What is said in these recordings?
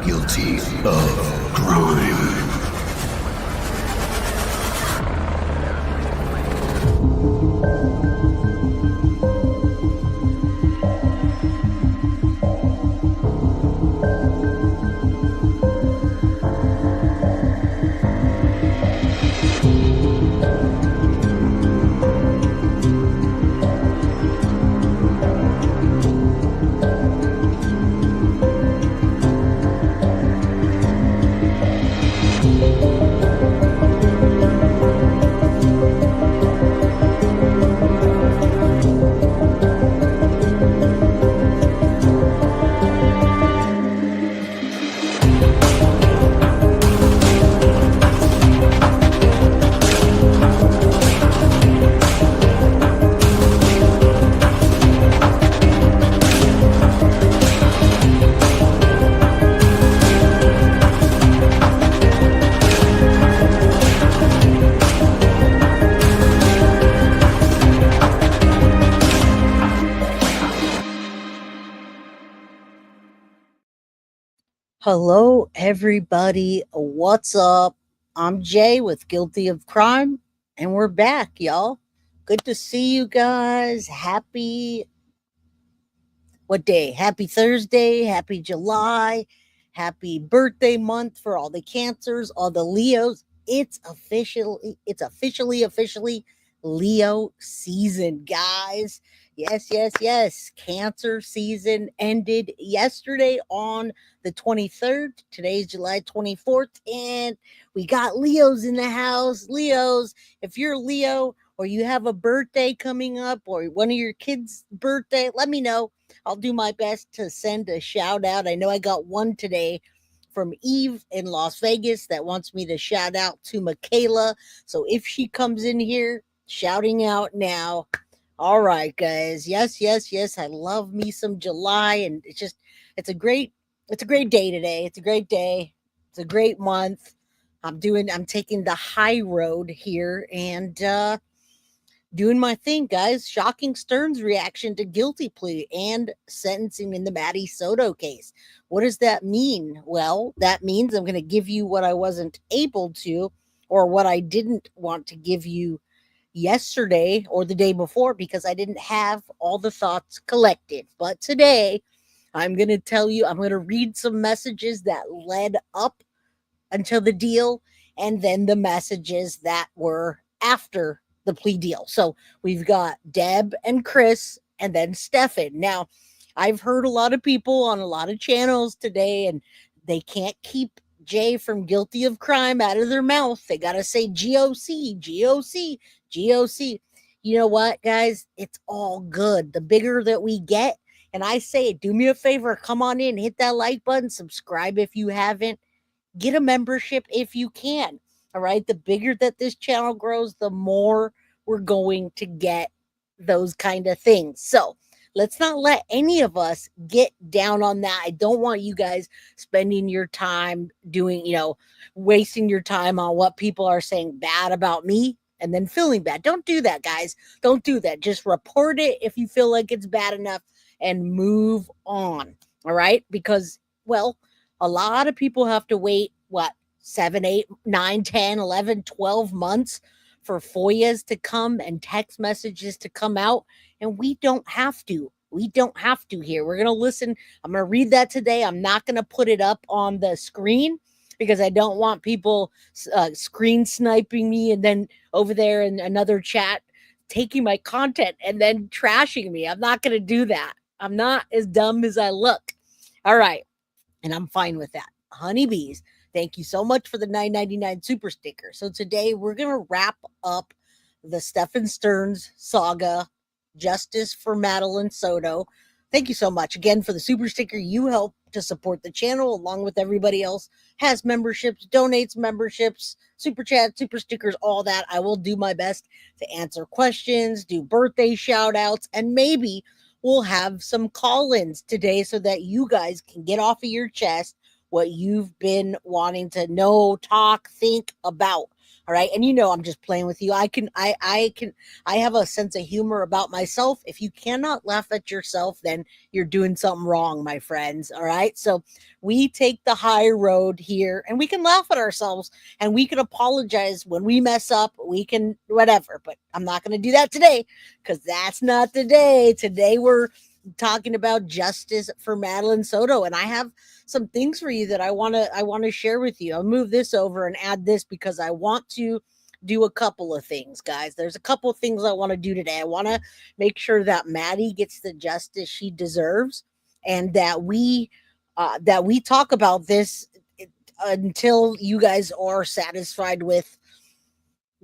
guilty of crime. Hello, everybody. What's up? I'm Jay with Guilty of Crime, and we're back, y'all. Good to see you guys. Happy, what day? Happy Thursday. Happy July. Happy birthday month for all the Cancers, all the Leos. It's officially Leo season, guys. Yes. Cancer season ended yesterday on the 23rd. Today's July 24th, and we got Leos in the house. Leos, if you're Leo or you have a birthday coming up or one of your kids' birthday, let me know. I'll do my best to send a shout out. I know I got one today from Eve in Las Vegas that wants me to shout out to Michaela. So if she comes in here, shouting out now. All right, guys. Yes. I love me some July, and it's a great day today. It's a great day. It's a great month. I'm taking the high road here and doing my thing, guys. Shocking Sterns reaction to guilty plea and sentencing in the Maddie Soto case. What does that mean? Well, that means I'm going to give you what I wasn't able to, or what I didn't want to give you yesterday or the day before, because I didn't have all the thoughts collected. But today, I'm going to tell you, I'm going to read some messages that led up until the deal, and then the messages that were after the plea deal. So we've got Deb and Chris and then Stephan. Now, I've heard a lot of people on a lot of channels today, and they can't keep Jay from guilty of crime out of their mouth. They got to say GOC, GOC, GOC. You know what, guys? It's all good. The bigger that we get, and I say, do me a favor, come on in, hit that like button, subscribe if you haven't, get a membership if you can. All right. The bigger that this channel grows, the more we're going to get those kind of things. So let's not let any of us get down on that. I don't want you guys spending your time doing, wasting your time on what people are saying bad about me and then feeling bad. Don't do that, guys. Don't do that. Just report it if you feel like it's bad enough and move on. All right. Because, well, a lot of people have to wait, 7, 8, 9, 10, 11, 12 months for FOIAs to come and text messages to come out. And we don't have to. We don't have to here. We're going to listen. I'm going to read that today. I'm not going to put it up on the screen because I don't want people screen sniping me and then over there in another chat taking my content and then trashing me. I'm not going to do that. I'm not as dumb as I look. All right. And I'm fine with that. Honeybees, thank you so much for the $9.99 super sticker. So today we're going to wrap up the Stephan Sterns saga, Justice for Madeline Soto. Thank you so much again for the super sticker. You help to support the channel along with everybody else. Has memberships, donates memberships, super chat, super stickers, all that. I will do my best to answer questions, do birthday shout outs, and maybe we'll have some call-ins today so that you guys can get off of your chest what you've been wanting to know, talk, think about. All right. And I'm just playing with you. I have a sense of humor about myself. If you cannot laugh at yourself, then you're doing something wrong, my friends. All right. So we take the high road here, and we can laugh at ourselves, and we can apologize when we mess up. We can whatever, but I'm not going to do that today, because that's not the day. Today we're talking about justice for Madeline Soto, and I have some things for you that I want to share with you. I'll move this over and add this because I want to do a couple of things, guys. There's a couple of things I want to do today. I want to make sure that Maddie gets the justice she deserves, and that we talk about this until you guys are satisfied with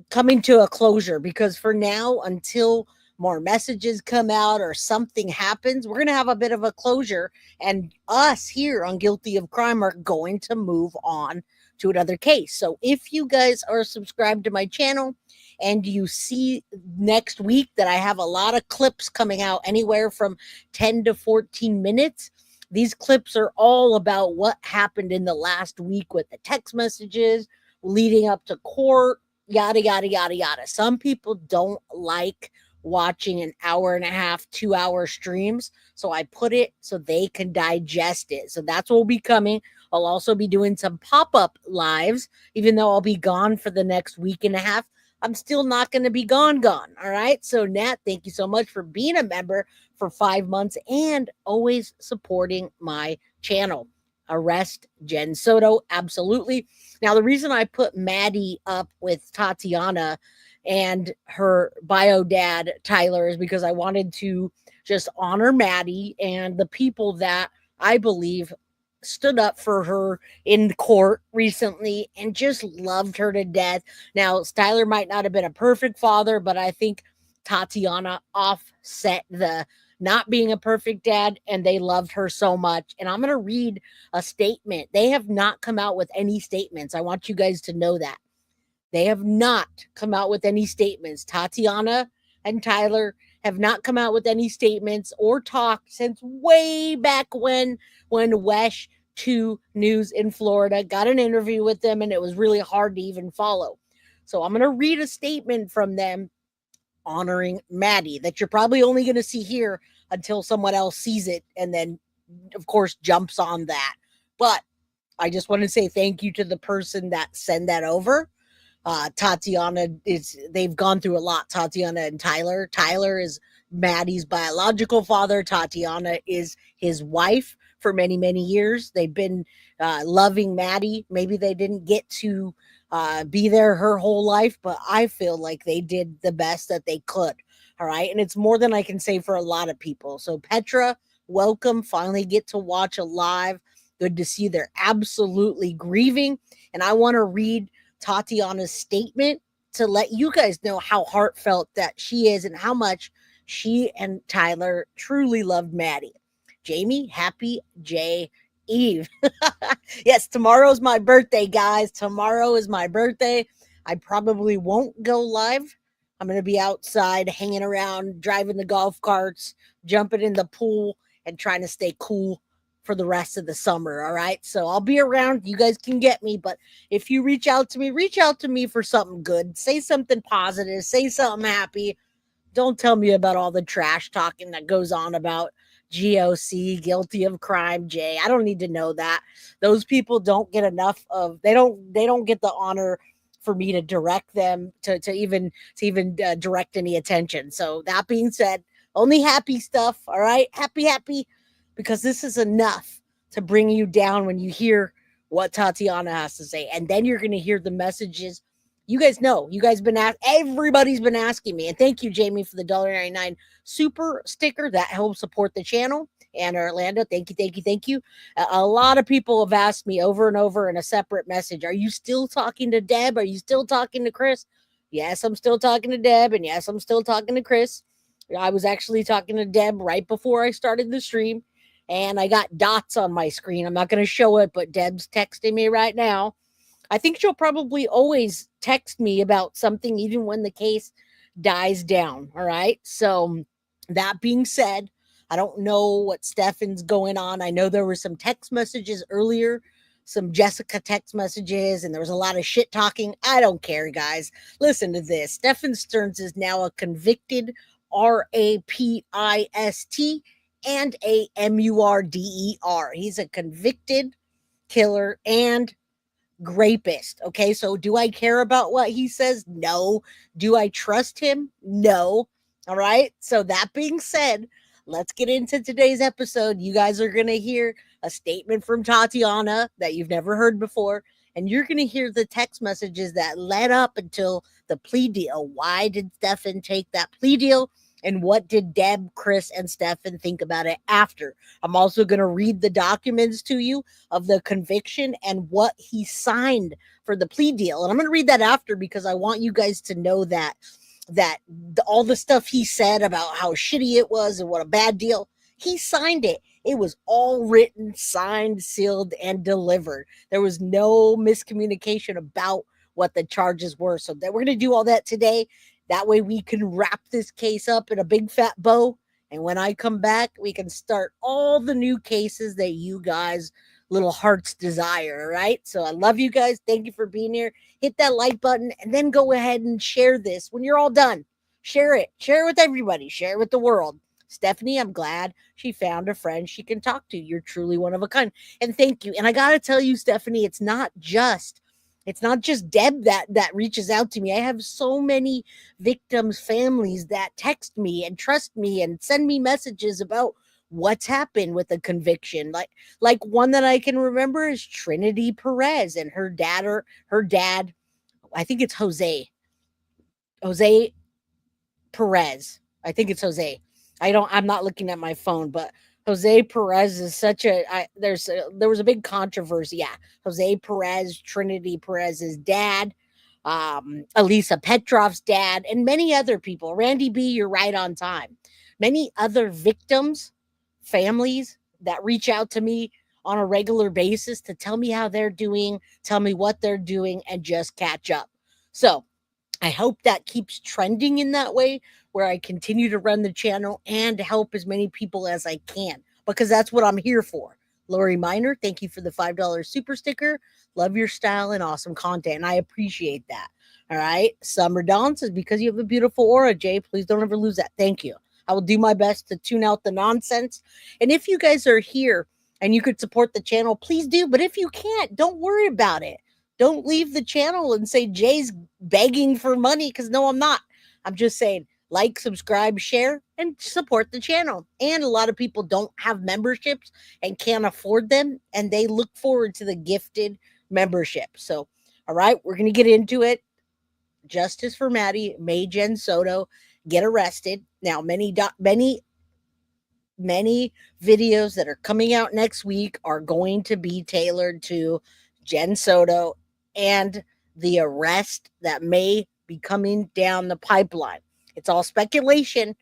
coming to a closure. Because for now, until more messages come out or something happens, we're going to have a bit of a closure, and us here on Guilty of Crime are going to move on to another case. So if you guys are subscribed to my channel and you see next week that I have a lot of clips coming out, anywhere from 10 to 14 minutes, these clips are all about what happened in the last week with the text messages leading up to court, yada, yada, yada, yada. Some people don't like watching an hour and a half, 2 hour streams. So I put it so they can digest it. So that's what will be coming. I'll also be doing some pop-up lives, even though I'll be gone for the next week and a half. I'm still not going to be gone. All right. So Nat, thank you so much for being a member for 5 months and always supporting my channel. Arrest Jenn Soto. Absolutely. Now, the reason I put Maddie up with Tatiana and her bio dad, Tyler, is because I wanted to just honor Maddie and the people that I believe stood up for her in court recently and just loved her to death. Now, Tyler might not have been a perfect father, but I think Tatiana offset the not being a perfect dad, and they loved her so much. And I'm going to read a statement. They have not come out with any statements. I want you guys to know that. They have not come out with any statements. Tatiana and Tyler have not come out with any statements or talked since way back when Wesh 2 News in Florida got an interview with them, and it was really hard to even follow. So I'm going to read a statement from them honoring Maddie that you're probably only going to see here until someone else sees it and then, of course, jumps on that. But I just want to say thank you to the person that sent that over. Tatiana they've gone through a lot, Tatiana and Tyler. Tyler is Maddie's biological father. Tatiana is his wife for many, many years. They've been loving Maddie. Maybe they didn't get to be there her whole life, but I feel like they did the best that they could. All right. And it's more than I can say for a lot of people. So Petra, welcome. Finally get to watch a live. Good to see they're absolutely grieving. And I want to read Tatiana's statement to let you guys know how heartfelt that she is and how much she and Tyler truly loved Maddie. Jamie, happy J Eve. Yes, tomorrow's my birthday, guys. Tomorrow is my birthday. I probably won't go live. I'm going to be outside hanging around, driving the golf carts, jumping in the pool, and trying to stay cool for the rest of the summer. All right. So I'll be around. You guys can get me. But if you reach out to me for something good. Say something positive. Say something happy. Don't tell me about all the trash talking that goes on about GOC, guilty of crime, Jay. I don't need to know that. Those people don't get enough of, they don't get the honor for me to direct them to even direct any attention. So that being said, only happy stuff. All right. Happy, because this is enough to bring you down when you hear what Tatiana has to say. And then you're going to hear the messages. You guys know, everybody's been asking me, and thank you, Jamie, for the $1.99 super sticker that helps support the channel. And Orlando, thank you. A lot of people have asked me over and over in a separate message, are you still talking to Deb? Are you still talking to Chris? Yes, I'm still talking to Deb, and yes, I'm still talking to Chris. I was actually talking to Deb right before I started the stream, and I got dots on my screen. I'm not going to show it, but Deb's texting me right now. I think she'll probably always text me about something, even when the case dies down. All right. So that being said, I don't know what Stephan's going on. I know there were some text messages earlier some Jessica text messages, and there was a lot of shit talking. I don't care, guys. Listen to this. Stephan Sterns is now a convicted rapist and a murder. He's a convicted killer and rapist. Okay, so do I care about what he says? No. Do I trust him? No. All right. So that being said, let's get into today's episode. You guys are going to hear a statement from Tatiana that you've never heard before, and you're going to hear the text messages that led up until the plea deal. Why did Stephan take that plea deal? And what did Deb, Chris, and Stephan think about it after? I'm also going to read the documents to you of the conviction and what he signed for the plea deal. And I'm going to read that after because I want you guys to know that all the stuff he said about how shitty it was and what a bad deal, he signed it. It was all written, signed, sealed, and delivered. There was no miscommunication about what the charges were. So that we're going to do all that today. That way we can wrap this case up in a big fat bow. And when I come back, we can start all the new cases that you guys little hearts desire. All right. So I love you guys. Thank you for being here. Hit that like button and then go ahead and share this when you're all done. Share it. Share it with everybody. Share it with the world. Stephanie, I'm glad she found a friend she can talk to. You're truly one of a kind. And thank you. And I got to tell you, Stephanie, it's not just Deb that reaches out to me. I have so many victims' families that text me and trust me and send me messages about what's happened with the conviction. Like one that I can remember is Trinity Perez and her dad, I think it's Jose Perez. I think it's Jose. I'm not looking at my phone, but Jose Perez is there was a big controversy. Yeah. Jose Perez, Trinity Perez's dad, Elisa Petrov's dad, and many other people. Randy B, you're right on time. Many other victims, families that reach out to me on a regular basis to tell me how they're doing, tell me what they're doing, and just catch up. So I hope that keeps trending in that way where I continue to run the channel and help as many people as I can, because that's what I'm here for. Lori Miner, thank you for the $5 super sticker. Love your style and awesome content, and I appreciate that. All right. Summer Dawn says, because you have a beautiful aura, Jay, please don't ever lose that. Thank you. I will do my best to tune out the nonsense. And if you guys are here and you could support the channel, please do. But if you can't, don't worry about it. Don't leave the channel and say Jay's begging for money, because no, I'm not. I'm just saying like, subscribe, share, and support the channel. And a lot of people don't have memberships and can't afford them, and they look forward to the gifted membership. So, all right, we're going to get into it. Justice for Maddie, May Jenn Soto get arrested. Now, many videos that are coming out next week are going to be tailored to Jenn Soto and the arrest that may be coming down the pipeline. It's all speculation,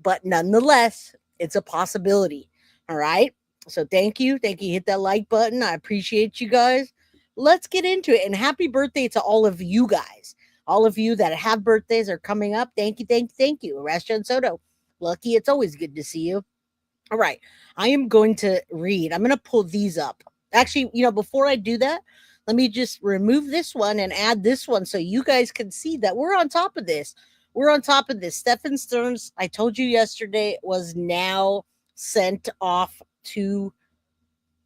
but nonetheless, it's a possibility. All right. So thank you. Hit that like button. I appreciate you guys. Let's get into it. And happy birthday to all of you guys. All of you that have birthdays are coming up. Thank you. Arrest Jenn Soto. Lucky, it's always good to see you. All right. I am going to read. I'm going to pull these up. Actually, before I do that, let me just remove this one and add this one so you guys can see that we're on top of this. Stephan Sterns, I told you yesterday, was now sent off to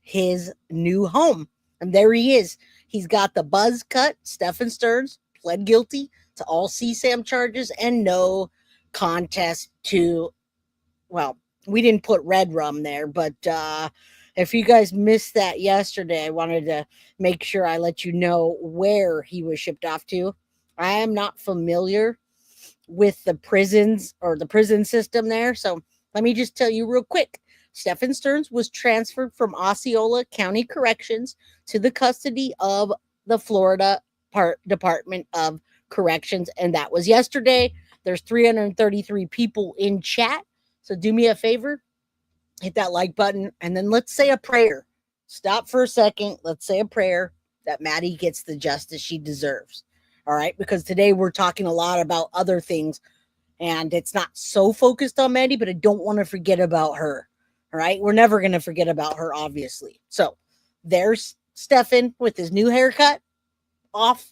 his new home. And there he is. He's got the buzz cut. Stephan Sterns pled guilty to all CSAM charges and no contest to, well, we didn't put red rum there, but if you guys missed that yesterday, I wanted to make sure I let you know where he was shipped off to. I am not familiar with the prisons or the prison system there, so let me just tell you real quick. Stephan Sterns was transferred from Osceola County Corrections to the custody of the Florida Department of Corrections, and that was yesterday. There's 333 people in chat, so do me a favor, hit that like button, and then let's say a prayer. Stop for a second. Let's say a prayer that Maddie gets the justice she deserves. All right, because today we're talking a lot about other things, and it's not so focused on Maddie, but I don't want to forget about her. All right, we're never going to forget about her, obviously. So there's Stephan with his new haircut off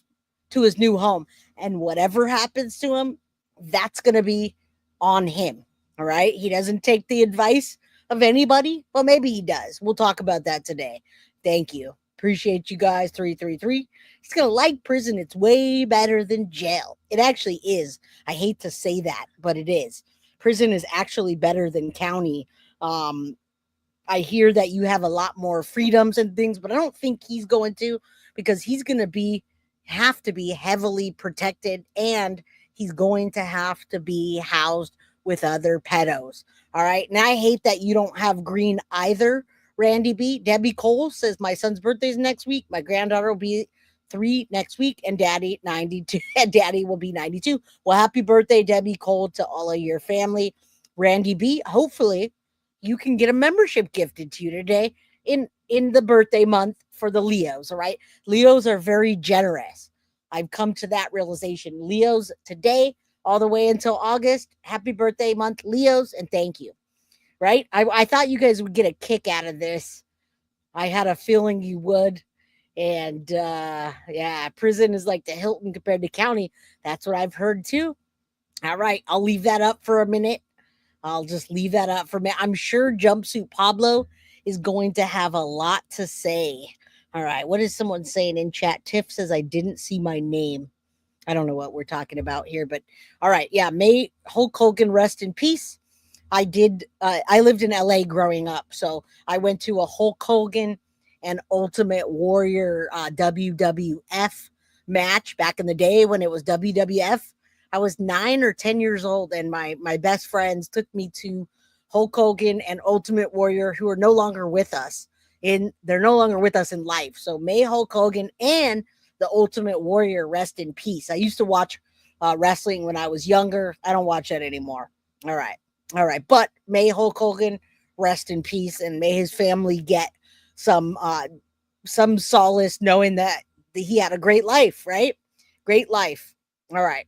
to his new home. And whatever happens to him, that's going to be on him. All right. He doesn't take the advice of anybody. Well, maybe he does. We'll talk about that today. Thank you. Appreciate you guys. 333. He's going to like prison. It's way better than jail. It actually is. I hate to say that, but it is. Prison is actually better than county. I hear that you have a lot more freedoms and things, but I don't think he's going to, because he's going to have to be heavily protected, and he's going to have to be housed with other pedos. All right. And I hate that you don't have green either, Randy B. Debbie Cole says, my son's birthday's next week. My granddaughter will be 3 next week, and daddy 92. And daddy will be 92. Well, happy birthday, Debbie Cole, to all of your family. Randy B. Hopefully you can get a membership gifted to you today in the birthday month for the Leos. All right. Leos are very generous. I've come to that realization. Leos today, all the way until August. Happy birthday month, Leos, and thank you. Right? I thought you guys would get a kick out of this. I had a feeling you would. And yeah, prison is like the Hilton compared to county. That's what I've heard too. All right. I'll leave that up for a minute. I'll just leave that up for me. I'm sure Jumpsuit Pablo is going to have a lot to say. All right. What is someone saying in chat? Tiff says, I didn't see my name. I don't know what we're talking about here, but all right. Yeah. May Hulk Hogan rest in peace. I lived in LA growing up. So I went to a Hulk Hogan and Ultimate Warrior WWF match back in the day when it was WWF. I was 9 or 10 years old, and my best friends took me to Hulk Hogan and Ultimate Warrior, who are no longer with us. They're no longer with us in life. So may Hulk Hogan and the Ultimate Warrior rest in peace. I used to watch wrestling when I was younger. I don't watch that anymore. All right. But may Hulk Hogan rest in peace, and may his family get some solace knowing that he had a great life, right? Great life. All right.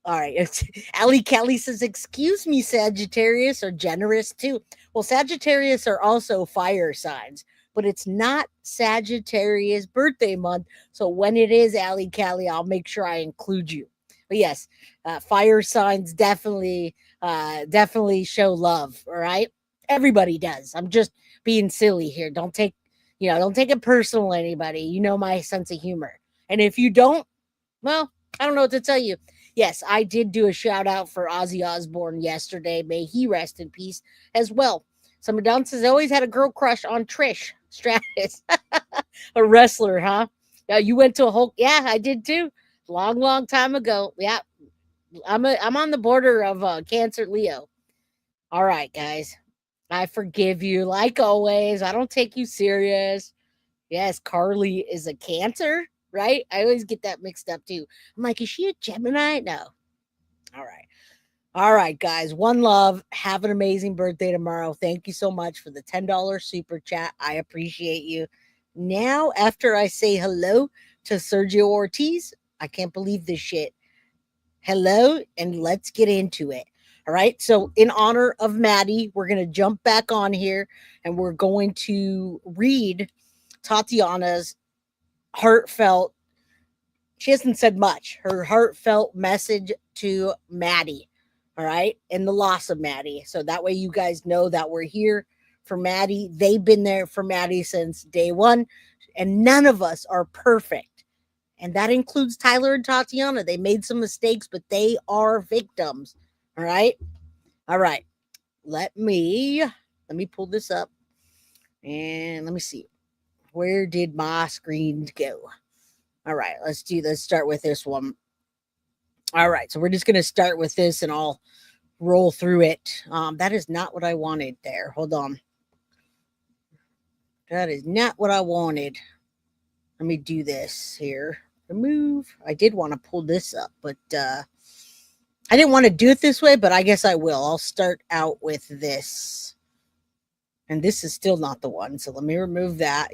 Ali Kelly says, excuse me, Sagittarius are generous too. Well, Sagittarius are also fire signs, but it's not Sagittarius birthday month. So when it is, Ali Kelly, I'll make sure I include you. But yes, fire signs definitely show love. All right. Everybody does. I'm just being silly here. Don't take it personal, anybody. You know my sense of humor. And if you don't, well, I don't know what to tell you. Yes, I did do a shout out for Ozzy Osbourne yesterday. May he rest in peace as well. Someone down says, I always had a girl crush on Trish Stratus, a wrestler, huh? You went to a Hulk. Yeah, I did too. Long time ago. Yeah, I'm on the border of Cancer Leo. All right, guys. I forgive you like always. I don't take you serious. Yes, Carly is a Cancer, right? I always get that mixed up too. I'm like, is she a Gemini? No. All right, guys. One love. Have an amazing birthday tomorrow. Thank you so much for the $10 super chat. I appreciate you. Now, after I say hello to Sergio Ortiz, I can't believe this shit. Hello, and let's get into it. All right. So, in honor of Maddie, we're going to jump back on here and we're going to read Tatiana's heartfelt. She hasn't said much. Her heartfelt message to Maddie. All right. And the loss of Maddie. So that way you guys know that we're here for Maddie. They've been there for Maddie since day one. And none of us are perfect. And that includes Tyler and Tatiana. They made some mistakes, but they are victims. All right. Let me pull this up. And let me see. Where did my screen go? All right, let's start with this one. All right, so we're just going to start with this and I'll roll through it. That is not what I wanted there. Hold on. That is not what I wanted. Let me do this here. Remove. I did want to pull this up, but I didn't want to do it this way, but I guess I will. I'll start out with this. And this is still not the one, so let me remove that.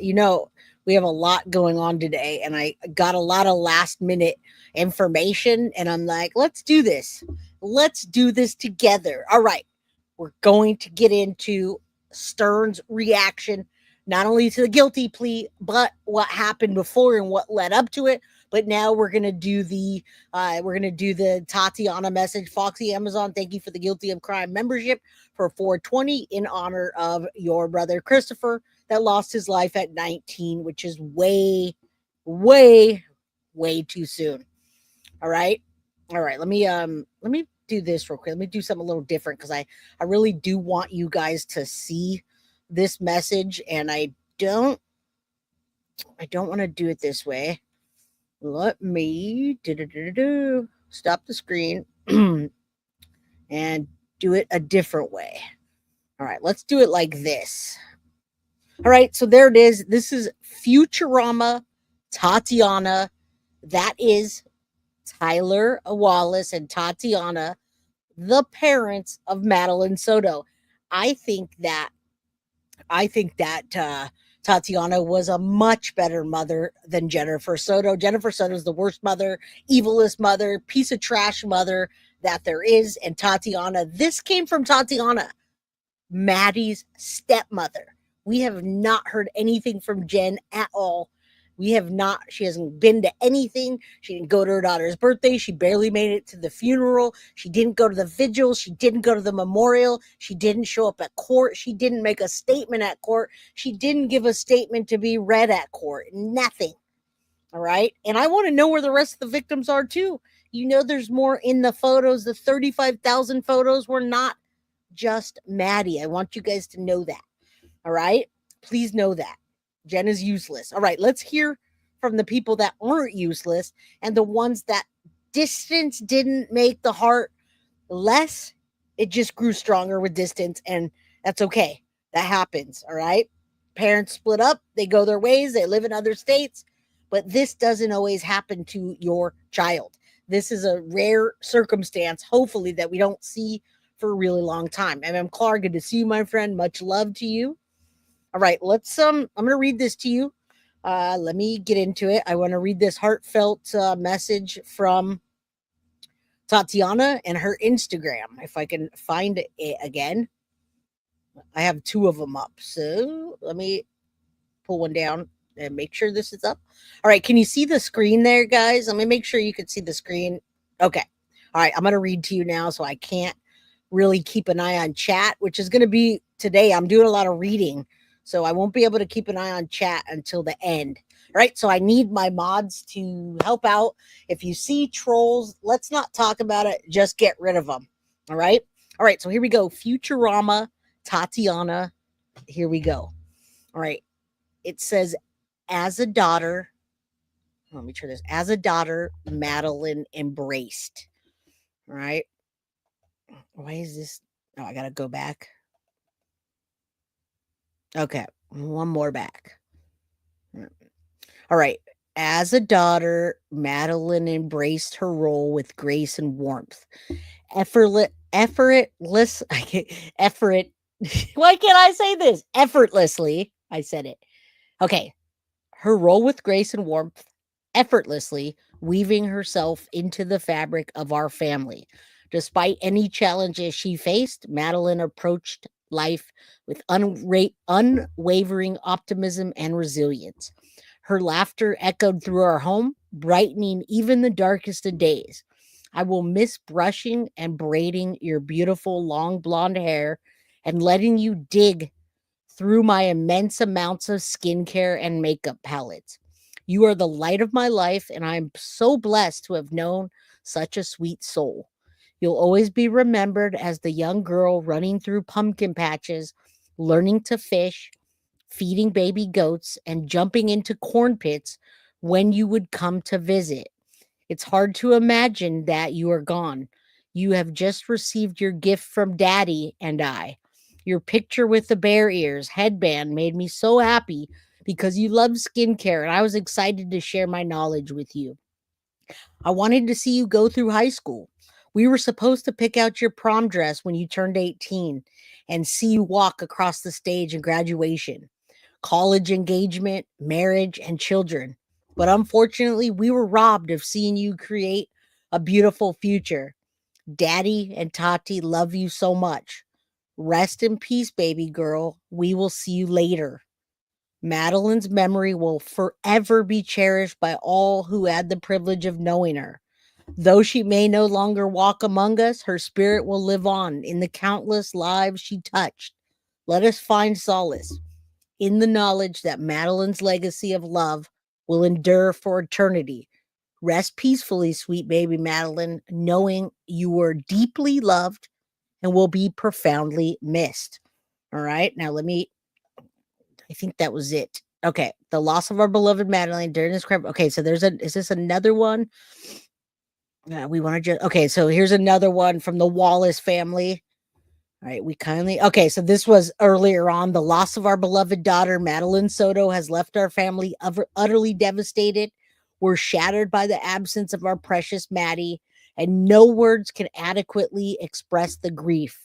We have a lot going on today, and I got a lot of last minute information, and I'm like, let's do this. Let's do this together. All right. We're going to get into Sterns' reaction not only to the guilty plea, but what happened before and what led up to it. But now we're gonna do the Tatiana message. Foxy Amazon, thank you for the guilty of crime membership for 420 in honor of your brother Christopher that lost his life at 19, which is way, way, way too soon. All right. All right. Let me do this real quick. Let me do something a little different because I really do want you guys to see this message, and don't want to do it this way. Let me stop the screen and do it a different way. All right, let's do it like this. All right, so there it is. This is Futurama Tatiana. That is Tyler Wallace and Tatiana, the parents of Madeline Soto. I think that Tatiana was a much better mother than Jennifer Soto. Jennifer Soto is the worst mother, evilest mother, piece of trash mother that there is. And Tatiana, this came from Tatiana, Maddie's stepmother. We have not heard anything from Jen at all. We have not. She hasn't been to anything. She didn't go to her daughter's birthday. She barely made it to the funeral. She didn't go to the vigil. She didn't go to the memorial. She didn't show up at court. She didn't make a statement at court. She didn't give a statement to be read at court. Nothing. All right. And I want to know where the rest of the victims are too. You know, there's more in the photos. The 35,000 photos were not just Maddie. I want you guys to know that. All right. Please know that. Jen is useless. All right, let's hear from the people that aren't useless and the ones that distance didn't make the heart less. It just grew stronger with distance, and that's okay. That happens, all right? Parents split up, they go their ways, they live in other states, but this doesn't always happen to your child. This is a rare circumstance, hopefully, that we don't see for a really long time. MM Clark, good to see you, my friend. Much love to you. All right, I'm going to read this to you. Let me get into it. I want to read this heartfelt message from Tatiana and her Instagram, if I can find it again. I have two of them up, so let me pull one down and make sure this is up. All right, can you see the screen there, guys? Let me make sure you can see the screen. Okay. All right, I'm going to read to you now, so I can't really keep an eye on chat, which is going to be today. I'm doing a lot of reading, so I won't be able to keep an eye on chat until the end. All right, so I need my mods to help out. If you see trolls, let's not talk about it. Just get rid of them. All right? All right, so here we go. Futurama, Tatiana. Here we go. All right. It says, as a daughter, let me try this. As a daughter, Madeline embraced. All right. Why is this? Oh, I got to go back. Okay. One more back. All right. As a daughter, Madeline embraced her role with grace and warmth. Effortless. Effort. Why can't I say this? Effortlessly. I said it. Okay. Her role with grace and warmth, effortlessly weaving herself into the fabric of our family. Despite any challenges she faced, Madeline approached life with unwavering optimism and resilience. Her laughter echoed through our home, brightening even the darkest of days. I will miss brushing and braiding your beautiful long blonde hair and letting you dig through my immense amounts of skincare and makeup palettes. You are the light of my life, and I am so blessed to have known such a sweet soul. You'll always be remembered as the young girl running through pumpkin patches, learning to fish, feeding baby goats, and jumping into corn pits when you would come to visit. It's hard to imagine that you are gone. You have just received your gift from Daddy and I. Your picture with the bear ears headband made me so happy because you love skincare, and I was excited to share my knowledge with you. I wanted to see you go through high school. We were supposed to pick out your prom dress when you turned 18 and see you walk across the stage in graduation, college engagement, marriage, and children. But unfortunately, we were robbed of seeing you create a beautiful future. Daddy and Tati love you so much. Rest in peace, baby girl. We will see you later. Madeline's memory will forever be cherished by all who had the privilege of knowing her. Though she may no longer walk among us, her spirit will live on in the countless lives she touched. Let us find solace in the knowledge that Madeline's legacy of love will endure for eternity. Rest peacefully, sweet baby Madeline, knowing you were deeply loved and will be profoundly missed. All right. Now, I think that was it. Okay. The loss of our beloved Madeline during this crime. Okay. So is this another one? We want to just, okay. So here's another one from the Wallace family. All right, okay, so this was earlier on. The loss of our beloved daughter, Madeline Soto, has left our family utterly devastated. We're shattered by the absence of our precious Maddie, and no words can adequately express the grief.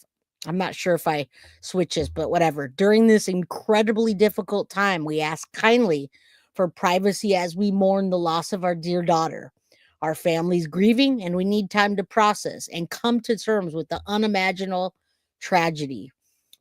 I'm not sure if I switch this, but whatever. During this incredibly difficult time, we ask kindly for privacy as we mourn the loss of our dear daughter. Our family's grieving, and we need time to process and come to terms with the unimaginable tragedy.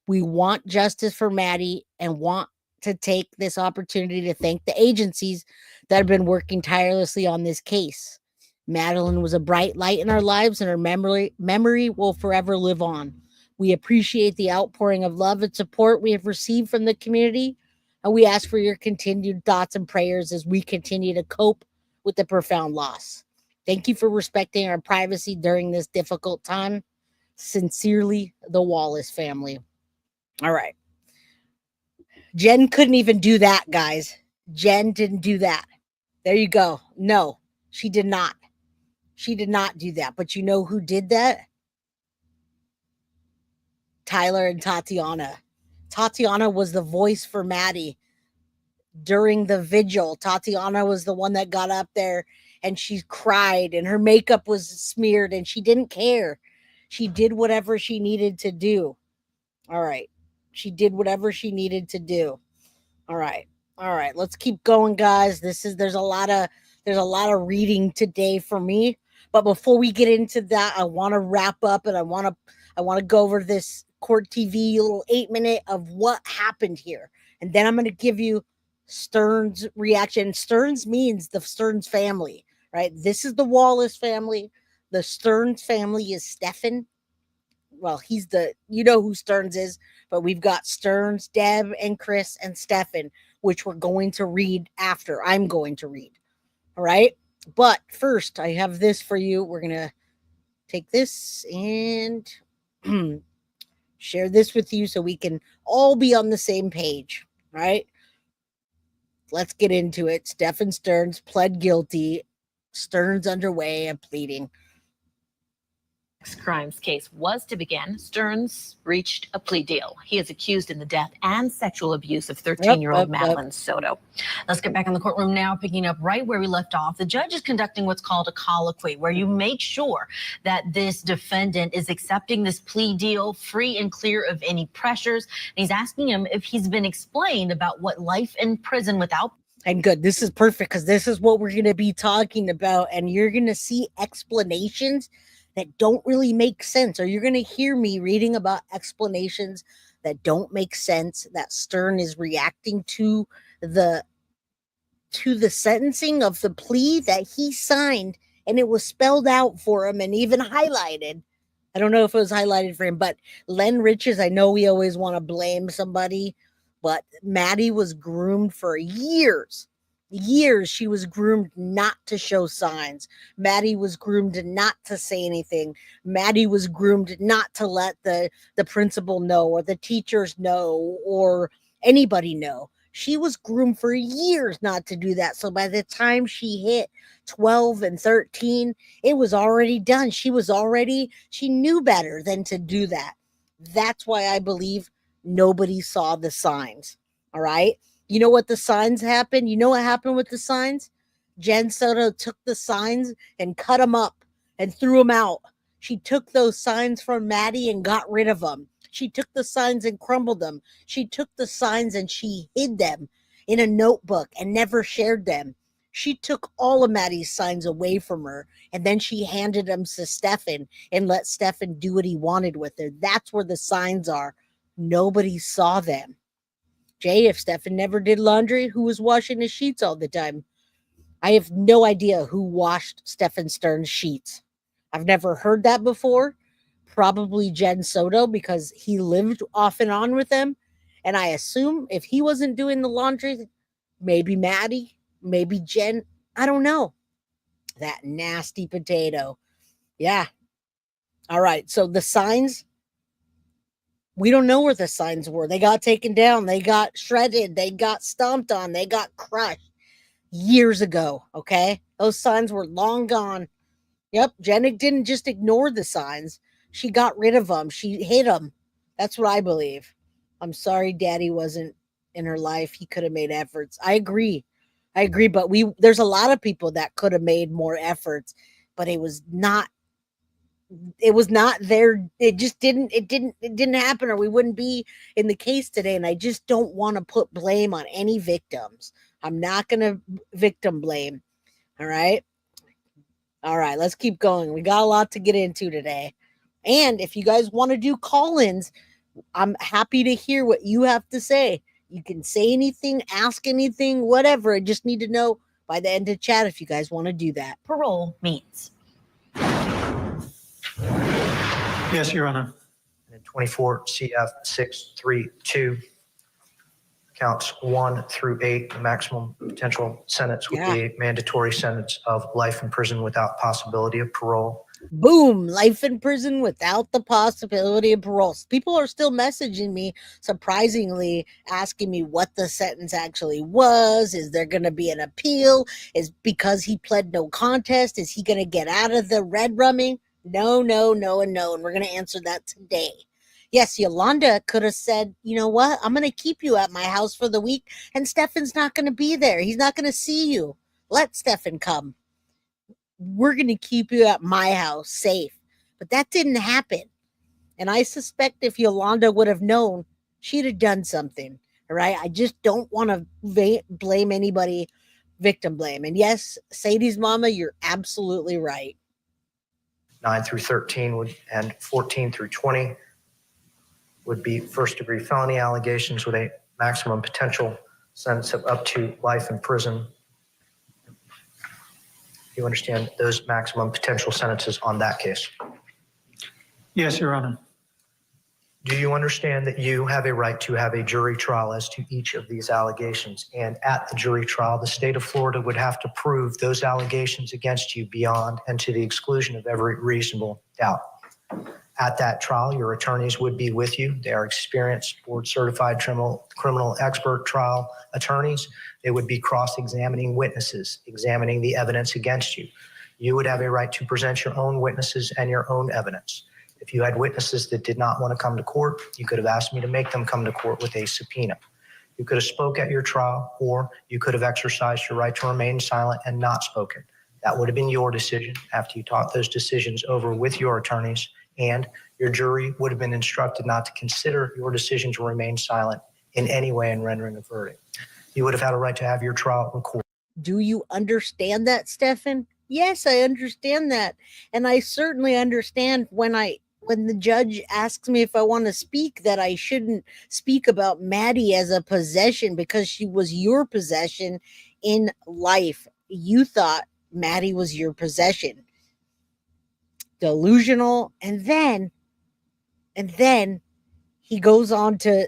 We want justice for Maddie and want to take this opportunity to thank the agencies that have been working tirelessly on this case. Madeline was a bright light in our lives, and her memory will forever live on. We appreciate the outpouring of love and support we have received from the community, and we ask for your continued thoughts and prayers as we continue to cope with the profound loss. Thank you for respecting our privacy during this difficult time. Sincerely, the Wallace family. All right. Jenn couldn't even do that, guys. Jenn didn't do that. There you go. No, she did not. She did not do that. But you know who did that? Tyler and Tatiana. Tatiana was the voice for Maddie during the vigil. Tatiana was the one that got up there and she cried and her makeup was smeared and she didn't care. She did whatever she needed to do. All right. She did whatever she needed to do. All right. All right. Let's keep going, guys. There's a lot of reading today for me. But before we get into that, I want to wrap up and I want to go over this court TV little 8-minute of what happened here. And then I'm going to give you Sterns' reaction. Sterns means the Sterns family, right? This is the Wallace family. The Sterns family is Stephan. Well, you know who Sterns is, but we've got Sterns, Deb, and Chris, and Stephan, which we're going to read after. I'm going to read. All right. But first, I have this for you. We're going to take this and share this with you so we can all be on the same page. Right. Let's get into it. Stephan Sterns pled guilty. Sterns underway and pleading. Crimes case was to begin, Sterns reached a plea deal. He is accused in the death and sexual abuse of 13-year-old Madeline Soto. Let's get back in the courtroom now, picking up right where we left off. The judge is conducting what's called a colloquy, where you make sure that this defendant is accepting this plea deal free and clear of any pressures. And he's asking him if he's been explained about what life in prison without. And good, this is perfect because this is what we're going to be talking about. And you're going to see explanations that don't really make sense, or you're going to hear me reading about explanations that don't make sense, that Stern is reacting to the sentencing of the plea that he signed, and it was spelled out for him and even highlighted. I don't know if it was highlighted for him, but Len Riches, I know we always want to blame somebody, but Maddie was groomed for years. She was groomed not to show signs. Maddie was groomed not to say anything. Maddie was groomed not to let the principal know or the teachers know or anybody know. She was groomed for years not to do that. So by the time she hit 12 and 13, it was already done. She knew better than to do that. That's why I believe nobody saw the signs. All right. You know what the signs happened? You know what happened with the signs? Jenn Soto took the signs and cut them up and threw them out. She took those signs from Maddie and got rid of them. She took the signs and crumbled them. She took the signs and she hid them in a notebook and never shared them. She took all of Maddie's signs away from her, and then she handed them to Stephan and let Stephan do what he wanted with her. That's where the signs are. Nobody saw them. Jay, if Stephan never did laundry, who was washing his sheets all the time? I have no idea who washed Stephan Sterns' sheets. I've never heard that before. Probably Jenn Soto, because he lived off and on with them. And I assume if he wasn't doing the laundry, maybe Maddie, maybe Jen. I don't know. That nasty potato. Yeah. All right. So the signs, we don't know where the signs were. They got taken down. They got shredded. They got stomped on. They got crushed years ago. Okay. Those signs were long gone. Yep. Jenna didn't just ignore the signs. She got rid of them. She hid them. That's what I believe. I'm sorry Daddy wasn't in her life. He could have made efforts. I agree. But there's a lot of people that could have made more efforts, but it was not there. It didn't happen, or we wouldn't be in the case today. And I just don't want to put blame on any victims. I'm not going to victim blame. All right. Let's keep going. We got a lot to get into today. And if you guys want to do call-ins, I'm happy to hear what you have to say. You can say anything, ask anything, whatever. I just need to know by the end of chat if you guys want to do that. Parole means. Yes, Your Honor. And in 24 CF 632, counts 1 through 8, the maximum potential sentence would be a mandatory sentence of life in prison without possibility of parole. Boom, life in prison without the possibility of parole. People are still messaging me, surprisingly, asking me what the sentence actually was. Is there going to be an appeal? Is because he pled no contest, is he going to get out of the red rumming? No, and we're going to answer that today. Yes, Yolanda could have said, you know what? I'm going to keep you at my house for the week, and Stephan's not going to be there. He's not going to see you. Let Stephan come. We're going to keep you at my house safe. But that didn't happen. And I suspect if Yolanda would have known, she'd have done something. All right. I just don't want to blame anybody, victim blame. And yes, Sadie's mama, you're absolutely right. 9 through 13 and 14 through 20 would be first-degree felony allegations with a maximum potential sentence of up to life in prison. You understand those maximum potential sentences on that case? Yes, Your Honor. Do you understand that you have a right to have a jury trial as to each of these allegations? And at the jury trial, the state of Florida would have to prove those allegations against you beyond and to the exclusion of every reasonable doubt. At that trial, your attorneys would be with you. They are experienced, board-certified criminal expert trial attorneys. They would be cross-examining witnesses, examining the evidence against you. You would have a right to present your own witnesses and your own evidence. If you had witnesses that did not want to come to court, you could have asked me to make them come to court with a subpoena. You could have spoke at your trial, or you could have exercised your right to remain silent and not spoken. That would have been your decision after you talked those decisions over with your attorneys, and your jury would have been instructed not to consider your decision to remain silent in any way in rendering a verdict. You would have had a right to have your trial recorded. Do you understand that, Stephan? Yes, I understand that. And I certainly understand when the judge asks me if I want to speak, that I shouldn't speak about Maddie as a possession because she was your possession in life. You thought Maddie was your possession. Delusional. And then he goes on to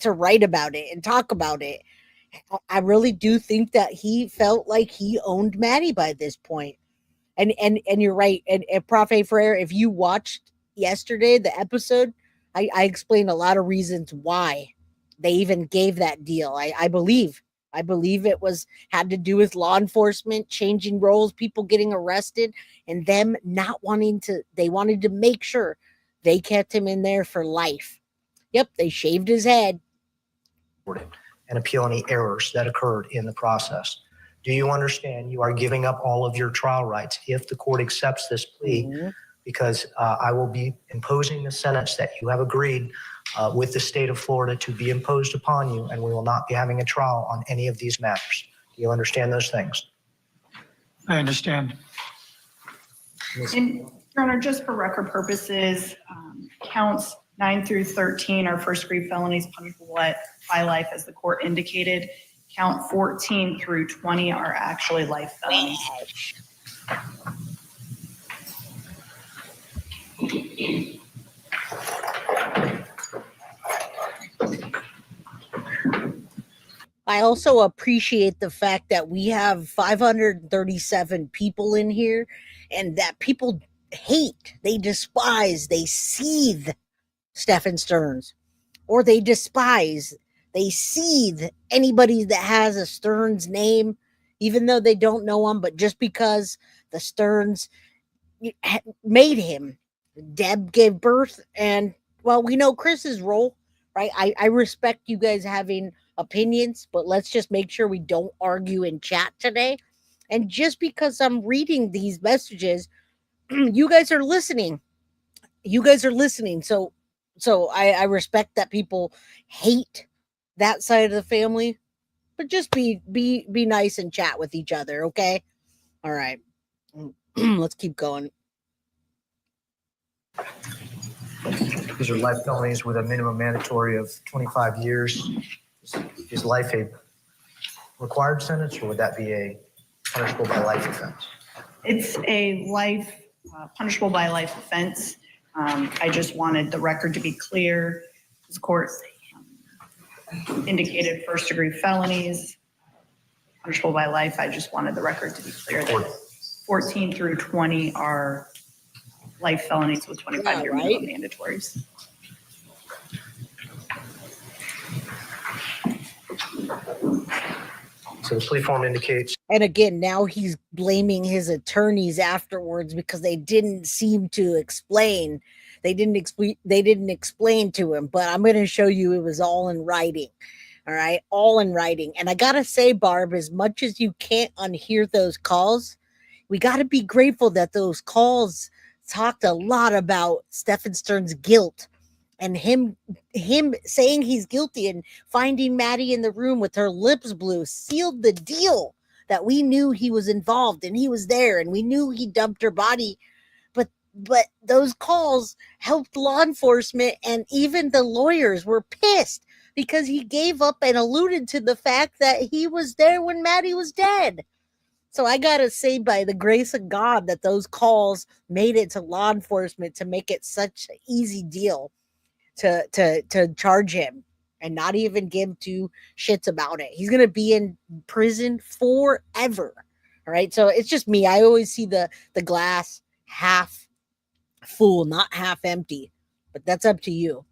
write about it and talk about it. I really do think that he felt like he owned Maddie by this point. And you're right. And Prof. Ferrer, if you watched yesterday, the episode, I explained a lot of reasons why they even gave that deal. I believe it had to do with law enforcement, changing roles, people getting arrested, and them not wanting to, they wanted to make sure they kept him in there for life. Yep, they shaved his head. And appeal any errors that occurred in the process. Do you understand you are giving up all of your trial rights if the court accepts this plea? Mm-hmm. Because I will be imposing the sentence that you have agreed with the state of Florida to be imposed upon you, and we will not be having a trial on any of these matters. Do you understand those things? I understand. And Your Honor, just for record purposes, counts 9 through 13 are first-degree felonies punishable by life, as the court indicated. Count 14 through 20 are actually life felonies. I also appreciate the fact that we have 537 people in here and that people hate, they despise, they seethe Stephan Sterns, or they despise, they seethe anybody that has a Sterns name, even though they don't know him, but just because the Sterns made him. Deb gave birth, and well, we know Chris's role, right? I respect you guys having opinions, but let's just make sure we don't argue in chat today. And just because I'm reading these messages, you guys are listening. You guys are listening. So I respect that people hate that side of the family, but just be nice and chat with each other, okay? All right. Let's keep going. These are life felonies with a minimum mandatory of 25 years. Is life a required sentence, or would that be a punishable by life offense? It's a life, punishable by life offense. I just wanted the record to be clear. This court indicated first-degree felonies, punishable by life. I just wanted the record to be clear that 14 through 20 are life felonies with 25-year minimum mandatories. So the plea form indicates. And again, now he's blaming his attorneys afterwards because they didn't seem to explain. They didn't explain to him, but I'm going to show you it was all in writing. All right, all in writing. And I got to say, Barb, as much as you can't unhear those calls, we got to be grateful that those calls talked a lot about Stephan Sterns' guilt and him saying he's guilty and finding Maddie in the room with her lips blue sealed the deal that we knew he was involved and he was there and we knew he dumped her body. But those calls helped law enforcement, and even the lawyers were pissed because he gave up and alluded to the fact that he was there when Maddie was dead. So I got to say, by the grace of God, that those calls made it to law enforcement to make it such an easy deal to charge him and not even give two shits about it. He's going to be in prison forever. All right. So it's just me. I always see the glass half full, not half empty, but that's up to you.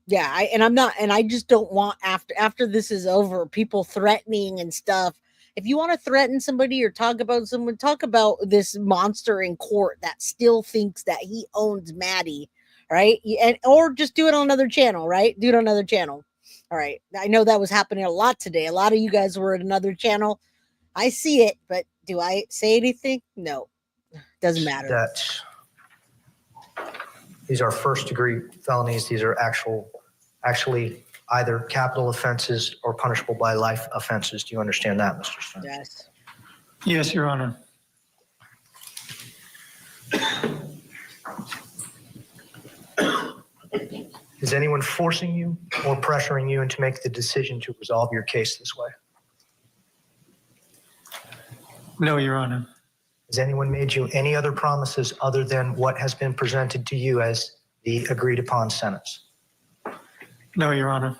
Yeah. I just don't want after this is over, people threatening and stuff. If you want to threaten somebody or talk about someone, talk about this monster in court that still thinks that he owns Maddie, right? And or just do it on another channel, right? Do it on another channel. All right. I know that was happening a lot today. A lot of you guys were at another channel. I see it, but do I say anything? No. Doesn't matter. These are first-degree felonies. These are actually either capital offenses or punishable by life offenses. Do you understand that, Mr. Sterns? Yes. Yes, Your Honor. Is anyone forcing you or pressuring you into make the decision to resolve your case this way? No, Your Honor. Has anyone made you any other promises other than what has been presented to you as the agreed upon sentence? No, Your Honor.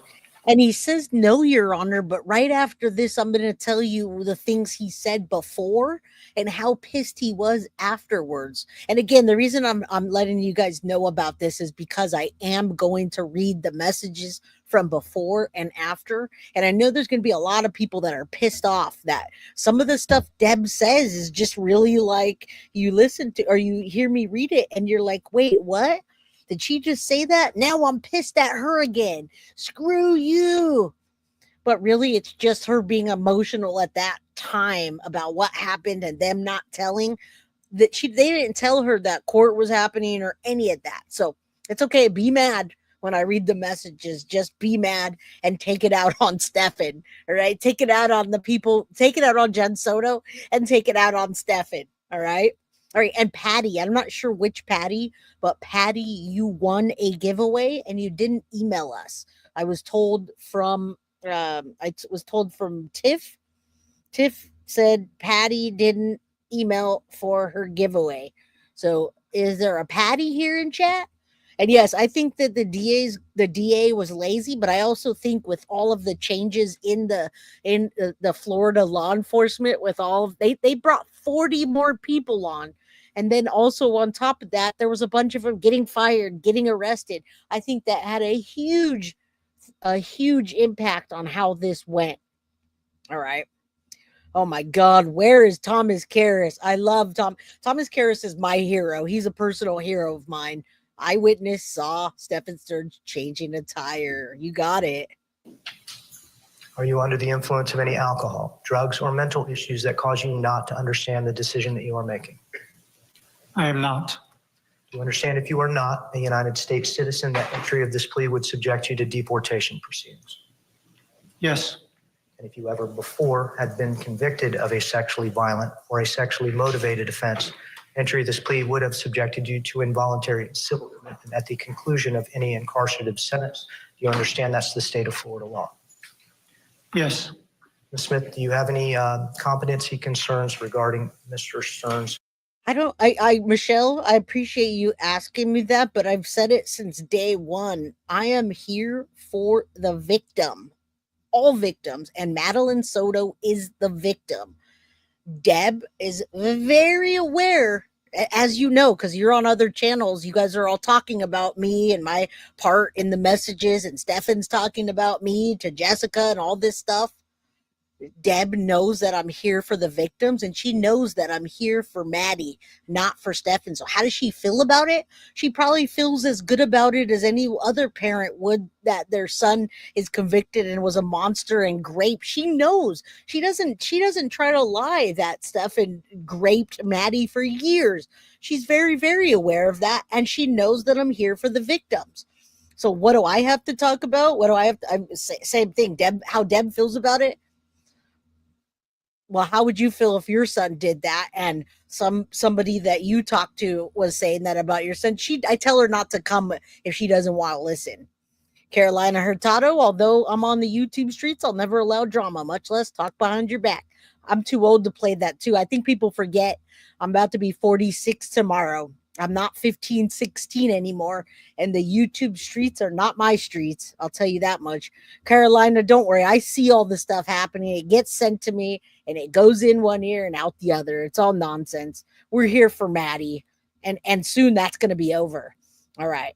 And he says, no, Your Honor, but right after this, I'm going to tell you the things he said before and how pissed he was afterwards. And again, the reason I'm letting you guys know about this is because I am going to read the messages from before and after. And I know there's going to be a lot of people that are pissed off that some of the stuff Deb says is just really like you listen to or you hear me read it and you're like, wait, what? Did she just say that? Now I'm pissed at her again. Screw you. But really, it's just her being emotional at that time about what happened and them not telling that they didn't tell her that court was happening or any of that. So it's okay. Be mad when I read the messages. Just be mad and take it out on Stephan. All right. Take it out on the people. Take it out on Jenn Soto and take it out on Stephan. All right. All right, and Patty, I'm not sure which Patty, but Patty, you won a giveaway and you didn't email us. I was told from Tiff. Tiff said Patty didn't email for her giveaway. So is there a Patty here in chat? And yes, I think that the DA was lazy, but I also think with all of the changes in the Florida law enforcement, with all of they brought 40 more people on. And then also on top of that, there was a bunch of them getting fired, getting arrested. I think that had a huge impact on how this went. All right. Oh my God, where is Thomas Karras? I love Thomas Karras is my hero. He's a personal hero of mine. Eyewitness saw Stephan Sterns changing a tire. You got it. Are you under the influence of any alcohol, drugs, or mental issues that cause you not to understand the decision that you are making? I am not. Do you understand if you are not a United States citizen, that entry of this plea would subject you to deportation proceedings? Yes. And if you ever before had been convicted of a sexually violent or a sexually motivated offense, entry of this plea would have subjected you to involuntary civil commitment at the conclusion of any incarcerative sentence. Do you understand that's the state of Florida law? Yes. Ms. Smith, do you have any competency concerns regarding Mr. Sterns? Michelle, I appreciate you asking me that, but I've said it since day one. I am here for the victim. All victims, and Madeline Soto is the victim. Deb is very aware, as you know, because you're on other channels. You guys are all talking about me and my part in the messages, and Stephan's talking about me to Jessica and all this stuff. Deb knows that I'm here for the victims, and she knows that I'm here for Maddie, not for Stephan. So how does she feel about it? She probably feels as good about it as any other parent would, that their son is convicted and was a monster and raped. She knows. She doesn't try to lie that Stephan raped Maddie for years. She's very, very aware of that, and she knows that I'm here for the victims. So what do I have to talk about? What do I have to, same thing. Deb, how Deb feels about it? Well, how would you feel if your son did that and somebody that you talked to was saying that about your son? I tell her not to come if she doesn't want to listen. Carolina Hurtado, although I'm on the YouTube streets, I'll never allow drama, much less talk behind your back. I'm too old to play that too. I think people forget I'm about to be 46 tomorrow. I'm not 15, 16 anymore. And the YouTube streets are not my streets. I'll tell you that much. Carolina, don't worry. I see all the stuff happening. It gets sent to me and it goes in one ear and out the other. It's all nonsense. We're here for Maddie. And soon that's going to be over. All right.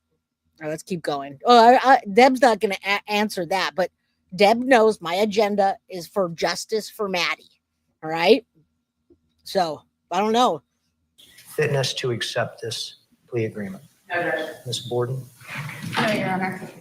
All right, let's keep going. Oh, Deb's not going to answer that. But Deb knows my agenda is for justice for Maddie. All right. So I don't know. Fitness to accept this plea agreement? No, Judge. Ms. Borden? No, Your Honor.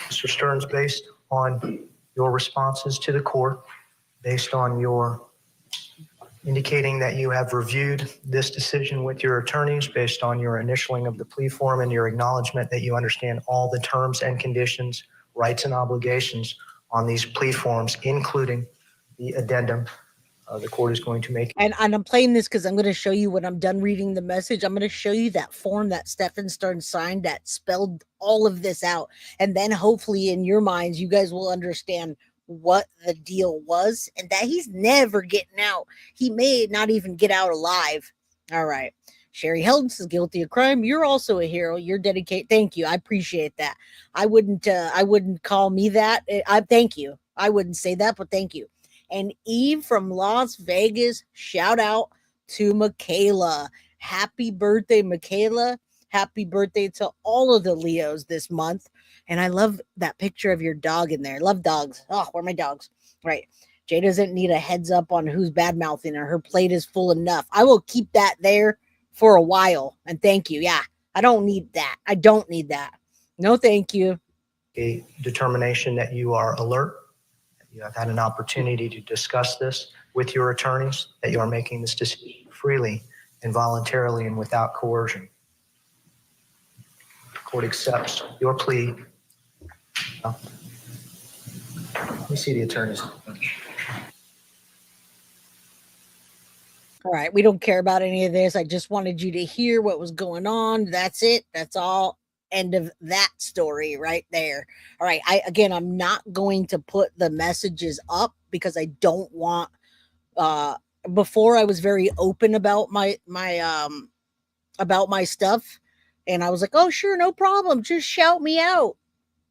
Mr. Sterns, based on your responses to the court, based on your indicating that you have reviewed this decision with your attorneys, based on your initialing of the plea form and your acknowledgement that you understand all the terms and conditions, rights and obligations on these plea forms, including the addendum the court is going to make. And I'm playing this because I'm going to show you when I'm done reading the message. I'm going to show you that form that Stephan Sterns signed that spelled all of this out. And then hopefully in your minds, you guys will understand what the deal was and that he's never getting out. He may not even get out alive. All right. Sherry Heldens is guilty of crime. You're also a hero. You're dedicated. Thank you. I appreciate that. I wouldn't call me that. Thank you. I wouldn't say that, but thank you. And Eve from Las Vegas, shout out to Michaela. Happy birthday, Michaela. Happy birthday to all of the Leos this month. And I love that picture of your dog in there. Love dogs. Oh, where are my dogs? Right. Jay doesn't need a heads up on who's bad mouthing her. Her plate is full enough. I will keep that there for a while. And thank you. Yeah, I don't need that. I don't need that. No, thank you. A determination that you are alert. You have had an opportunity to discuss this with your attorneys, that you are making this decision freely and voluntarily and without coercion. court accepts your plea. Let me see the attorneys. All right, we don't care about any of this. I just wanted you to hear what was going on. That's it. That's all. End of that story right there. All right, I'm not going to put the messages up because I don't want before I was very open about my stuff, and I was like, "Oh, sure, no problem. Just shout me out."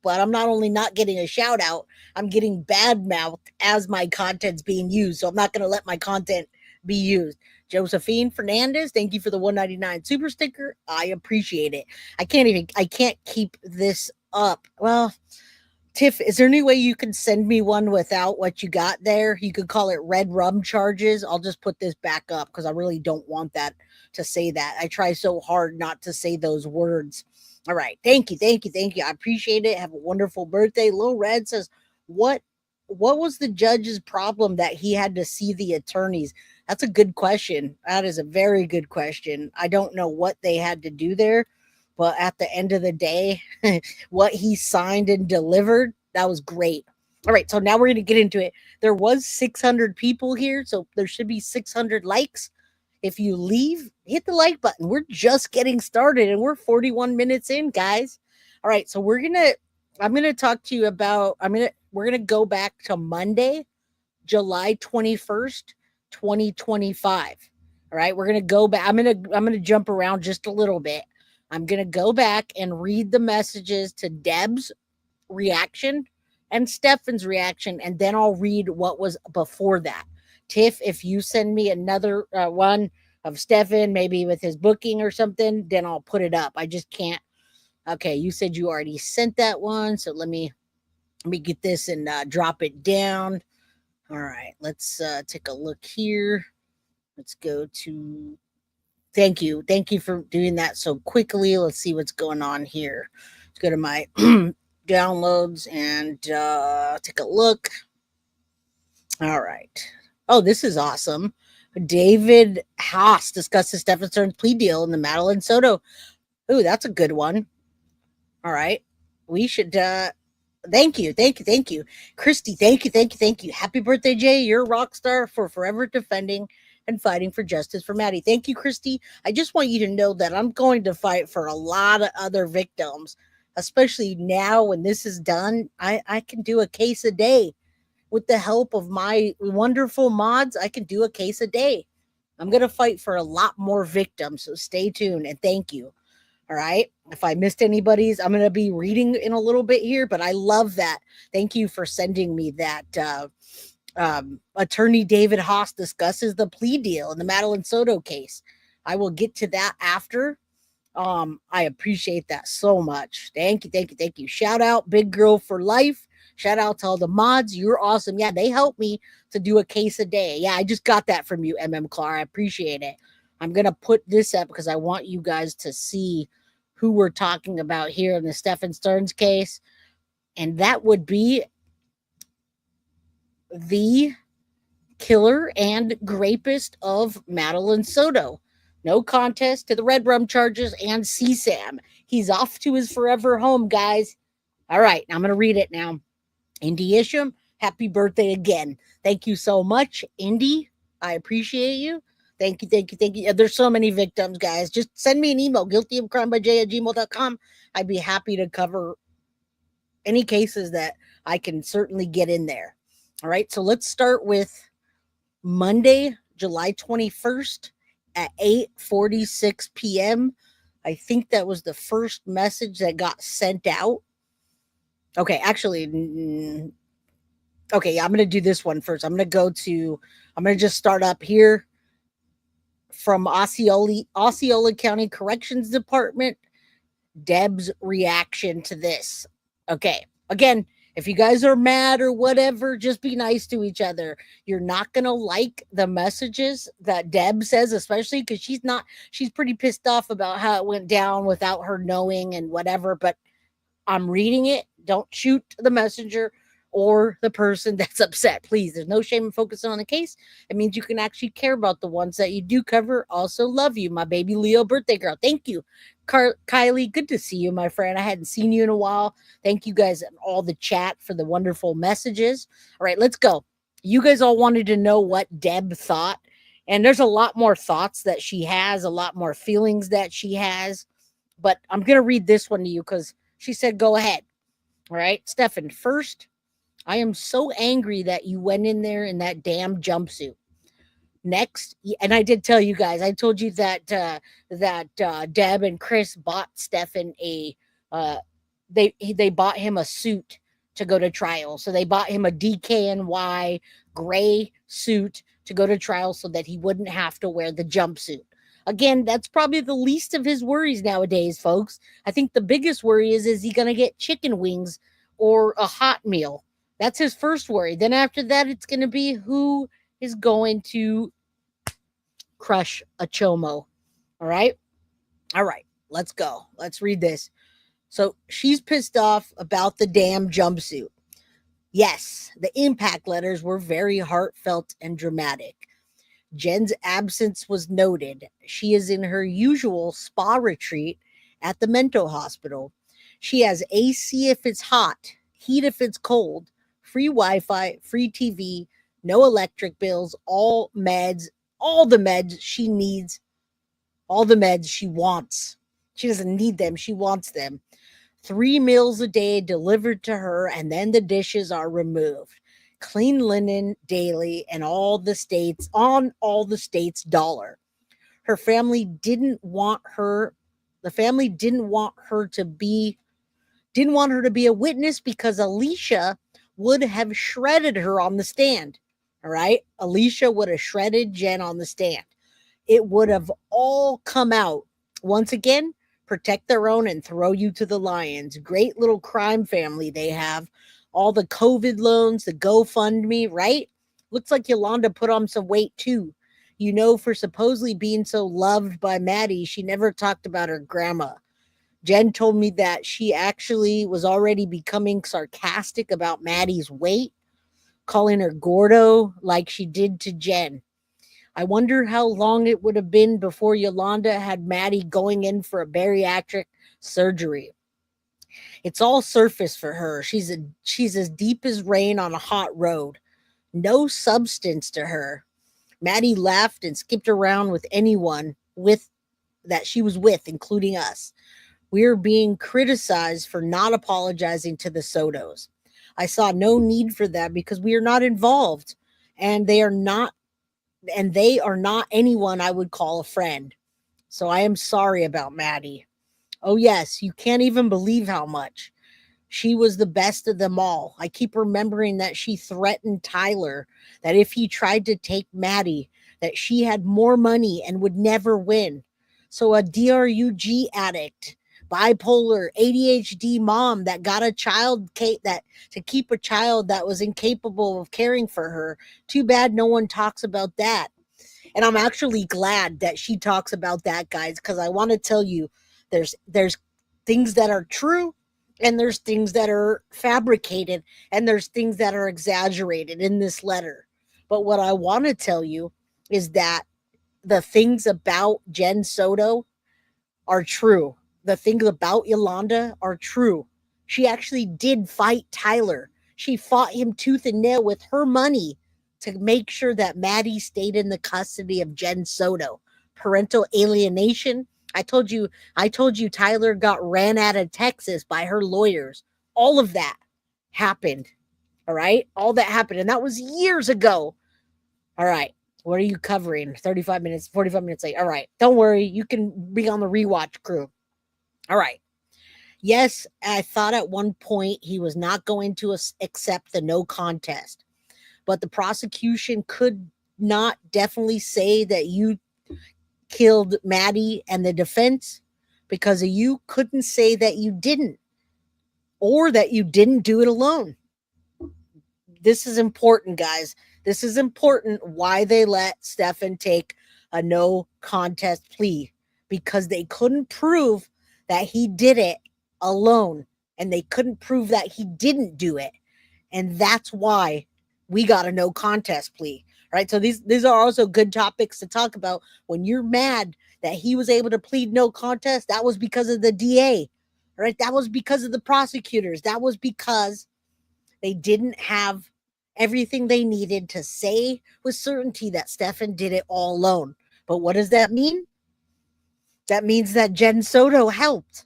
But I'm not only not getting a shout out, I'm getting bad mouthed as my content's being used. So I'm not going to let my content be used. Josephine Fernandez, thank you for the 199 super sticker. I appreciate it. I can't keep this up. Well, Tiff, is there any way you can send me one without what you got there? You could call it red rum charges. I'll just put this back up because I really don't want that to say that. I try so hard not to say those words. All right. Thank you. I appreciate it. Have a wonderful birthday. Lil Red says, what was the judge's problem that he had to see the attorneys? That's a good question. That is a very good question. I don't know what they had to do there, but at the end of the day, what he signed and delivered, that was great. All right. So now we're going to get into it. There was 600 people here, so there should be 600 likes. If you leave, hit the like button. We're just getting started and we're 41 minutes in, guys. All right. So I'm going to talk to you about, we're going to go back to Monday, July 21st, 2025. All right. We're going to go back. I'm going to jump around just a little bit. I'm going to go back and read the messages to Deb's reaction and Stephan's reaction. And then I'll read what was before that. Tiff, if you send me another one of Stephan, maybe with his booking or something, then I'll put it up. I just can't. Okay, you said you already sent that one, so let me get this and drop it down. All right, let's take a look here. Let's go to. Thank you for doing that so quickly. Let's see what's going on here. Let's go to my downloads and take a look. All right. Oh, this is awesome. David Haas discusses Stephan Sterns' plea deal in the Madeline Soto. Ooh, that's a good one. All right. We should thank you. Christy, thank you. Happy birthday, Jay. You're a rock star for forever defending and fighting for justice for Maddie. Thank you, Christy. I just want you to know that I'm going to fight for a lot of other victims, especially now when this is done. I can do a case a day. With the help of my wonderful mods, I can do a case a day. I'm going to fight for a lot more victims, so stay tuned and thank you. All right. If I missed anybody's, I'm going to be reading in a little bit here, but I love that. Thank you for sending me that. Attorney David Haas discusses the plea deal in the Madeline Soto case. I will get to that after. I appreciate that so much. Thank you. Shout out Big Girl for Life. Shout out to all the mods. You're awesome. Yeah, they help me to do a case a day. Yeah, I just got that from you, Clar. I appreciate it. I'm going to put this up because I want you guys to see who we're talking about here in the Stephan Sterns case. And that would be the killer and rapist of Madeline Soto. No contest to the red rum charges and CSAM. He's off to his forever home, guys. All right, I'm going to read it now. Indy Isham, happy birthday again. Thank you so much, Indy. I appreciate you. Thank you. There's so many victims, guys. Just send me an email, guiltyofcrimebyj@gmail.com. I'd be happy to cover any cases that I can certainly get in there. All right, so let's start with Monday, July 21st at 8:46 p.m. I think that was the first message that got sent out. Okay, actually, okay, I'm going to do this one first. I'm going to just start up here from Osceola County Corrections Department, Deb's reaction to this. Okay, again, if you guys are mad or whatever, just be nice to each other. You're not going to like the messages that Deb says, especially because she's pretty pissed off about how it went down without her knowing and whatever, but I'm reading it. Don't shoot the messenger or the person that's upset. Please, there's no shame in focusing on the case. It means you can actually care about the ones that you do cover. Also love you, my baby Leo birthday girl. Thank you. Kylie, good to see you, my friend. I hadn't seen you in a while. Thank you guys in all the chat for the wonderful messages. All right, let's go. You guys all wanted to know what Deb thought. And there's a lot more thoughts that she has, a lot more feelings that she has. But I'm going to read this one to you because she said, go ahead. All right, Stephan, first, I am so angry that you went in there in that damn jumpsuit. Next, and I did tell you guys, I told you that Deb and Chris bought Stephan they bought him a suit to go to trial. So they bought him a DKNY gray suit to go to trial so that he wouldn't have to wear the jumpsuit. Again, that's probably the least of his worries nowadays, folks. I think the biggest worry is he going to get chicken wings or a hot meal? That's his first worry. Then after that, it's going to be who is going to crush a chomo. All right. Let's go. Let's read this. So she's pissed off about the damn jumpsuit. Yes, the impact letters were very heartfelt and dramatic. Jenn's absence was noted. She is in her usual spa retreat at the mental hospital. She has AC if it's hot, heat if it's cold, free Wi-Fi, free TV, no electric bills, all the meds she needs, all the meds she wants. She doesn't need them. She wants them. 3 meals a day delivered to her, and then the dishes are removed. Clean linen daily and all the states dollar. Her family didn't want her to be a witness because Alicia would have shredded her on the stand. All right. Alicia would have shredded Jenn on the stand. It would have all come out. Once again, protect their own and throw you to the lions. Great little crime family they have. All the COVID loans, the GoFundMe, right? Looks like Yolanda put on some weight too. You know, for supposedly being so loved by Maddie, she never talked about her grandma. Jenn told me that she actually was already becoming sarcastic about Maddie's weight, calling her Gordo like she did to Jenn. I wonder how long it would have been before Yolanda had Maddie going in for a bariatric surgery. It's all surface for her. She's as deep as rain on a hot road. No substance to her. Maddie laughed and skipped around with anyone that she was with, including us. We're being criticized for not apologizing to the Sotos. I saw no need for that because we are not involved, and they are not anyone I would call a friend. So I am sorry about Maddie. Oh yes, you can't even believe how much. She was the best of them all. I keep remembering that she threatened Tyler that if he tried to take Maddie, that she had more money and would never win. So a DRUG addict, bipolar, ADHD mom that got a child to keep a child that was incapable of caring for her. Too bad no one talks about that. And I'm actually glad that she talks about that, guys, because I want to tell you there's things that are true and there's things that are fabricated and there's things that are exaggerated in this letter. But what I want to tell you is that the things about Jenn Soto are true. The things about Yolanda are true. She actually did fight Tyler. She fought him tooth and nail with her money to make sure that Maddie stayed in the custody of Jenn Soto. Parental alienation. I told you Tyler got ran out of Texas by her lawyers. All of that happened. All right? All that happened. And that was years ago. All right. What are you covering? 45 minutes, 45 minutes late. All right. Don't worry. You can be on the rewatch crew. All right. Yes, I thought at one point he was not going to accept the no contest. But the prosecution could not definitely say that you killed Maddie, and the defense, because of you, couldn't say that you didn't or that you didn't do it alone. This is important, guys. This is important why they let Stephan take a no contest plea, because they couldn't prove that he did it alone and they couldn't prove that he didn't do it. And that's why we got a no contest plea, right? So these are also good topics to talk about. When you're mad that he was able to plead no contest, that was because of the DA, right? That was because of the prosecutors. That was because they didn't have everything they needed to say with certainty that Stephan did it all alone. But what does that mean? That means that Jenn Soto helped.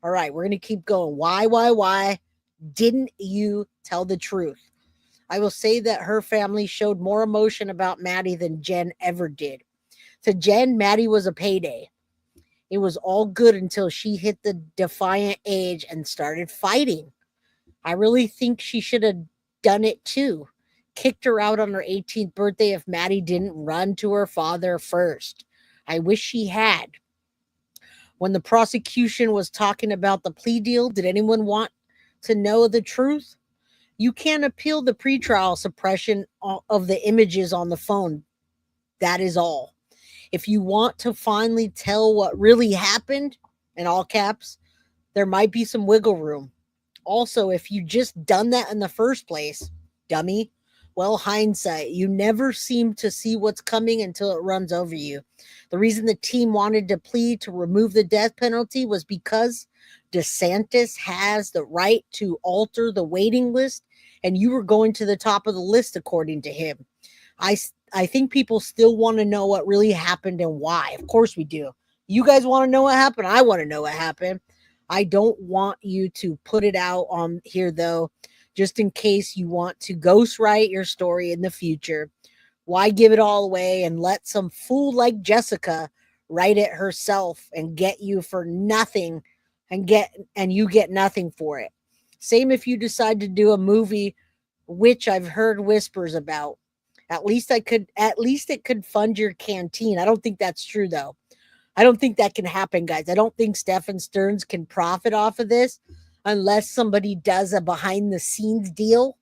All right, we're going to keep going. Why didn't you tell the truth? I will say that her family showed more emotion about Maddie than Jenn ever did. To Jenn, Maddie was a payday. It was all good until she hit the defiant age and started fighting. I really think she should have done it too. Kicked her out on her 18th birthday if Maddie didn't run to her father first. I wish she had. When the prosecution was talking about the plea deal, did anyone want to know the truth? You can't appeal the pretrial suppression of the images on the phone. That is all. If you want to finally tell what really happened, in all caps, there might be some wiggle room. Also, if you just done that in the first place, dummy, well, hindsight, you never seem to see what's coming until it runs over you. The reason the team wanted to plead to remove the death penalty was because DeSantis has the right to alter the waiting list, and you were going to the top of the list, according to him. I think people still want to know what really happened and why. Of course we do. You guys want to know what happened? I want to know what happened. I don't want you to put it out on here, though, just in case you want to ghostwrite your story in the future. Why give it all away and let some fool like Jessica write it herself and get you for nothing and you get nothing for it? Same if you decide to do a movie, which I've heard whispers about. At least it could fund your canteen. I don't think that's true, though. I don't think that can happen, guys. I don't think Stephan Sterns can profit off of this unless somebody does a behind the scenes deal.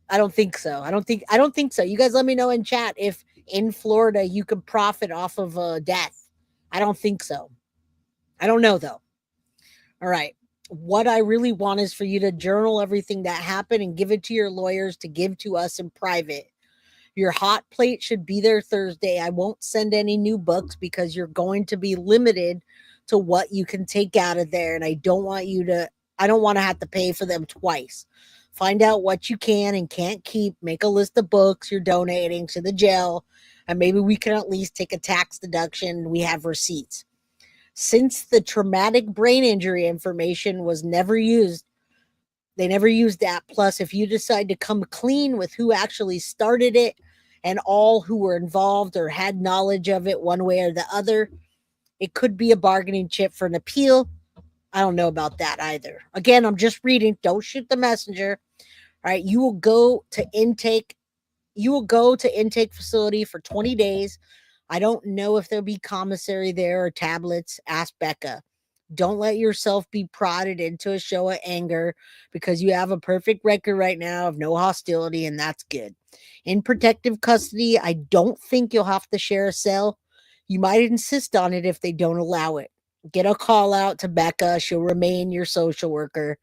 I don't think so. I don't think so. You guys let me know in chat if in Florida you could profit off of a death. I don't think so. I don't know, though. All right. What I really want is for you to journal everything that happened and give it to your lawyers to give to us in private. Your hot plate should be there Thursday. I won't send any new books because you're going to be limited to what you can take out of there. And I don't want to have to pay for them twice. Find out what you can and can't keep. Make a list of books you're donating to the jail. And maybe we can at least take a tax deduction. We have receipts. Since the traumatic brain injury information was never used, they never used that. Plus, if you decide to come clean with who actually started it and all who were involved or had knowledge of it one way or the other, it could be a bargaining chip for an appeal. I don't know about that either. Again, I'm just reading. Don't shoot the messenger. All right. You will go to intake facility for 20 days. I don't know if there'll be commissary there or tablets. Ask Becca. Don't let yourself be prodded into a show of anger because you have a perfect record right now of no hostility, and that's good. In protective custody, I don't think you'll have to share a cell. You might insist on it if they don't allow it. Get a call out to Becca. She'll remain your social worker.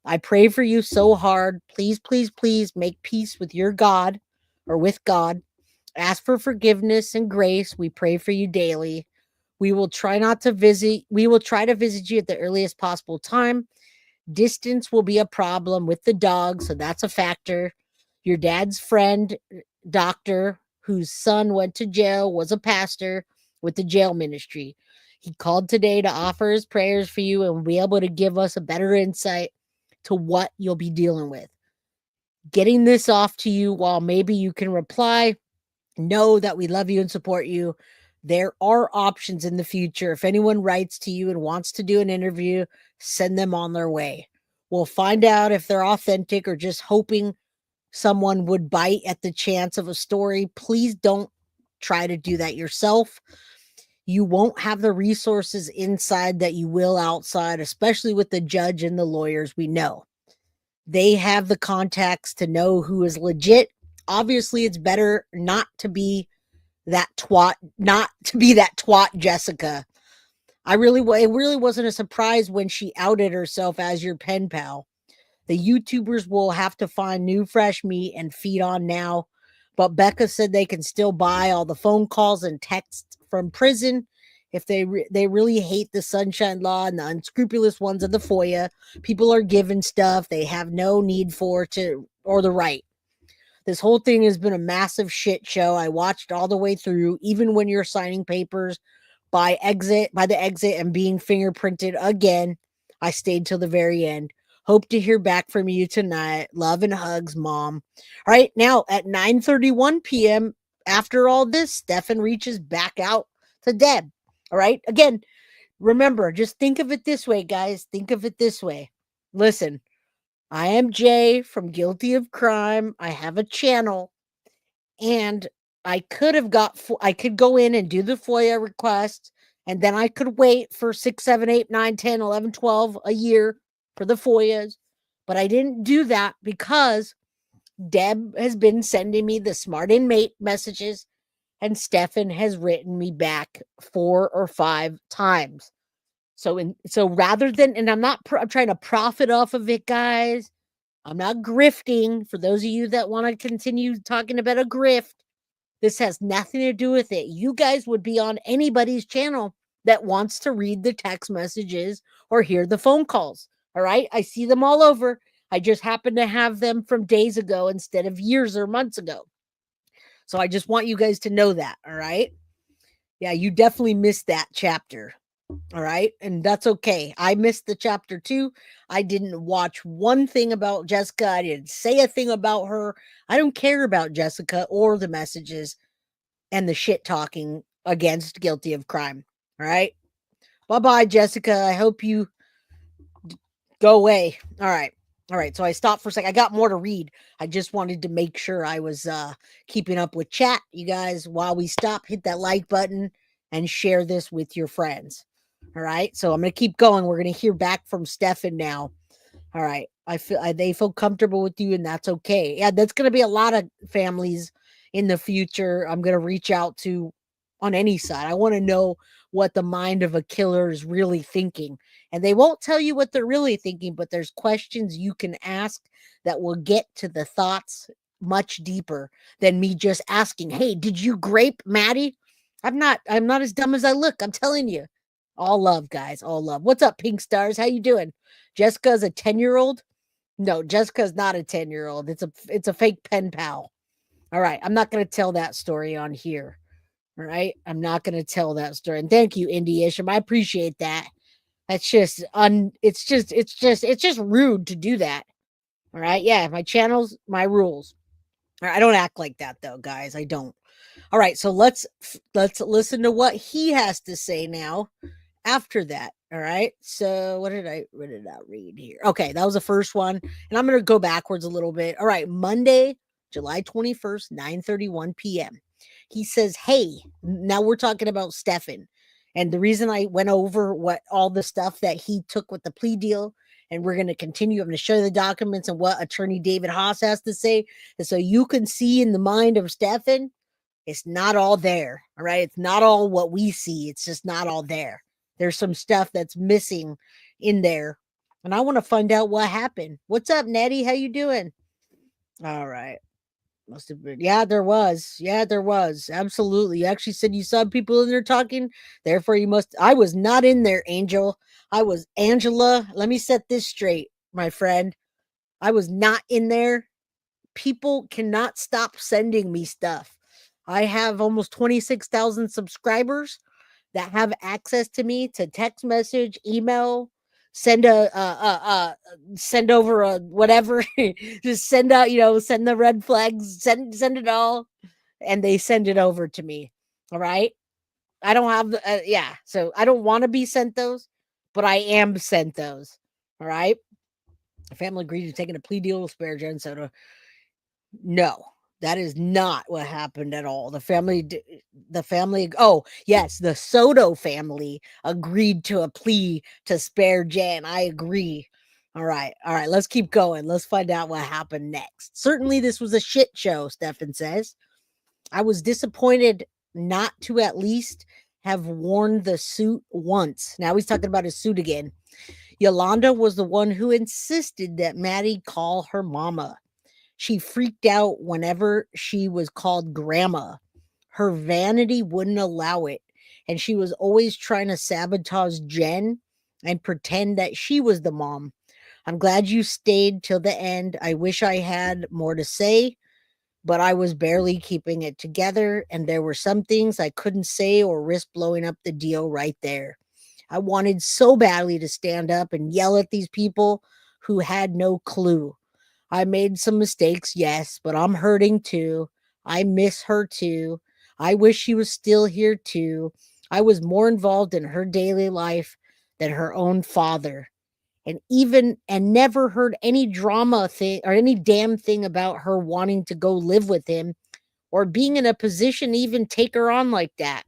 I pray for you so hard. Please, please, please make peace with your God or with God. Ask for forgiveness and grace. We pray for you daily. We will try to visit you at the earliest possible time. Distance will be a problem with the dog, so that's a factor. Your dad's friend, doctor, whose son went to jail, was a pastor with the jail ministry. He called today to offer his prayers for you and be able to give us a better insight to what you'll be dealing with. Getting this off to you while maybe you can reply, know that we love you and support you. There are options in the future. If anyone writes to you and wants to do an interview, send them on their way. We'll find out if they're authentic or just hoping someone would bite at the chance of a story. Please don't try to do that yourself. You won't have the resources inside that you will outside, especially with the judge and the lawyers we know. They have the contacts to know who is legit. Obviously, it's better not to be that twat Jessica. It really wasn't a surprise when she outed herself as your pen pal. The YouTubers will have to find new fresh meat and feed on now. But Becca said they can still buy all the phone calls and texts from prison if they really hate the Sunshine Law and the unscrupulous ones of the FOIA. People are given stuff they have no need for or the right. This whole thing has been a massive shit show. I watched all the way through, even when you're signing papers by the exit and being fingerprinted again. I stayed till the very end. Hope to hear back from you tonight. Love and hugs, Mom. All right, now at 9:31 p.m., after all this, Stephan reaches back out to Deb. All right, again, remember, just think of it this way, guys. Think of it this way. Listen, I am Jay from Guilty of Crime. I have a channel, and I could go in and do the FOIA request, and then I could wait for 6, 7, 8, 9, 10, 11, 12 a year for the FOIAs. But I didn't do that because Deb has been sending me the smart inmate messages, and Stephan has written me back 4 or 5 times. So rather than, and I'm trying to profit off of it, guys. I'm not grifting. For those of you that want to continue talking about a grift, this has nothing to do with it. You guys would be on anybody's channel that wants to read the text messages or hear the phone calls. All right. I see them all over. I just happen to have them from days ago instead of years or months ago. So I just want you guys to know that. All right. Yeah, you definitely missed that chapter. All right. And that's okay. I missed the chapter too. I didn't watch one thing about Jessica. I didn't say a thing about her. I don't care about Jessica or the messages and the shit talking against Guilty of Crime. All right. Bye-bye, Jessica. I hope you go away. All right. All right. So I stopped for a second. I got more to read. I just wanted to make sure I was keeping up with chat. You guys, while we stop, hit that like button and share this with your friends. All right. So I'm going to keep going. We're going to hear back from Stephan now. All right. They feel comfortable with you, and that's okay. Yeah, that's going to be a lot of families in the future I'm going to reach out to on any side. I want to know what the mind of a killer is really thinking. And they won't tell you what they're really thinking, but there's questions you can ask that will get to the thoughts much deeper than me just asking, hey, did you grape Maddie? I'm not as dumb as I look. I'm telling you. All love, guys. All love. What's up, Pink Stars? How you doing? Jessica's a 10-year-old? No, Jessica's not a 10-year-old. It's a fake pen pal. All right. I'm not going to tell that story on here. All right. I'm not going to tell that story. And thank you, Indie Isham. I appreciate that. That's just it's just rude to do that. All right. Yeah. My channel's my rules. All right, I don't act like that though, guys. I don't. All right. So let's listen to what he has to say now after that. All right. So what did I read here? Okay. That was the first one. And I'm going to go backwards a little bit. All right. Monday, July 21st, 9:31 p.m. He says, hey, now we're talking about Stephan. And the reason I went over what all the stuff that he took with the plea deal, and we're going to continue. I'm going to show you the documents and what attorney David Haas has to say. And so you can see in the mind of Stephan, it's not all there. All right. It's not all what we see. It's just not all there. There's some stuff that's missing in there. And I want to find out what happened. What's up, Nettie? How you doing? All right. Must have been. Yeah, there was. Yeah, there was. Absolutely. You actually said you saw people in there talking. Therefore, you must. I was not in there, Angel. I was Angela. Let me set this straight, my friend. I was not in there. People cannot stop sending me stuff. I have almost 26,000 subscribers that have access to me to text message, email, send send over a whatever, just send out, send the red flags, send it all, and they send it over to me. All right. I don't have so I don't want to be sent those, but I am sent those. All right. The family agreed to taking a plea deal to spare Jenn Soto. No, that is not what happened at all. The family, oh, yes, the Soto family agreed to a plea to spare Jenn. I agree. All right, let's keep going. Let's find out what happened next. Certainly, this was a shit show, Stephan says. I was disappointed not to at least have worn the suit once. Now he's talking about his suit again. Yolanda was the one who insisted that Maddie call her mama. She freaked out whenever she was called grandma. Her vanity wouldn't allow it, and she was always trying to sabotage Jenn and pretend that she was the mom. I'm glad you stayed till the end. I wish I had more to say, but I was barely keeping it together, and there were some things I couldn't say or risk blowing up the deal right there. I wanted so badly to stand up and yell at these people who had no clue. I made some mistakes, yes, but I'm hurting too. I miss her too. I wish she was still here too. I was more involved in her daily life than her own father. And never heard any drama thing or any damn thing about her wanting to go live with him or being in a position to even take her on like that.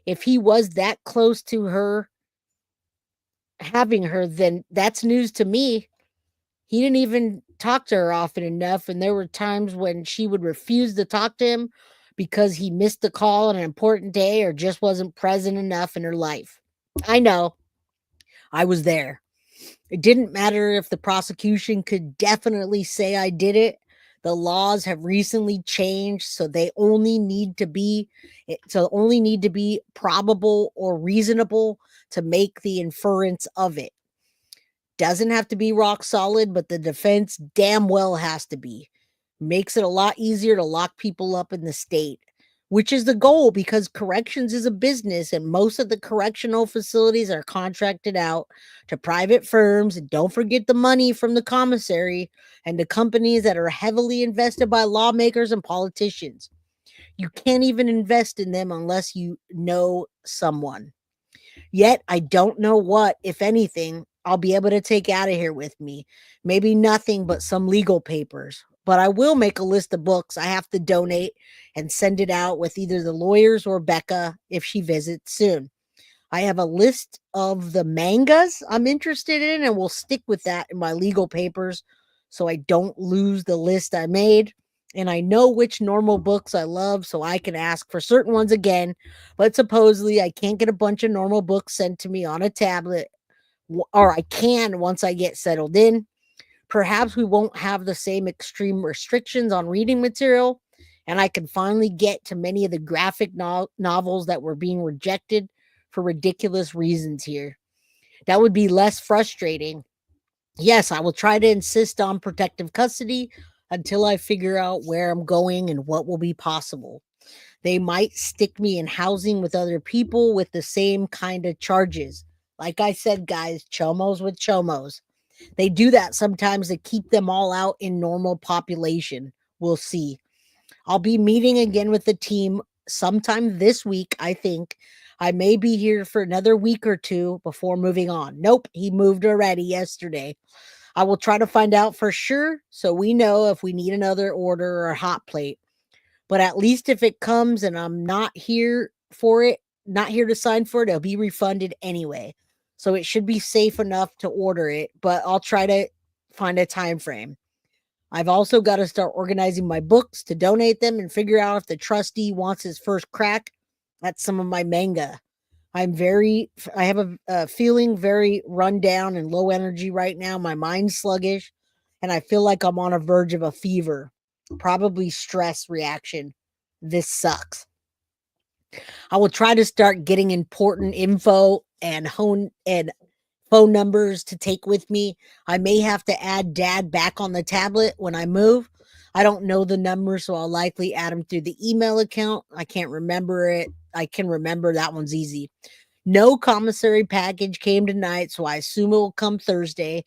If he was that close to her, having her, then that's news to me. He didn't even talk to her often enough, and there were times when she would refuse to talk to him because he missed the call on an important day or just wasn't present enough in her life. I know. I was there. It didn't matter if the prosecution could definitely say I did it. The laws have recently changed, so they only need to be probable or reasonable to make the inference of it. Doesn't have to be rock solid, but the defense damn well has to be. Makes it a lot easier to lock people up in the state, which is the goal because corrections is a business and most of the correctional facilities are contracted out to private firms. And don't forget the money from the commissary and the companies that are heavily invested by lawmakers and politicians. You can't even invest in them unless you know someone. Yet I don't know what, if anything, I'll be able to take out of here with me. Maybe nothing but some legal papers. But I will make a list of books I have to donate and send it out with either the lawyers or Becca if she visits soon. I have a list of the mangas I'm interested in and will stick with that in my legal papers so I don't lose the list I made. And I know which normal books I love, so I can ask for certain ones again. But supposedly, I can't get a bunch of normal books sent to me on a tablet, or I can once I get settled in. Perhaps we won't have the same extreme restrictions on reading material, and I can finally get to many of the graphic novels that were being rejected for ridiculous reasons here. That would be less frustrating. Yes, I will try to insist on protective custody until I figure out where I'm going and what will be possible. They might stick me in housing with other people with the same kind of charges. Like I said, guys, chomos with chomos. They do that sometimes to keep them all out in normal population. We'll see. I'll be meeting again with the team sometime this week, I think. I may be here for another week or two before moving on. Nope, he moved already yesterday. I will try to find out for sure so we know if we need another order or a hot plate. But at least if it comes and I'm not here for it, not here to sign for it, it'll be refunded anyway. So it should be safe enough to order it, but I'll try to find a time frame. I've also got to start organizing my books to donate them and figure out if the trustee wants his first crack at some of my manga. I have a feeling very run down and low energy right now. My mind's sluggish and I feel like I'm on a verge of a fever, probably stress reaction. This sucks. I will try to start getting important info and phone numbers to take with me. I may have to add dad back on the tablet when I move. I don't know the number, so I'll likely add him through the email account. I can't remember it. I can remember that one's easy. No commissary package came tonight, so I assume it will come Thursday.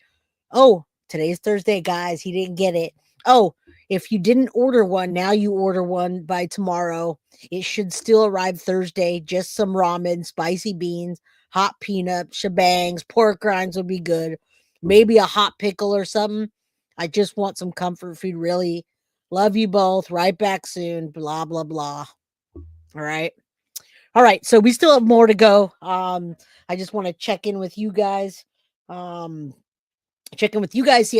Oh, today's Thursday, guys. He didn't get it. Oh, if you didn't order one, now you order one by tomorrow. It should still arrive Thursday. Just some ramen, spicy beans, hot peanut, shebangs, pork rinds would be good. Maybe a hot pickle or something. I just want some comfort food, really. Love you both. Right back soon. Blah, blah, blah. All right. All right. So we still have more to go. I just want to check in with you guys. See how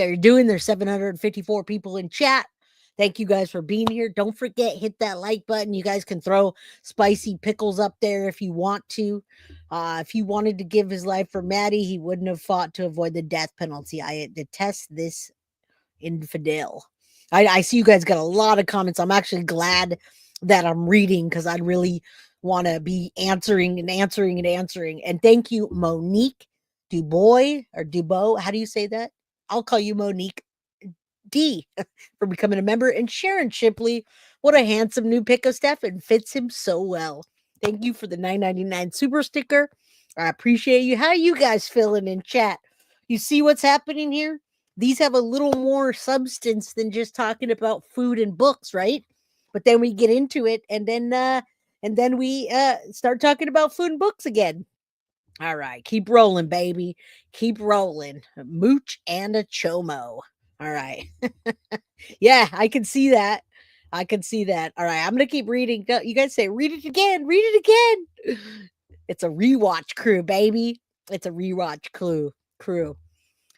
you're doing. There's 754 people in chat. Thank you guys for being here. Don't forget, hit that like button. You guys can throw spicy pickles up there if you want to. If he wanted to give his life for Maddie, he wouldn't have fought to avoid the death penalty. I detest this infidel. I see you guys got a lot of comments. I'm actually glad that I'm reading because I really want to be answering. And thank you, Monique Dubois or Dubois. How do you say that? I'll call you Monique D for becoming a member. And Sharon Shipley, what a handsome new pick of Stephan. Fits him so well. Thank you for the $9.99 super sticker. I appreciate you. How you guys feeling in chat? You see what's happening here? These have a little more substance than just talking about food and books, right? But then we get into it, and then we start talking about food and books again. All right, keep rolling, baby. Keep rolling. Mooch and a chomo. All right. Yeah, I can see that. All right, I'm going to keep reading. You guys say, read it again. It's a rewatch crew, baby. It's a rewatch crew.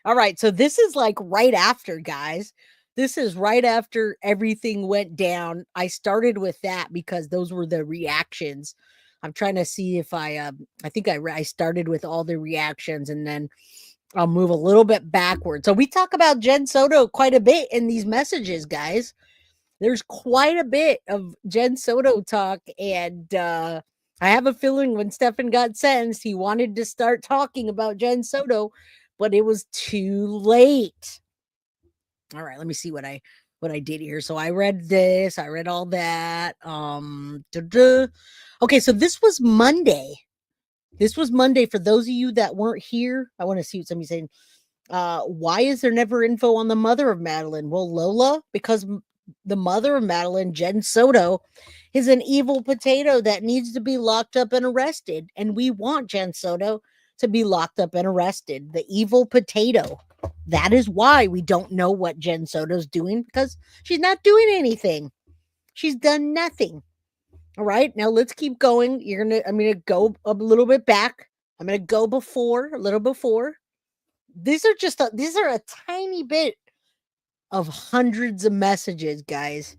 All right, so this is like right after, guys. This is right after everything went down. I started with that because those were the reactions. I'm trying to see if I think I started with all the reactions, and then I'll move a little bit backward. So we talk about Jenn Soto quite a bit in these messages, guys. There's quite a bit of Jenn Soto talk, and I have a feeling when Stephan got sentenced, he wanted to start talking about Jenn Soto, but it was too late. All right, let me see what I did here. So I read this, I read all that. Okay, so this was Monday. For those of you that weren't here. I want to see what somebody's saying. Why is there never info on the mother of Madeline? Well, Lola, because the mother of Madeline, Jenn Soto, is an evil potato that needs to be locked up and arrested. And we want Jenn Soto to be locked up and arrested. The evil potato. That is why we don't know what Jenn Soto's doing, because she's not doing anything. She's done nothing. All right, now let's keep going. I'm gonna go a little bit back. I'm gonna go a little before. These are a tiny bit of hundreds of messages, guys.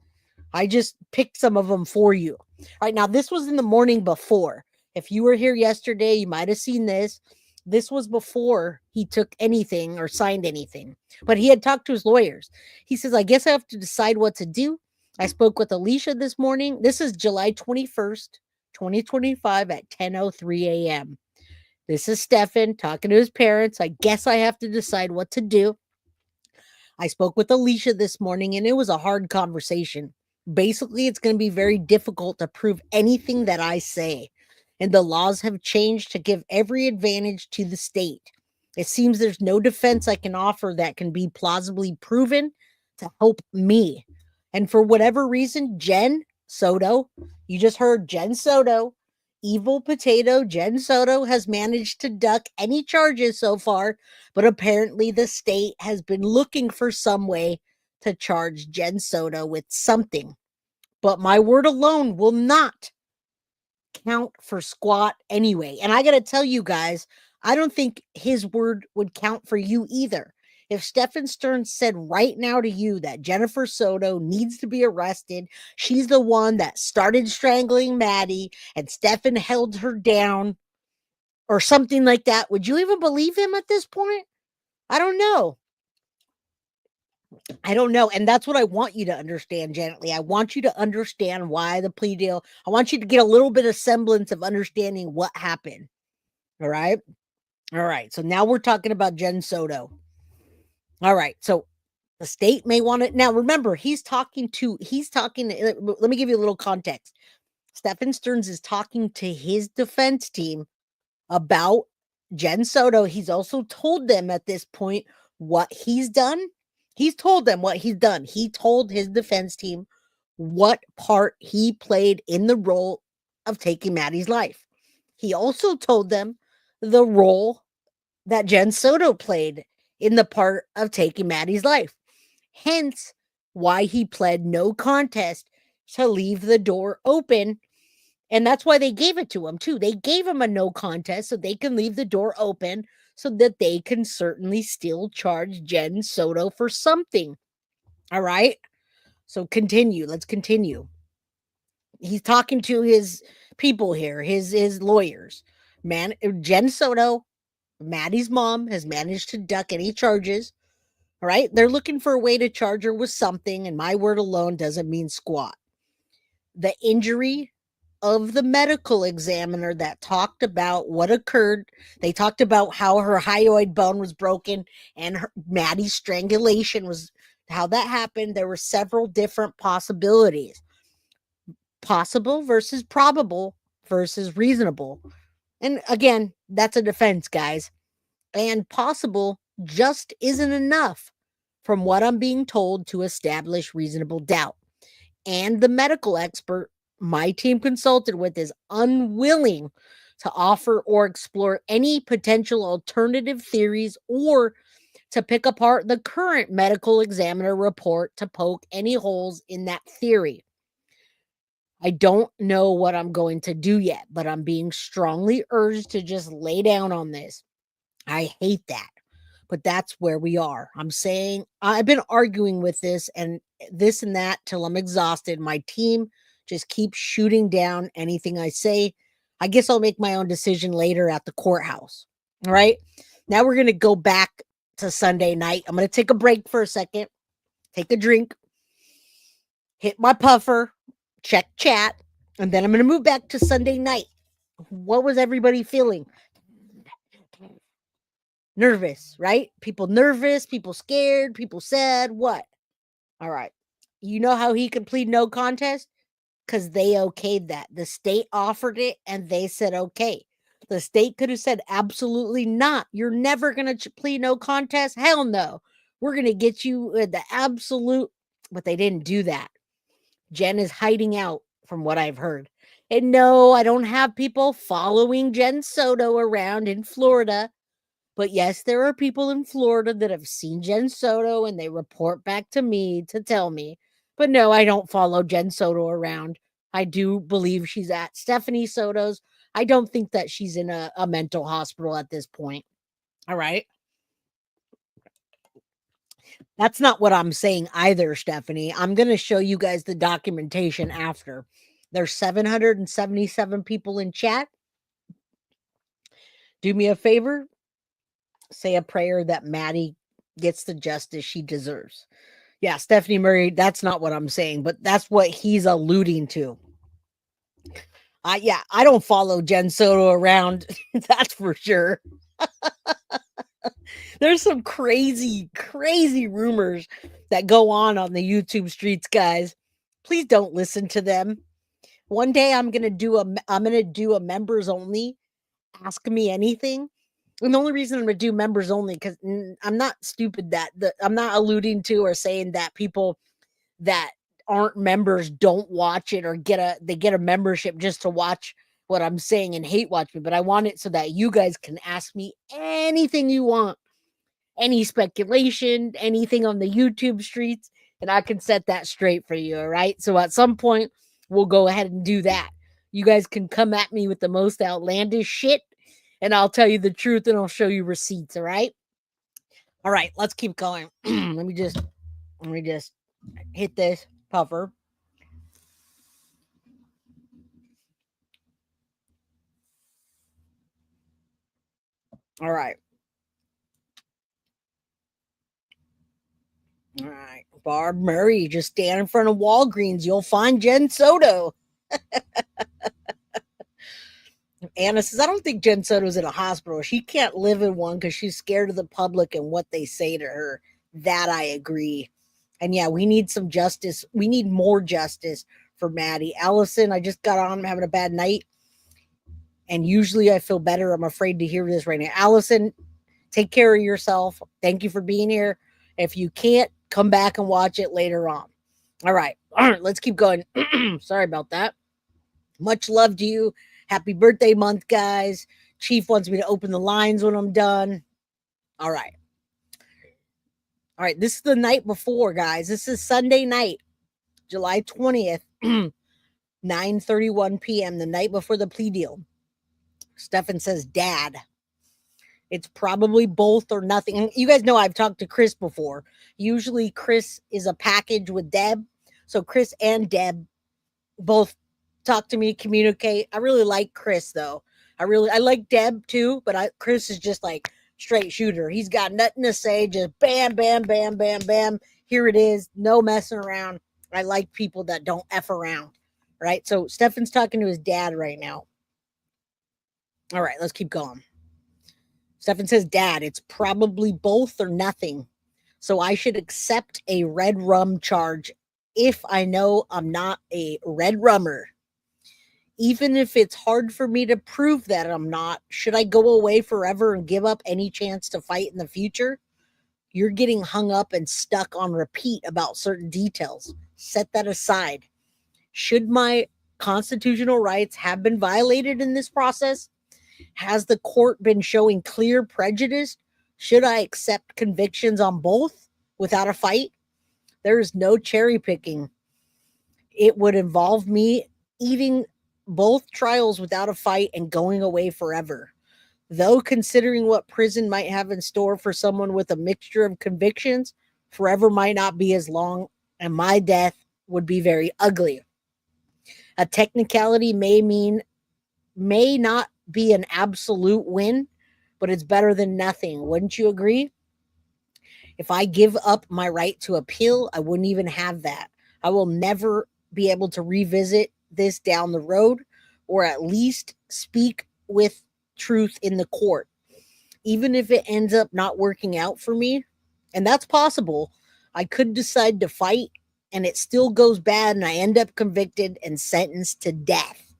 I just picked some of them for you. All right, now this was in the morning before. If you were here yesterday, you might have seen this. This was before he took anything or signed anything, but he had talked to his lawyers. He says, I guess I have to decide what to do. I spoke with Alicia this morning. This is July 21st, 2025 at 10:03 a.m. This is Stephan talking to his parents. I guess I have to decide what to do. I spoke with Alicia this morning, and it was a hard conversation. Basically, it's going to be very difficult to prove anything that I say. And the laws have changed to give every advantage to the state. It seems there's no defense I can offer that can be plausibly proven to help me. And for whatever reason, Jenn Soto, you just heard Jenn Soto, evil potato Jenn Soto has managed to duck any charges so far, but apparently the state has been looking for some way to charge Jenn Soto with something. But my word alone will not count for squat anyway. And I got to tell you guys, I don't think his word would count for you either. If Stephan Sterns said right now to you that Jennifer Soto needs to be arrested, she's the one that started strangling Maddie and Stephan held her down or something like that, would you even believe him at this point? I don't know. And that's what I want you to understand, Janet Lee. I want you to understand why the plea deal. I want you to get a little bit of semblance of understanding what happened. All right. So now we're talking about Jenn Soto. All right. So the state may want to. Now, remember, let me give you a little context. Stephan Sterns is talking to his defense team about Jenn Soto. He's also told them at this point what he's done. He's told them what he's done. He told his defense team what part he played in the role of taking Maddie's life. He also told them the role that Jenn Soto played in the part of taking Maddie's life. Hence, why he pled no contest to leave the door open. And that's why they gave it to him, too. They gave him a no contest so they can leave the door open so that they can certainly still charge Jenn Soto for something. All right? So continue. Let's continue. He's talking to his people here, his lawyers. Jenn Soto, Maddie's mom, has managed to duck any charges. All right. They're looking for a way to charge her with something, and my word alone doesn't mean squat. The injury of the medical examiner that talked about what occurred. They talked about how her hyoid bone was broken and Maddie's strangulation was how that happened. There were several different possibilities. Possible versus probable versus reasonable. And again, that's a defense, guys. And possible just isn't enough from what I'm being told to establish reasonable doubt. And the medical expert my team consulted with is unwilling to offer or explore any potential alternative theories or to pick apart the current medical examiner report to poke any holes in that theory. I don't know what I'm going to do yet, but I'm being strongly urged to just lay down on this. I hate that, but that's where we are. I'm saying I've been arguing with this and that till I'm exhausted. My team just keeps shooting down anything I say. I guess I'll make my own decision later at the courthouse. All right. Now we're going to go back to Sunday night. I'm going to take a break for a second, take a drink, hit my puffer, check chat, and then I'm going to move back to Sunday night. What was everybody feeling? Nervous, right? People nervous, people scared, people sad. What? All right. You know how he could plead no contest? Because they okayed that. The state offered it and they said okay. The state could have said absolutely not. You're never going to plead no contest. Hell no. We're going to get you the absolute, but they didn't do that. Jenn is hiding out from what I've heard. And no, I don't have people following Jenn Soto around in Florida. But yes, there are people in Florida that have seen Jenn Soto and they report back to me to tell me. But no, I don't follow Jenn Soto around. I do believe she's at Stephanie Soto's. I don't think that she's in a mental hospital at this point. All right. That's not what I'm saying either, Stephanie. I'm going to show you guys the documentation after. There's 777 people in chat. Do me a favor. Say a prayer that Maddie gets the justice she deserves. Yeah, Stephanie Murray, that's not what I'm saying, but that's what he's alluding to. I don't follow Jenn Soto around. That's for sure. There's some crazy rumors that go on the YouTube streets, guys. Please don't listen to them. One day I'm going to do a members only. Ask me anything. And the only reason I'm going to do members only, because I'm not stupid I'm not alluding to or saying that people that aren't members don't watch it or get a membership just to watch what I'm saying and hate watch me. But I want it so that you guys can ask me anything you want, any speculation, anything on the YouTube streets, and I can set that straight for you. All right. So at some point, we'll go ahead and do that. You guys can come at me with the most outlandish shit, and I'll tell you the truth and I'll show you receipts. All right. All right. Let's keep going. Let me just hit this puffer. All right. All right. Barb Murray, just stand in front of Walgreens. You'll find Jenn Soto. Anna says, I don't think Jenn Soto's in a hospital. She can't live in one because she's scared of the public and what they say to her. That I agree. And yeah, we need some justice. We need more justice for Maddie. Allison, I just got on. I'm having a bad night. And usually I feel better. I'm afraid to hear this right now. Allison, take care of yourself. Thank you for being here. If you can't, come back and watch it later on. All right. Let's keep going. Sorry about that. Much love to you. Happy birthday month, guys. Chief wants me to open the lines when I'm done. All right. All right. This is the night before, guys. This is Sunday night, July 20th, 9:31 p.m., the night before the plea deal. Stephan says, Dad. It's probably both or nothing. And you guys know I've talked to Chris before. Usually Chris is a package with Deb. So Chris and Deb both talk to me, communicate. I really like Chris, though. I like Deb too, but Chris is just like straight shooter. He's got nothing to say, just bam, bam, bam, bam, bam. Here it is. No messing around. I like people that don't F around. Right? So Stephan's talking to his dad right now. All right, let's keep going. Stephan says, Dad, it's probably both or nothing. So I should accept a red rum charge if I know I'm not a red rummer. Even if it's hard for me to prove that I'm not, should I go away forever and give up any chance to fight in the future? You're getting hung up and stuck on repeat about certain details. Set that aside. Should my constitutional rights have been violated in this process? Has the court been showing clear prejudice? Should I accept convictions on both without a fight? There is no cherry picking. It would involve me eating both trials without a fight and going away forever. Though considering what prison might have in store for someone with a mixture of convictions, forever might not be as long, and my death would be very ugly. A technicality may not be an absolute win, but it's better than nothing. Wouldn't you agree? If I give up my right to appeal, I wouldn't even have that. I will never be able to revisit this down the road, or at least speak with truth in the court. Even if it ends up not working out for me, and that's possible, I could decide to fight and it still goes bad and I end up convicted and sentenced to death.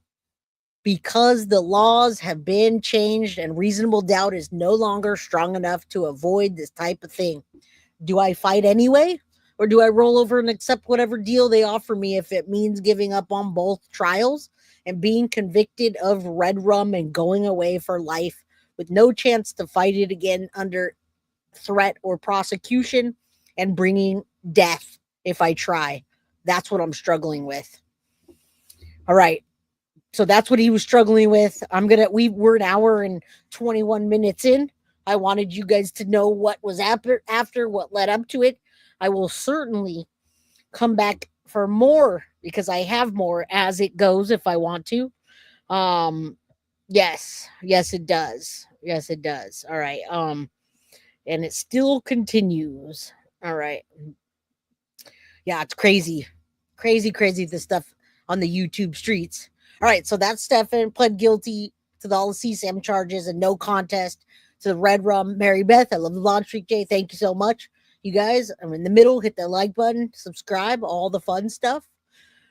Because the laws have been changed and reasonable doubt is no longer strong enough to avoid this type of thing. Do I fight anyway? Or do I roll over and accept whatever deal they offer me if it means giving up on both trials and being convicted of red rum and going away for life with no chance to fight it again under threat or prosecution and bringing death if I try? That's what I'm struggling with. All right. So that's what he was struggling with. We're an hour and 21 minutes in. I wanted you guys to know what was after what led up to it. I will certainly come back for more because I have more as it goes if I want to. Yes, it does. Yes, it does. All right. And it still continues. All right. Yeah, it's crazy. Crazy the stuff on the YouTube streets. All right, so that's Stephan pled guilty to all the CSAM charges and no contest to the red rum. Mary Beth, I love the Blonde Streak J. Thank you so much. You guys, I'm in the middle. Hit the like button, subscribe, all the fun stuff.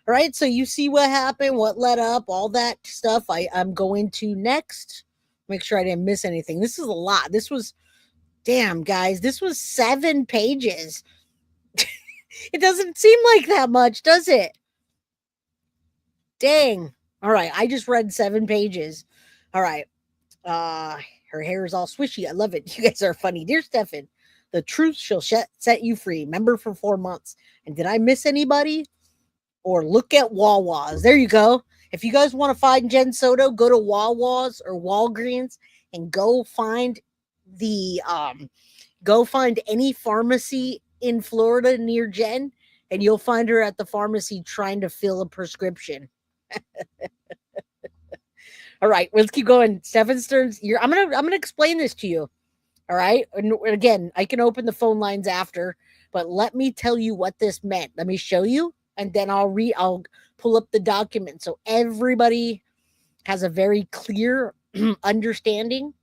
All right, so you see what happened, what led up, all that stuff. I'm going to next. Make sure I didn't miss anything. This is a lot. Damn, guys, this was 7 pages. It doesn't seem like that much, does it? Dang. All right, I just read 7 pages. All right. Her hair is all swishy. I love it. You guys are funny. Dear Stephan, the truth shall set you free. Member for 4 months. And did I miss anybody? Or look at Wawa's. There you go. If you guys want to find Jenn Soto, go to Wawa's or Walgreens and go find any pharmacy in Florida near Jen, and you'll find her at the pharmacy trying to fill a prescription. All right, let's keep going. Stephan Sterns, I'm gonna explain this to you. All right, and again, I can open the phone lines after, but let me tell you what this meant. Let me show you, and then I'll pull up the document so everybody has a very clear understanding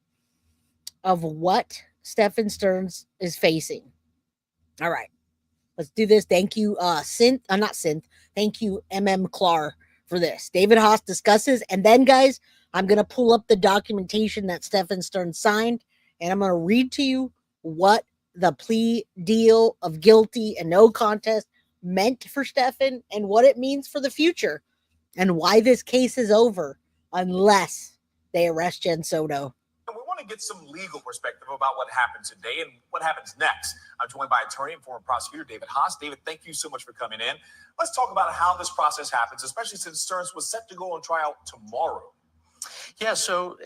of what Stephan Sterns is facing. All right, let's do this. Thank you, Thank you, Clar, for this. David Haas discusses, and then, guys, I'm going to pull up the documentation that Stephan Sterns signed, and I'm going to read to you what the plea deal of guilty and no contest meant for Stephan and what it means for the future and why this case is over unless they arrest Jenn Soto. We want to get some legal perspective about what happened today and what happens next. I'm joined by attorney and former prosecutor David Haas. David, thank you so much for coming in. Let's talk about how this process happens, especially since Sterns was set to go on trial tomorrow. Yeah, so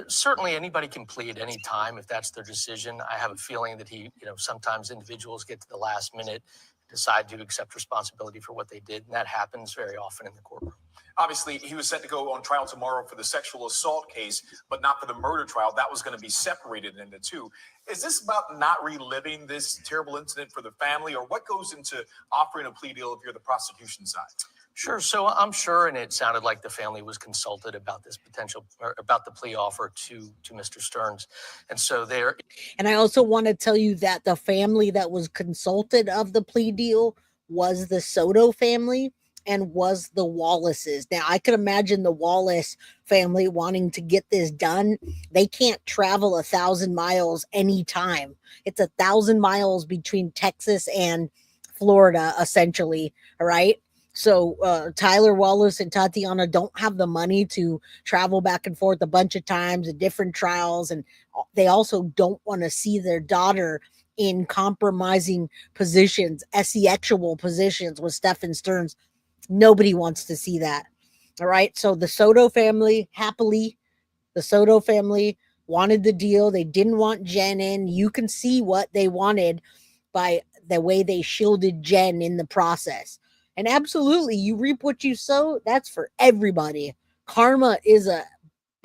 certainly anybody can plead any time if that's their decision. I have a feeling that sometimes individuals get to the last minute, decide to accept responsibility for what they did, and that happens very often in the courtroom. Obviously, he was set to go on trial tomorrow for the sexual assault case, but not for the murder trial. That was going to be separated into two. Is this about not reliving this terrible incident for the family, or what goes into offering a plea deal if you're the prosecution side? Sure. So I'm sure, and it sounded like the family was consulted about this potential, or about the plea offer to Mr. Sterns. And so they're. And I also want to tell you that the family that was consulted of the plea deal was the Soto family and was the Wallaces. Now, I could imagine the Wallace family wanting to get this done. They can't travel 1,000 miles anytime. It's 1,000 miles between Texas and Florida, essentially. All right. So Tyler Wallace and Tatiana don't have the money to travel back and forth a bunch of times at different trials. And they also don't want to see their daughter in compromising positions, sexual positions with Stephan Sterns. Nobody wants to see that. All right. So the Soto family, happily, the Soto family wanted the deal. They didn't want Jenn in. You can see what they wanted by the way they shielded Jenn in the process. And absolutely, you reap what you sow. That's for everybody. Karma is a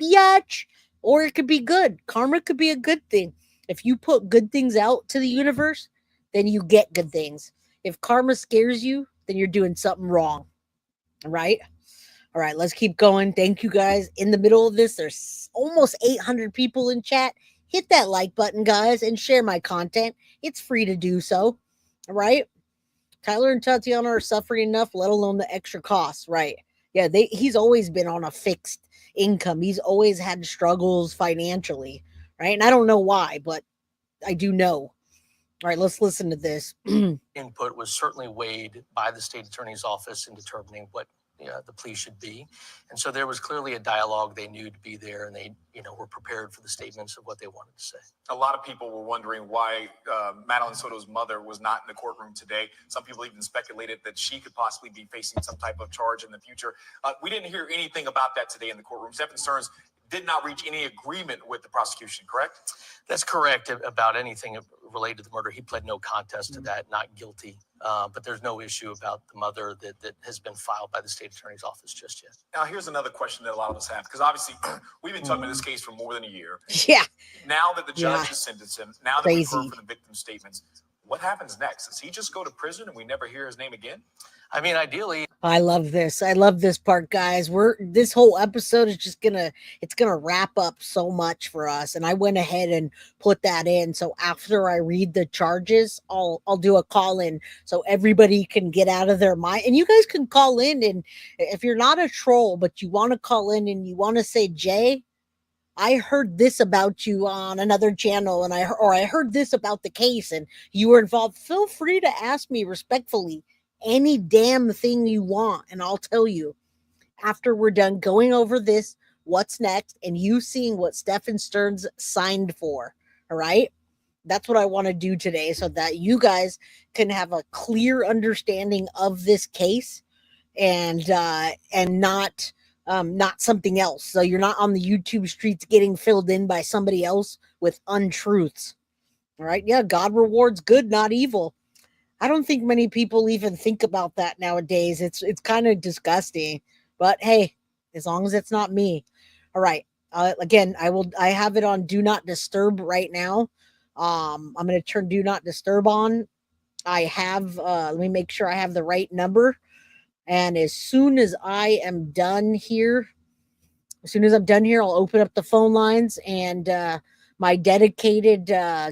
biatch, or it could be good. Karma could be a good thing. If you put good things out to the universe, then you get good things. If karma scares you, then you're doing something wrong. Right? All right, let's keep going. Thank you guys. In the middle of this, there's almost 800 people in chat. Hit that like button, guys, and share my content. It's free to do so. All right? Tyler and Tatiana are suffering enough, let alone the extra costs, right? Yeah, he's always been on a fixed income. He's always had struggles financially, right? And I don't know why, but I do know. All right, let's listen to this. Input was certainly weighed by the state attorney's office in determining what the plea should be. And so there was clearly a dialogue. They knew to be there, and they were prepared for the statements of what they wanted to say. A lot of people were wondering why Madeline Soto's mother was not in the courtroom today. Some people even speculated that she could possibly be facing some type of charge in the future. We didn't hear anything about that today in the courtroom. Stephan Sterns did not reach any agreement with the prosecution, correct? That's correct about anything related to the murder. He pled no contest to that, not guilty. But there's no issue about the mother that has been filed by the state attorney's office just yet. Now, here's another question that a lot of us have, because obviously we've been talking about this case for more than a year. Yeah. Now that the judge has sentenced him, now that we've heard from the victim statements, what happens next? Does he just go to prison and we never hear his name again? I mean, ideally. I love this. I love this part, guys. This whole episode is just it's gonna wrap up so much for us. And I went ahead and put that in. So after I read the charges, I'll do a call in so everybody can get out of their mind. And you guys can call in, and if you're not a troll, but you want to call in and you want to say, Jay, I heard this about you on another channel, and I heard this about the case, and you were involved. Feel free to ask me respectfully any damn thing you want, and I'll tell you after we're done going over this, what's next, and you seeing what Stephan Sterns signed for. All right, that's what I want to do today, so that you guys can have a clear understanding of this case, and not something else. So you're not on the YouTube streets getting filled in by somebody else with untruths. All right. Yeah. God rewards good, not evil. I don't think many people even think about that nowadays. It's kind of disgusting, but hey, as long as it's not me. All right. Again, I have it on do not disturb right now. I'm going to turn do not disturb on. I have, let me make sure I have the right number. And as soon as I am done here, I'll open up the phone lines, and my dedicated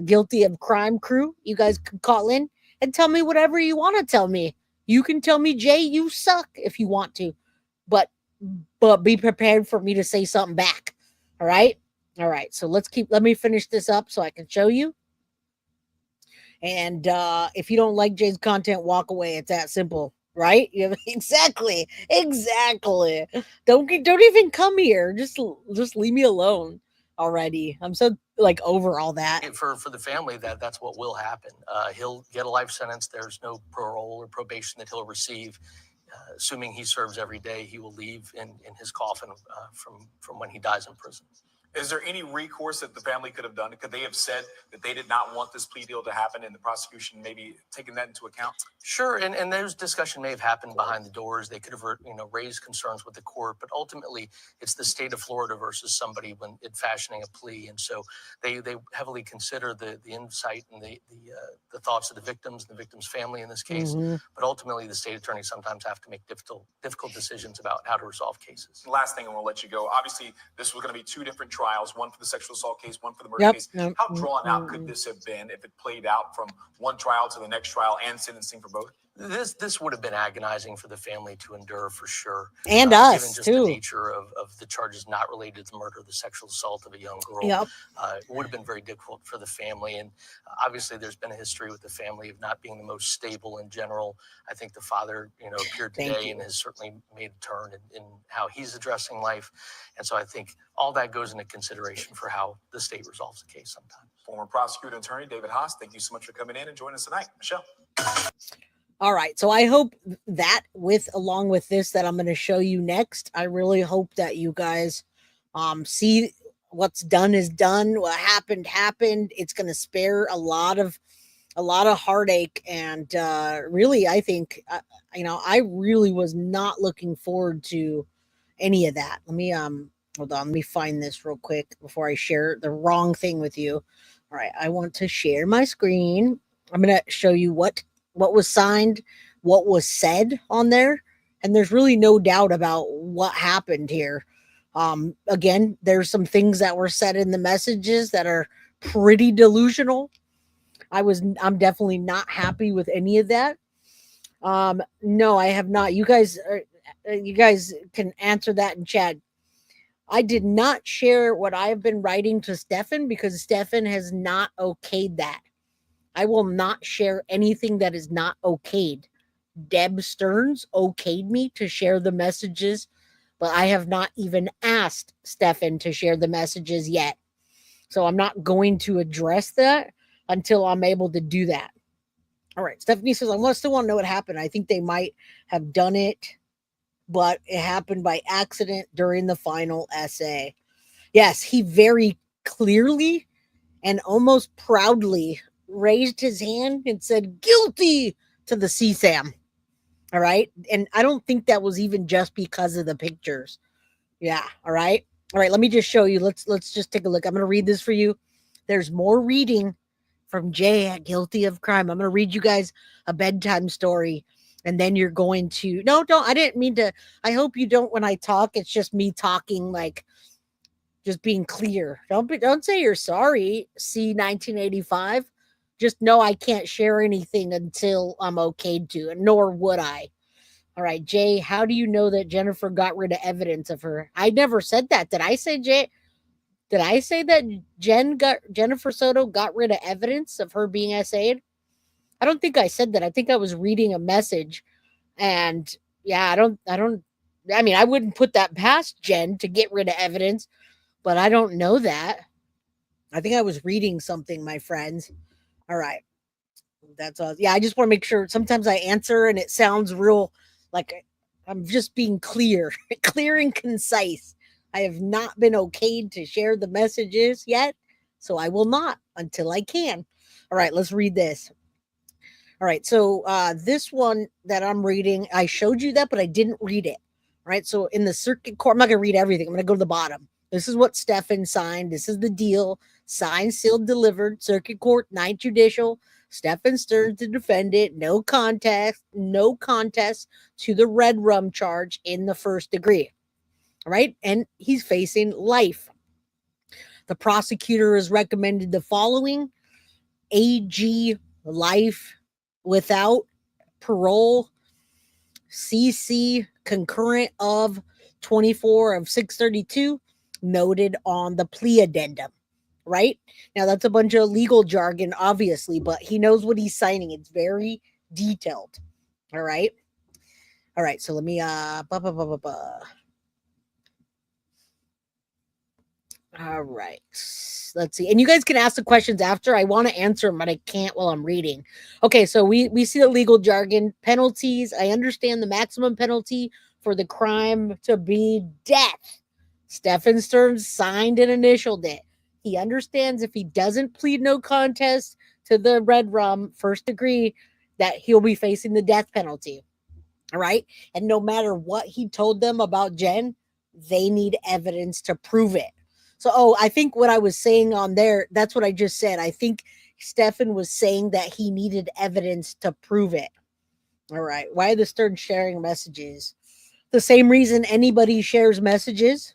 guilty of crime crew, you guys can call in and tell me whatever you want to tell me. You can tell me, Jay, you suck if you want to, but be prepared for me to say something back. All right. All right. So let me finish this up so I can show you. And if you don't like Jay's content, walk away. It's that simple. Right? Yeah, exactly. Don't even come here. Just leave me alone already. I'm so over all that. For the family, that's what will happen. He'll get a life sentence. There's no parole or probation that he'll receive. Assuming he serves every day, he will leave in his coffin from when he dies in prison. Is there any recourse that the family could have done? Could they have said that they did not want this plea deal to happen, and the prosecution maybe taking that into account? Sure, and those discussion may have happened behind the doors. They could have, raised concerns with the court, but ultimately it's the state of Florida versus somebody when in fashioning a plea, and so they heavily consider the insight and the thoughts of the victims, the victim's family in this case. But ultimately, the state attorneys sometimes have to make difficult decisions about how to resolve cases. Last thing, and we'll let you go. Obviously, this was going to be two different trials, one for the sexual assault case, one for the murder case. How drawn out could this have been if it played out from one trial to the next trial and sentencing for both? This would have been agonizing for the family to endure for sure. And us, given just too. the nature of the charges not related to the murder, the sexual assault of a young girl. It would have been very difficult for the family. And obviously there's been a history with the family of not being the most stable in general. I think the father, appeared today and has certainly made a turn in how he's addressing life. And so I think all that goes into consideration for how the state resolves the case sometimes. Former prosecutor attorney David Haas, thank you so much for coming in and joining us tonight. Michelle. All right. So I hope that along with this that I'm going to show you next, I really hope that you guys see what's done is done. What happened. It's going to spare a lot of heartache. And really, I think, I really was not looking forward to any of that. Let me, hold on. Let me find this real quick before I share the wrong thing with you. All right. I want to share my screen. I'm going to show you what was signed, what was said on there. And there's really no doubt about what happened here. Again, there's some things that were said in the messages that are pretty delusional. I'm definitely not happy with any of that. No, I have not. You guys can answer that in chat. I did not share what I've been writing to Stephan because Stephan has not okayed that. I will not share anything that is not okayed. Deb Sterns okayed me to share the messages, but I have not even asked Stephan to share the messages yet. So I'm not going to address that until I'm able to do that. All right. Stephanie says, I still want to know what happened. I think they might have done it, but it happened by accident during the final essay. Yes, he very clearly and almost proudly raised his hand and said guilty to the CSAM. All right. And I don't think that was even just because of the pictures. Yeah. All right. All right. Let me just show you. Let's just take a look. I'm going to read this for you. There's more reading from Jay at Guilty of Crime. I'm going to read you guys a bedtime story. And then you're going to, no, don't, I didn't mean to. I hope you don't, when I talk, it's just me talking, like just being clear. Don't say you're sorry. See 1985. Just know I can't share anything until I'm okayed to, nor would I. All right, Jay, how do you know that Jennifer got rid of evidence of her? I never said that. Did I say, Jay? Did I say that Jennifer Soto got rid of evidence of her being SA'd? I don't think I said that. I think I was reading a message, and yeah, I mean, I wouldn't put that past Jen to get rid of evidence, but I don't know that. I think I was reading something, my friends. All right. That's all. Yeah, I just want to make sure. Sometimes I answer and it sounds real like I'm just being clear and concise. I have not been okayed to share the messages yet, so I will not until I can. All right, let's read this. All right, so this one that I'm reading, I showed you that, but I didn't read it. All right, so in the circuit court, I'm not going to read everything. I'm going to go to the bottom. This is what Stephan signed. This is the deal. Signed, sealed, delivered. Circuit Court, 9th Judicial. Stephan Sterns, the defendant. No contest to the red rum charge in the first degree. All right, and he's facing life. The prosecutor has recommended the following: AG life without parole, CC concurrent of 24 of 632, noted on the plea addendum. Right now, that's a bunch of legal jargon, obviously, but he knows what he's signing. It's very detailed. All right. So let me All right. Let's see. And you guys can ask the questions after. I want to answer them, but I can't while I'm reading. Okay, so we see the legal jargon. Penalties. I understand the maximum penalty for the crime to be death. Stephan Sterns signed and initialed it. He understands if he doesn't plead no contest to the red rum first degree, that he'll be facing the death penalty. All right. And no matter what he told them about Jenn, they need evidence to prove it. So, I think what I was saying on there, that's what I just said. I think Stephan was saying that he needed evidence to prove it. All right. Why are the Sterns sharing messages? The same reason anybody shares messages,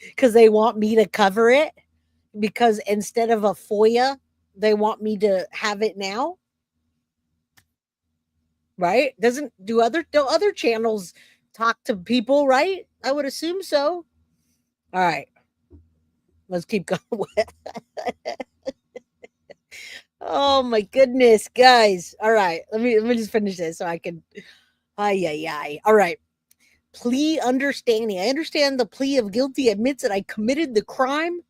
because they want me to cover it. Because instead of a FOIA, they want me to have it now. Right? Do other channels talk to people, right? I would assume so. All right. Let's keep going. Oh my goodness, guys. All right. Let me just finish this so I can. All right. Plea understanding. I understand the plea of guilty admits that I committed the crime,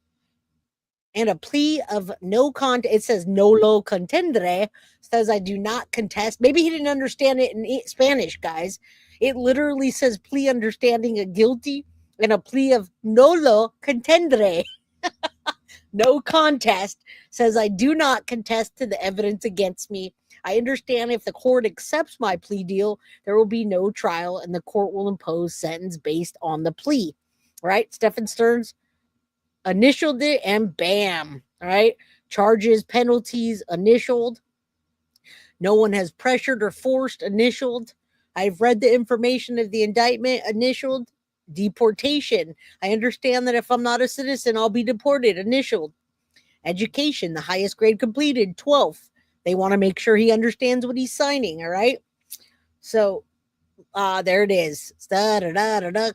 and a plea of no contest. It says nolo contendere, says I do not contest. Maybe he didn't understand it in Spanish, guys. It literally says plea understanding a guilty and a plea of nolo contendere. No contest, says I do not contest to the evidence against me. I understand if the court accepts my plea deal, there will be no trial and the court will impose sentence based on the plea. Right? Stephan Sterns initialed it and bam. All right. Charges, penalties, initialed. No one has pressured or forced, initialed. I've read the information of the indictment, initialed. Deportation. I understand that if I'm not a citizen, I'll be deported, initialed. Education, the highest grade completed, 12th. They want to make sure he understands what he's signing. All right. So there it is.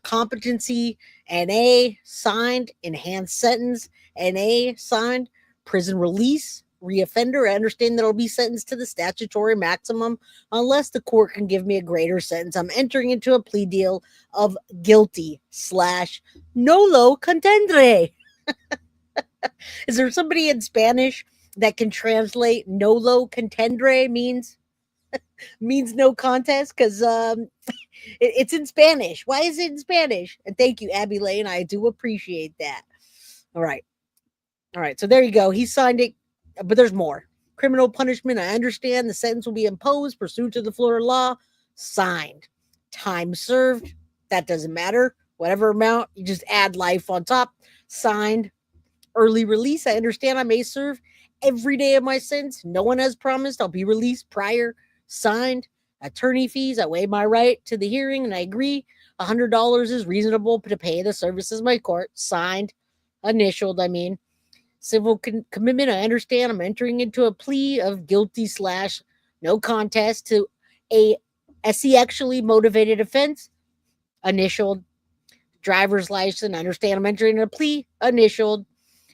Competency, NA, signed. Enhanced sentence, NA, signed. Prison release, reoffender. I understand that I'll be sentenced to the statutory maximum unless the court can give me a greater sentence. I'm entering into a plea deal of guilty / nolo contendere. Is there somebody in Spanish that can translate nolo contendere means no contest? Because it's in Spanish. Why is it in Spanish? And thank you, Abby Lane. I do appreciate that. All right. So there you go. He signed it, but there's more. Criminal punishment. I understand the sentence will be imposed pursuant to the Florida law. Signed. Time served. That doesn't matter. Whatever amount, you just add life on top. Signed. Early release. I understand I may serve every day of my sentence. No one has promised I'll be released prior. Signed. Attorney fees. I waive my right to the hearing and I agree. $100 is reasonable to pay the services of my court. Signed. Initialed, Civil commitment. I understand I'm entering into a plea of guilty / no contest to a sexually motivated offense. Initialed. Driver's license. I understand I'm entering a plea. Initialed.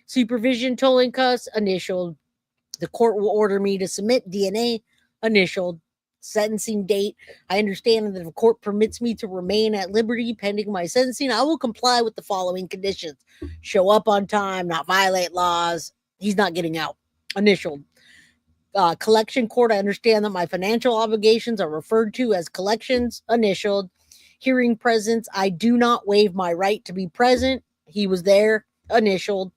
Supervision, tolling costs. Initialed. The court will order me to submit DNA. Initialed. Sentencing date. I understand that if a court permits me to remain at liberty pending my sentencing, I will comply with the following conditions. Show up on time, not violate laws. He's not getting out. Initialed. Collection court. I understand that my financial obligations are referred to as collections. Initialed. Hearing presence. I do not waive my right to be present. He was there. Initialed.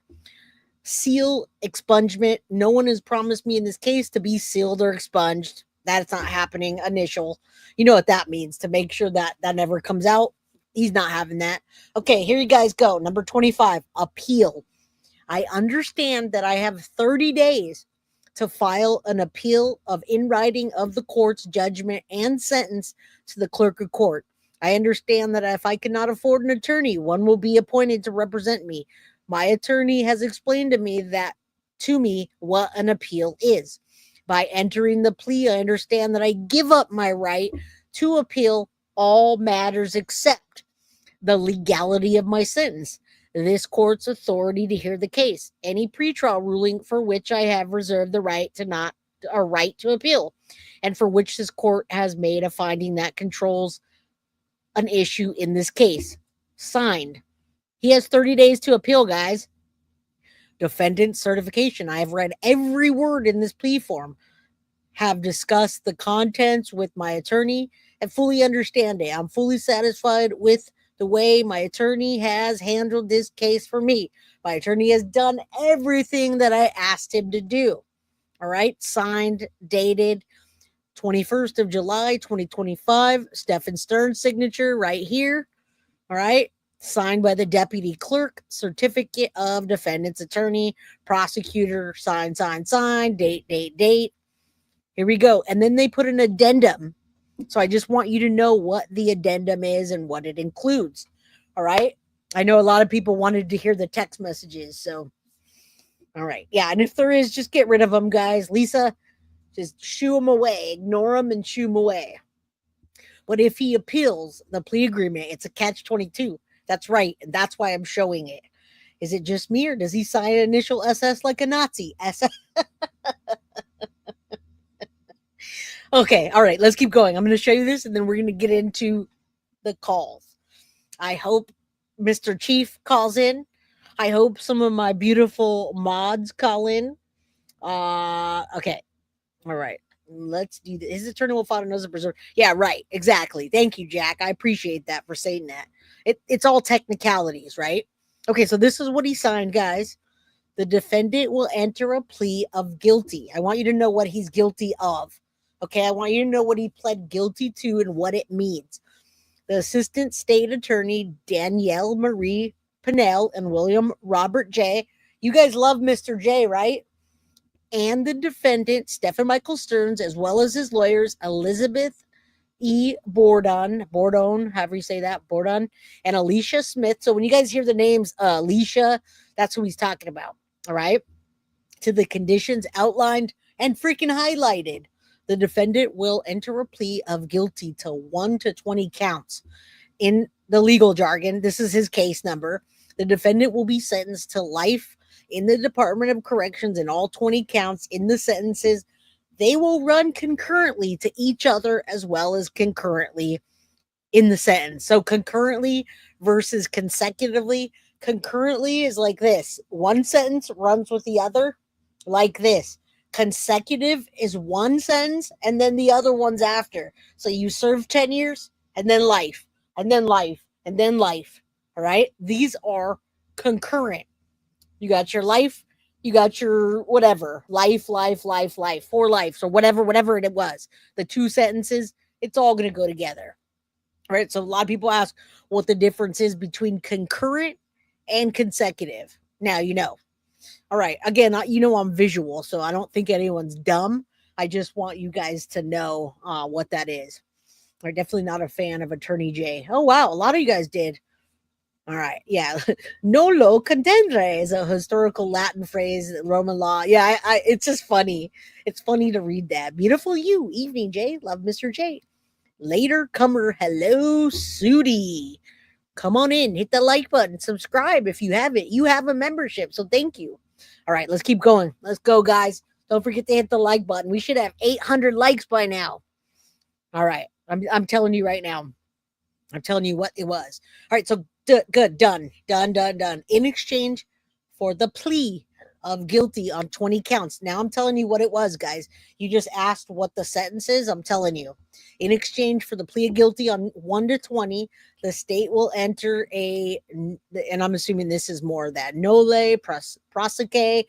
Seal expungement. No one has promised me in this case to be sealed or expunged. That's not happening. Initial. You know what that means, to make sure that never comes out. He's not having that. Okay, here you guys go. Number 25, appeal. I understand that I have 30 days to file an appeal of in writing of the court's judgment and sentence to the clerk of court. I understand that if I cannot afford an attorney, one will be appointed to represent me. My attorney has explained to me what an appeal is. By entering the plea, I understand that I give up my right to appeal all matters except the legality of my sentence, this court's authority to hear the case, any pretrial ruling for which I have reserved the right to appeal, and for which this court has made a finding that controls an issue in this case. Signed. He has 30 days to appeal, guys. Defendant certification. I have read every word in this plea form, have discussed the contents with my attorney, and fully understand it. I'm fully satisfied with the way my attorney has handled this case for me. My attorney has done everything that I asked him to do. All right. Signed, dated 21st of July, 2025. Stephan Sterns signature right here. All right. Signed by the deputy clerk, certificate of defendant's attorney, prosecutor, sign, date. Here we go. And then they put an addendum. So I just want you to know what the addendum is and what it includes. All right. I know a lot of people wanted to hear the text messages. So, all right. Yeah. And if there is, just get rid of them, guys. Lisa, just shoo them away. Ignore them and shoo them away. But if he appeals the plea agreement, it's a catch-22. That's right. And that's why I'm showing it. Is it just me or does he sign initial SS like a Nazi? SS. Okay. All right. Let's keep going. I'm going to show you this and then we're going to get into the calls. I hope Mr. Chief calls in. I hope some of my beautiful mods call in. Okay. All right. Let's do this. His attorney will file a notice of preserve. Yeah, right. Exactly. Thank you, Jack. I appreciate that for saying that. It's all technicalities, right? Okay, so this is what he signed, guys. The defendant will enter a plea of guilty. I want you to know what he's guilty of. Okay, I want you to know what he pled guilty to and what it means. The assistant state attorney, Danielle Marie Pinnell and William Robert J. You guys love Mr. J, right? And the defendant, Stephan Michael Sterns, as well as his lawyers, Elizabeth E. Bordon, however you say that, Bordon, and Alicia Smith. So when you guys hear the names Alicia, that's who he's talking about, all right? To the conditions outlined and freaking highlighted, the defendant will enter a plea of guilty to 1 to 20 counts. In the legal jargon, this is his case number. The defendant will be sentenced to life in the Department of Corrections in all 20 counts in the sentences. They will run concurrently to each other as well as concurrently in the sentence. So concurrently versus consecutively. Concurrently is like this. One sentence runs with the other like this. Consecutive is one sentence and then the other one's after. So you serve 10 years and then life and then life and then life. All right. These are concurrent. You got your life, you got your whatever, life, for life, or whatever it was. The two sentences, it's all going to go together. All right. So a lot of people ask what the difference is between concurrent and consecutive. Now, you know. All right. Again, you know, I'm visual, so I don't think anyone's dumb. I just want you guys to know what that is. I'm definitely not a fan of Attorney J. Oh, wow. A lot of you guys did. All right. Yeah. Nolo contendere is a historical Latin phrase, Roman law. Yeah. It's just funny. It's funny to read that. Beautiful you. Evening, Jay. Love Mr. J. Later comer. Hello, Sudi. Come on in. Hit the like button. Subscribe if you haven't. You have a membership. So thank you. All right. Let's keep going. Let's go, guys. Don't forget to hit the like button. We should have 800 likes by now. All right. I'm telling you right now. I'm telling you what it was. All right. So good. Done. In exchange for the plea of guilty on 20 counts. Now I'm telling you what it was, guys. You just asked what the sentence is. I'm telling you. In exchange for the plea of guilty on 1 to 20, the state will enter and I'm assuming this is more of that, nole prosecution,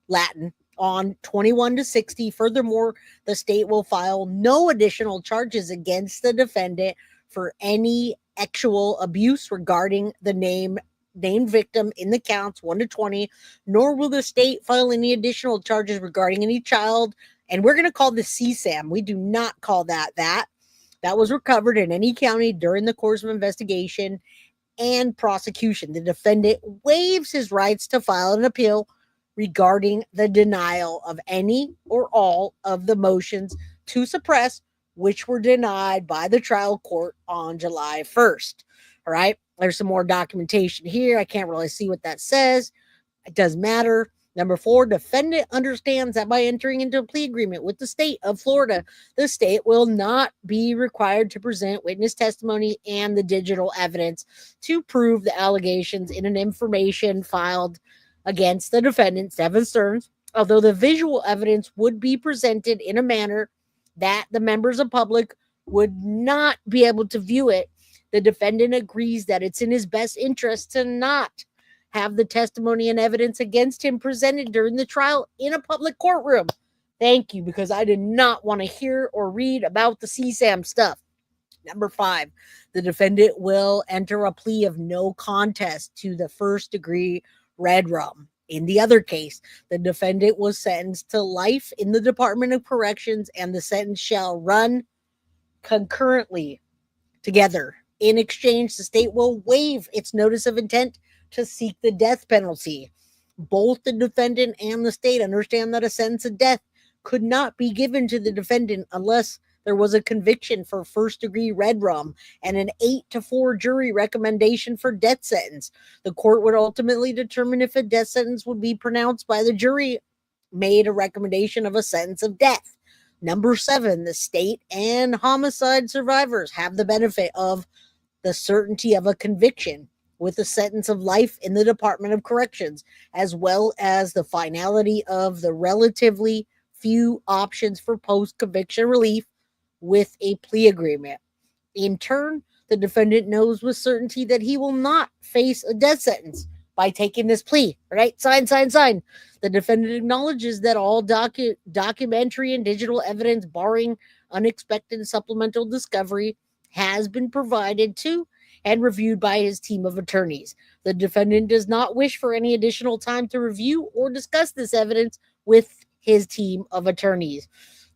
Latin, on 21 to 60. Furthermore, the state will file no additional charges against the defendant for any actual abuse regarding the named victim in the counts 1 to 20, nor will the state file any additional charges regarding any child. And we're going to call this CSAM. We do not call that. That was recovered in any county during the course of investigation and prosecution. The defendant waives his rights to file an appeal regarding the denial of any or all of the motions to suppress, which were denied by the trial court on July 1st. All right. There's some more documentation here. I can't really see what that says. It doesn't matter. Number 4, defendant understands that by entering into a plea agreement with the state of Florida, the state will not be required to present witness testimony and the digital evidence to prove the allegations in an information filed against the defendant, Stephan Sterns, although the visual evidence would be presented in a manner that the members of public would not be able to view it. The defendant agrees that it's in his best interest to not have the testimony and evidence against him presented during the trial in a public courtroom. Thank you, because I did not want to hear or read about the CSAM stuff. Number 5, the defendant will enter a plea of no contest to the first-degree red rum. In the other case, the defendant was sentenced to life in the Department of Corrections, and the sentence shall run concurrently together. In exchange, the state will waive its notice of intent to seek the death penalty. Both the defendant and the state understand that a sentence of death could not be given to the defendant unless there was a conviction for first-degree red rum and an 8-4 jury recommendation for death sentence. The court would ultimately determine if a death sentence would be pronounced by the jury made a recommendation of a sentence of death. Number 7, the state and homicide survivors have the benefit of the certainty of a conviction with a sentence of life in the Department of Corrections, as well as the finality of the relatively few options for post-conviction relief with a plea agreement. In turn, the defendant knows with certainty that he will not face a death sentence by taking this plea, right? Sign. The defendant acknowledges that all documentary and digital evidence, barring unexpected supplemental discovery, has been provided to and reviewed by his team of attorneys. The defendant does not wish for any additional time to review or discuss this evidence with his team of attorneys.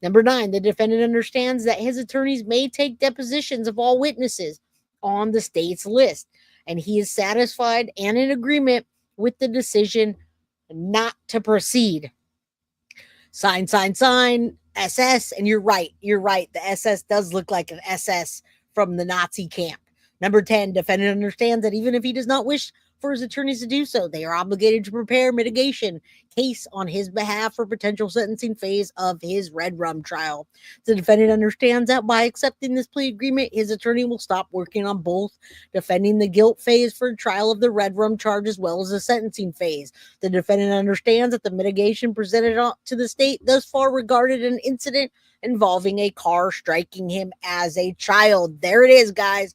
Number 9, the defendant understands that his attorneys may take depositions of all witnesses on the state's list, and he is satisfied and in agreement with the decision not to proceed. Sign, SS, and you're right. The SS does look like an SS from the Nazi camp. Number 10, defendant understands that even if he does not wish for his attorneys to do so, they are obligated to prepare mitigation case on his behalf for potential sentencing phase of his red rum trial. The defendant understands that by accepting this plea agreement, his attorney will stop working on both defending the guilt phase for trial of the red rum charge as well as the sentencing phase. The defendant understands that the mitigation presented to the state thus far regarded an incident involving a car striking him as a child. There it is, guys.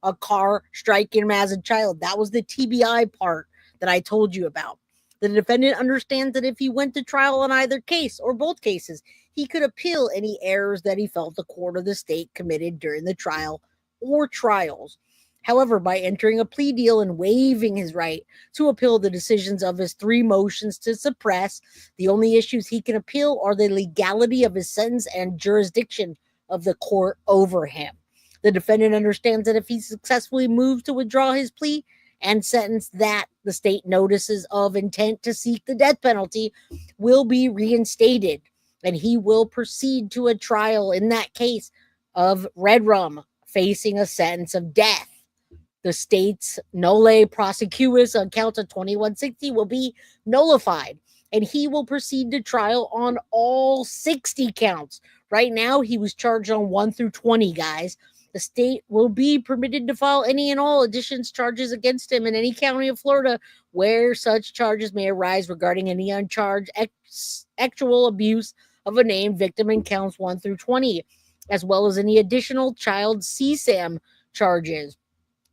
A car striking him as a child. That was the TBI part that I told you about. The defendant understands that if he went to trial on either case or both cases, he could appeal any errors that he felt the court or the state committed during the trial or trials. However, by entering a plea deal and waiving his right to appeal the decisions of his 3 motions to suppress, the only issues he can appeal are the legality of his sentence and jurisdiction of the court over him. The defendant understands that if he successfully moves to withdraw his plea and sentence, that the state notices of intent to seek the death penalty will be reinstated, and he will proceed to a trial in that case of red rum facing a sentence of death. The state's nolle prosecutus on count of 2160 will be nullified, and he will proceed to trial on all 60 counts. Right now, he was charged on 1 through 20, guys. The state will be permitted to file any and all additions charges against him in any county of Florida where such charges may arise regarding any uncharged actual abuse of a named victim in counts 1 through 20, as well as any additional child CSAM charges.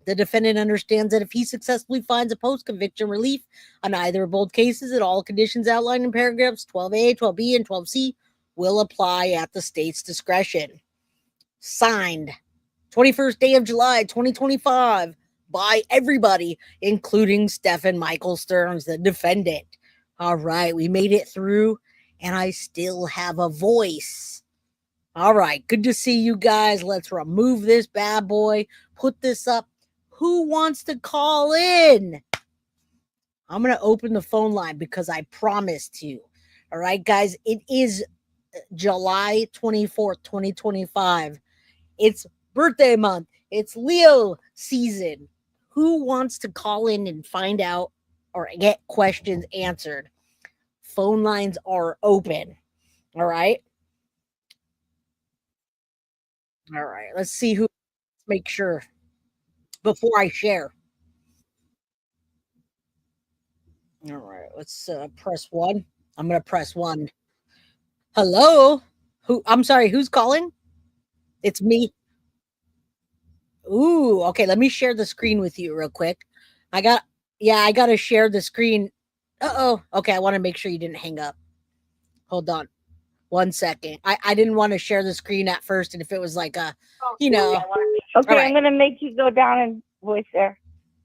The defendant understands that if he successfully finds a post-conviction relief on either or both cases, that all conditions outlined in paragraphs 12A, 12B, and 12C will apply at the state's discretion. Signed, 21st day of July, 2025, by everybody, including Stephan Michael Sterns, the defendant. All right, we made it through, and I still have a voice. All right, good to see you guys. Let's remove this bad boy, put this up. Who wants to call in? I'm going to open the phone line because I promised to. All right, guys, it is July 24th, 2025. It's birthday month. It's Leo season. Who wants to call in and find out or get questions answered? Phone lines are open. All right. All right. Let's see who. Make sure before I share. All right. Let's press 1. I'm going to press 1. Hello. Who? I'm sorry. Who's calling? It's me. Ooh, okay. Let me share the screen with you real quick. I got to share the screen. Uh-oh. Okay, I want to make sure you didn't hang up. Hold on 1 second. I didn't want to share the screen at first, and if it was like a, Okay, right. I'm gonna make you go down in voice there.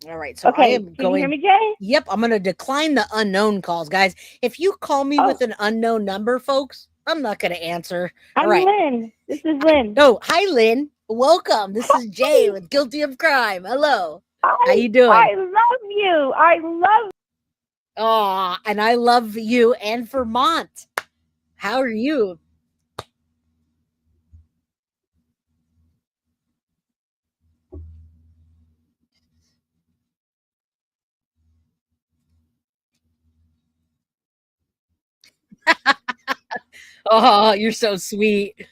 All right, so Okay, I am can going. you hear me, Jay? Yep, I'm gonna decline the unknown calls, guys. If you call me with an unknown number, folks, I'm not gonna answer. I'm All right. Lynn. This is Lynn. No, hi Lynn. Welcome. This is Jay with Guilty of Crime. Hello. How you doing? I love you. I love. Oh, and I love you and Vermont. How are you? Oh, you're so sweet.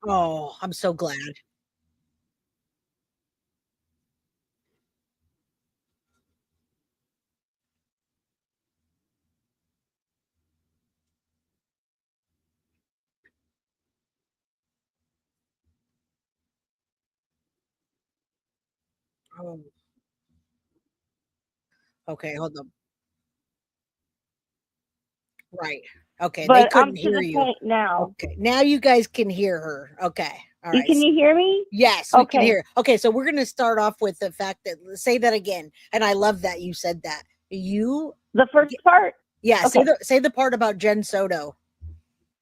Oh, I'm so glad. Oh, okay, hold on. Right. Okay, they But I'm couldn't to hear the you. point now. Okay, now you guys can hear her. Okay. All right. Can you hear me? Yes, we can Okay. hear. Okay, so we're going to start off with the fact that, say that again. And I love that you said that. The first part? Yeah, Okay. say the part about Jenn Soto.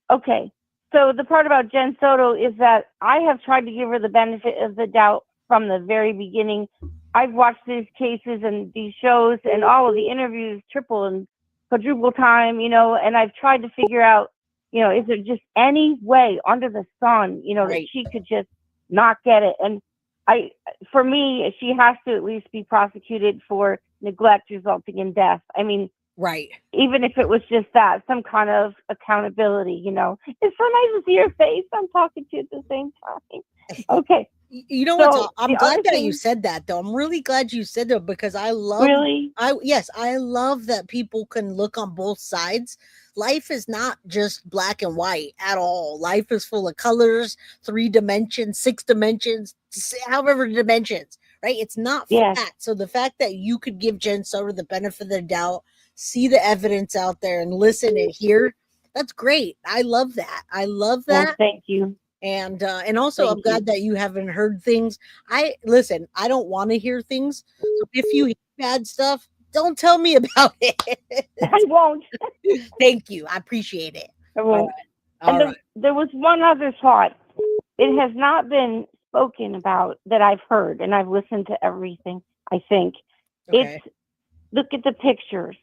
Okay. So the part about Jenn Soto is that I have tried to give her the benefit of the doubt from the very beginning. I've watched these cases and these shows and all of the interviews triple and quadruple time, and I've tried to figure out, is there just any way under the sun, that she could just not get it? And for me, she has to at least be prosecuted for neglect resulting in death. I mean, right. Even if it was just that, some kind of accountability, It's so nice to see your face. I'm talking to you at the same time. Okay. You know what? I'm glad that you said that, though. I'm really glad you said that because I love. Really? I love that people can look on both sides. Life is not just black and white at all. Life is full of colors, 3 dimensions, 6 dimensions, however dimensions. Right? It's not flat. So the fact that you could give Jenn Soto the benefit of the doubt, see the evidence out there, and listen and hear, that's great. I love that. I love that. Well, thank you. And also I'm glad that you haven't heard things. I don't want to hear things. So if you hear bad stuff, don't tell me about it. I won't. Thank you. I appreciate it. I won't. All right. There was one other thought. It has not been spoken about that I've heard, and I've listened to everything, I think. Okay. It's, look at the pictures.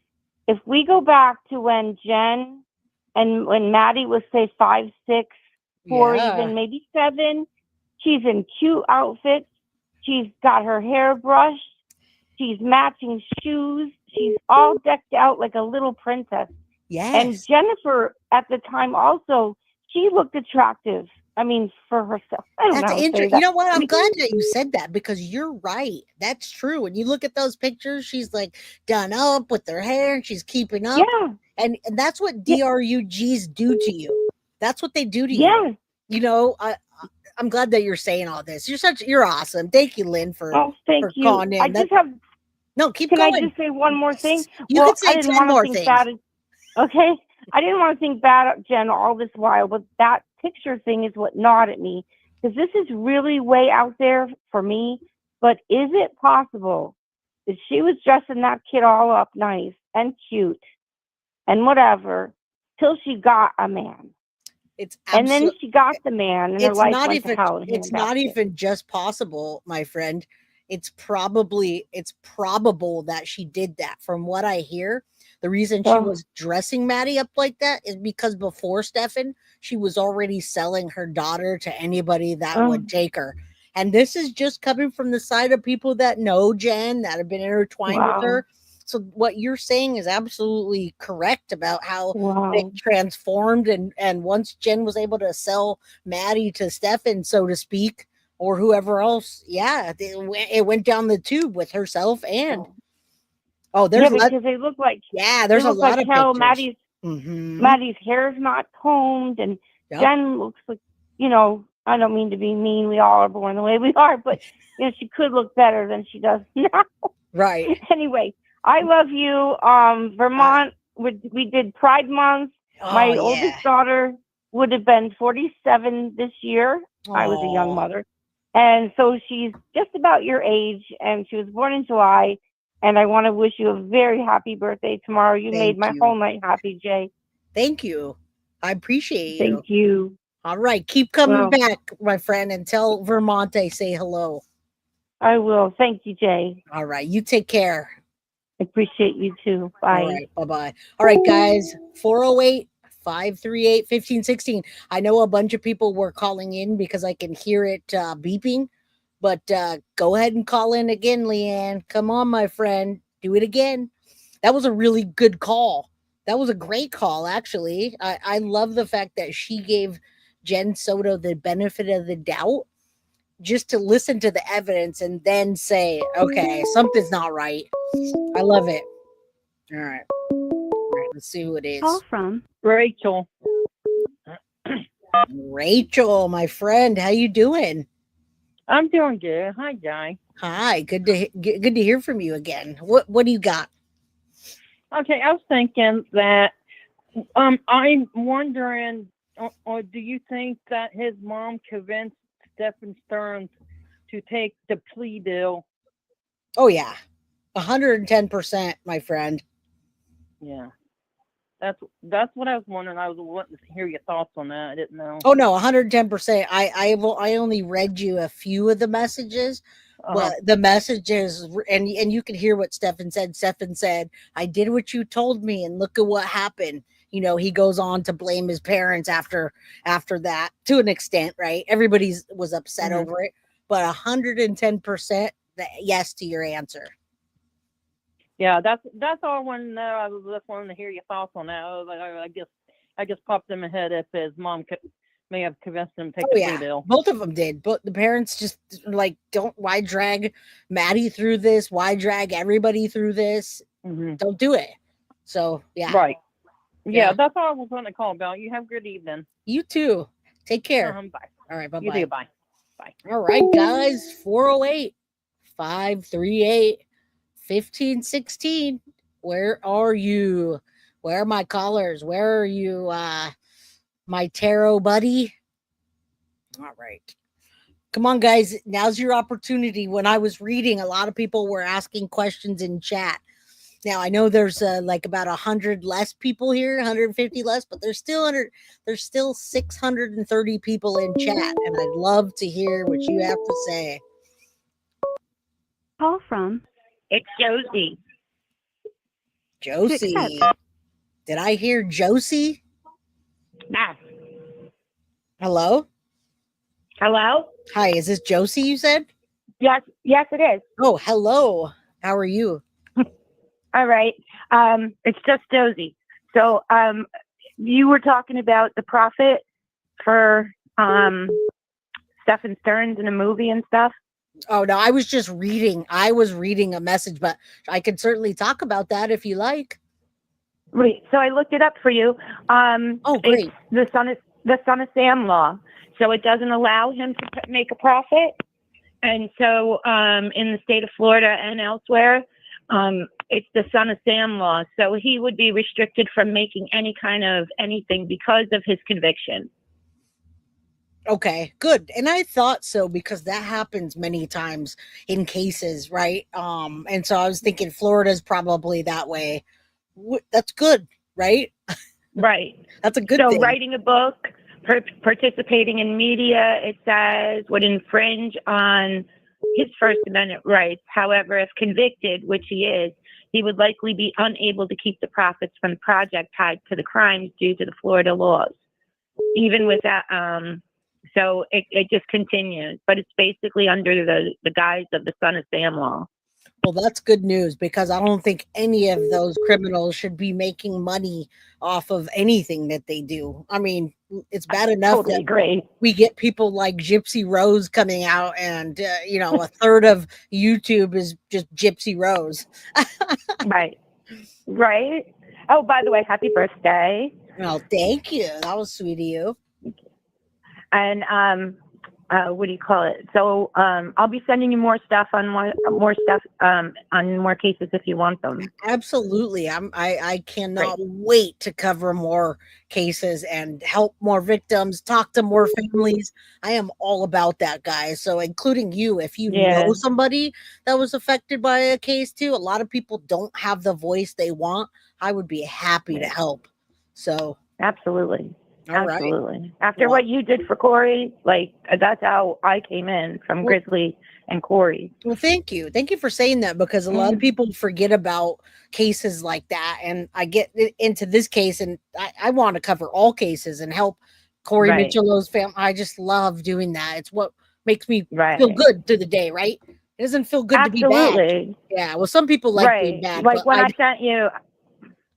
If we go back to when Jenn and when Maddie was, say, 5, 6, 4, even maybe 7, she's in cute outfits. She's got her hair brushed. She's matching shoes. She's all decked out like a little princess. Yes. And Jennifer at the time also, she looked attractive. I mean, for herself. That's interesting. You know what? I'm glad that you said that because you're right. That's true. When you look at those pictures, she's like done up with her hair and she's keeping up. Yeah. And that's what DRUGs do to you. That's what they do to you. I'm glad that you're saying all this. You're awesome. Thank you, Lynn, for calling in. I just have keep going. Can I just say one more thing? You can say 10 more things. Okay. I didn't want to think bad of Jenn all this while, but that picture thing is what gnawed at me. Because this is really way out there for me. But is it possible that she was dressing that kid all up nice and cute and whatever till she got a man? And then she got the man and her life went to hell. It's not even just possible, my friend. It's probable that she did that. From what I hear, the reason she was dressing Maddie up like that is because before Stephan, she was already selling her daughter to anybody that would take her. And this is just coming from the side of people that know Jenn, that have been intertwined with her. So what you're saying is absolutely correct about how they transformed. And once Jenn was able to sell Maddie to Stephan, so to speak, or whoever else, it went down the tube with herself and Oh, Yeah, because they look like there's a lot of how pictures. Maddie's hair is not combed, and Jenn looks like, I don't mean to be mean. We all are born the way we are, but she could look better than she does now. Right. Anyway, I love you. Vermont, we did Pride Month. My oldest daughter would have been 47 this year. I was a young mother. And so she's just about your age, and she was born in July. And I want to wish you a very happy birthday tomorrow. You made my whole night happy, Jay. Thank you. I appreciate you. Thank you. All right. Keep coming back, my friend, and tell Vermont I say hello. I will. Thank you, Jay. All right. You take care. I appreciate you too. Bye. All right. Bye-bye. All right, guys. 408-538-1516. I know a bunch of people were calling in because I can hear it beeping. But go ahead and call in again, Leanne. Come on, my friend. Do it again. That was a really good call. That was a great call, actually. I love the fact that she gave Jenn Soto the benefit of the doubt just to listen to the evidence and then say, okay, something's not right. I love it. All right. Let's see who it is. Call from Rachel. Rachel, my friend. How you doing? I'm doing good. Hi, Jay. Hi, good to hear from you again. What do you got? Okay, I was thinking that I'm wondering, or do you think that his mom convinced Stephan Sterns to take the plea deal? Oh yeah, 110%, my friend. Yeah, that's what I was wondering. I was wanting to hear your thoughts on that. I didn't know. Oh no, 110%. I only read you a few of the messages, but the messages, and you can hear what Stephan said. Stephan said, "I did what you told me, and look at what happened." He goes on to blame his parents after that to an extent, right? Everybody was upset over it, but 110% yes to your answer. Yeah, that's all I wanted to know. I was just wanting to hear your thoughts on that. I guess popped in my head if his mom may have convinced him to take the plea deal. Both of them did. But the parents just why drag Maddie through this? Why drag everybody through this? Don't do it. So yeah. Right. Yeah, that's all I was going to call about. You have a good evening. You too. Take care. Bye. All right. Bye-bye. You too. Bye. Bye. All right, guys. 408-538-1516. Where are you? Where are my callers? Where are you, my tarot buddy? All right. Come on, guys. Now's your opportunity. When I was reading, a lot of people were asking questions in chat. Now, I know there's about 100 less people here, 150 less, but there's still 630 people in chat, and I'd love to hear what you have to say. Call from. It's Josie. Josie. Did I hear Josie? Nah. Hello? Hello? Hi, is this Josie you said? Yes, it is. Oh, hello. How are you? All right. It's just Josie. So you were talking about the profit for Stephan Sterns in a movie and stuff. Oh, no, I was just reading. I was reading a message, but I could certainly talk about that if you like. Right. So I looked it up for you. Oh, great. It's the son of Sam law. So it doesn't allow him to make a profit. And so in the state of Florida and elsewhere, it's the son of Sam law. So he would be restricted from making any kind of anything because of his conviction. Okay, good. And I thought so because that happens many times in cases, right? And so I was thinking Florida's probably that way. That's good, right? Right. That's a good thing. So writing a book, participating in media, it says, would infringe on his First Amendment rights. However, if convicted, which he is, he would likely be unable to keep the profits from the project tied to the crimes due to the Florida laws. Even with that, so it just continues, but it's basically under the guise of the son of Sam law. Well, that's good news because I don't think any of those criminals should be making money off of anything that they do. I mean, it's bad enough Totally that agree. we get people like Gypsy Rose coming out, and a third of YouTube is just Gypsy Rose. Right. Right. Oh, by the way, happy birthday. Well, thank you. That was sweet of you. And what do you call it? So I'll be sending you more stuff on on more cases if you want them. Absolutely. I cannot wait to cover more cases and help more victims, talk to more families. I am all about that, guys. So including you, if you know somebody that was affected by a case too, a lot of people don't have the voice they want. I would be happy to help. So absolutely. All right. Absolutely. After what you did for Corey, like that's how I came in from Grizzly and Corey. Well, thank you. Thank you for saying that because a lot of people forget about cases like that. And I get into this case and I want to cover all cases and help Corey Michelo's family. I just love doing that. It's what makes me feel good through the day, right? It doesn't feel good to be bad. Yeah. Well, some people like being bad. Like but when I sent you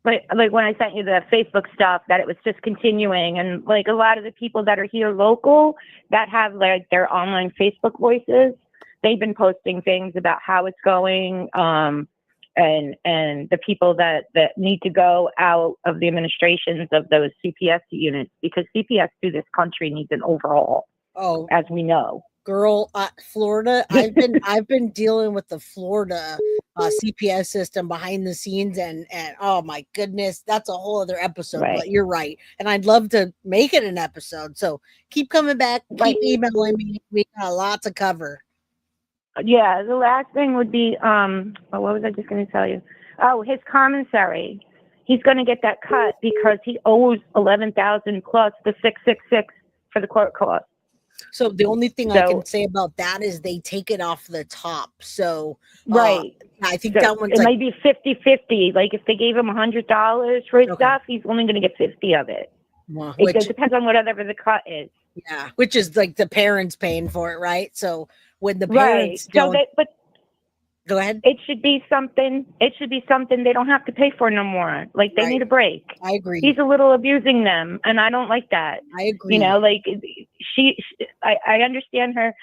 like when I sent you the Facebook stuff, that it was just continuing, and like a lot of the people that are here local that have like their online Facebook voices, they've been posting things about how it's going, and the people that need to go out of the administrations of those CPS units, because CPS through this country needs an overhaul. Oh, as we know. Girl, Florida. I've been dealing with the Florida CPS system behind the scenes, and oh my goodness, that's a whole other episode. But you're right, and I'd love to make it an episode. So keep coming back, keep emailing me. We got a lot to cover. Yeah, the last thing would be what was I just going to tell you? Oh, his commissary. He's going to get that cut because he owes $11,000 plus the $666 for the court cost. So the only thing I can say about that is they take it off the top. So I think that one's might be 50-50. Like if they gave him $100 for his stuff, he's only going to get 50 of it. It depends on whatever the cut is. Yeah, which is like the parents paying for it, right? So when the parents don't, go ahead. It should be something. They don't have to pay for no more. Like they need a break. I agree. He's a little abusing them, and I don't like that. I agree. You know, like I understand her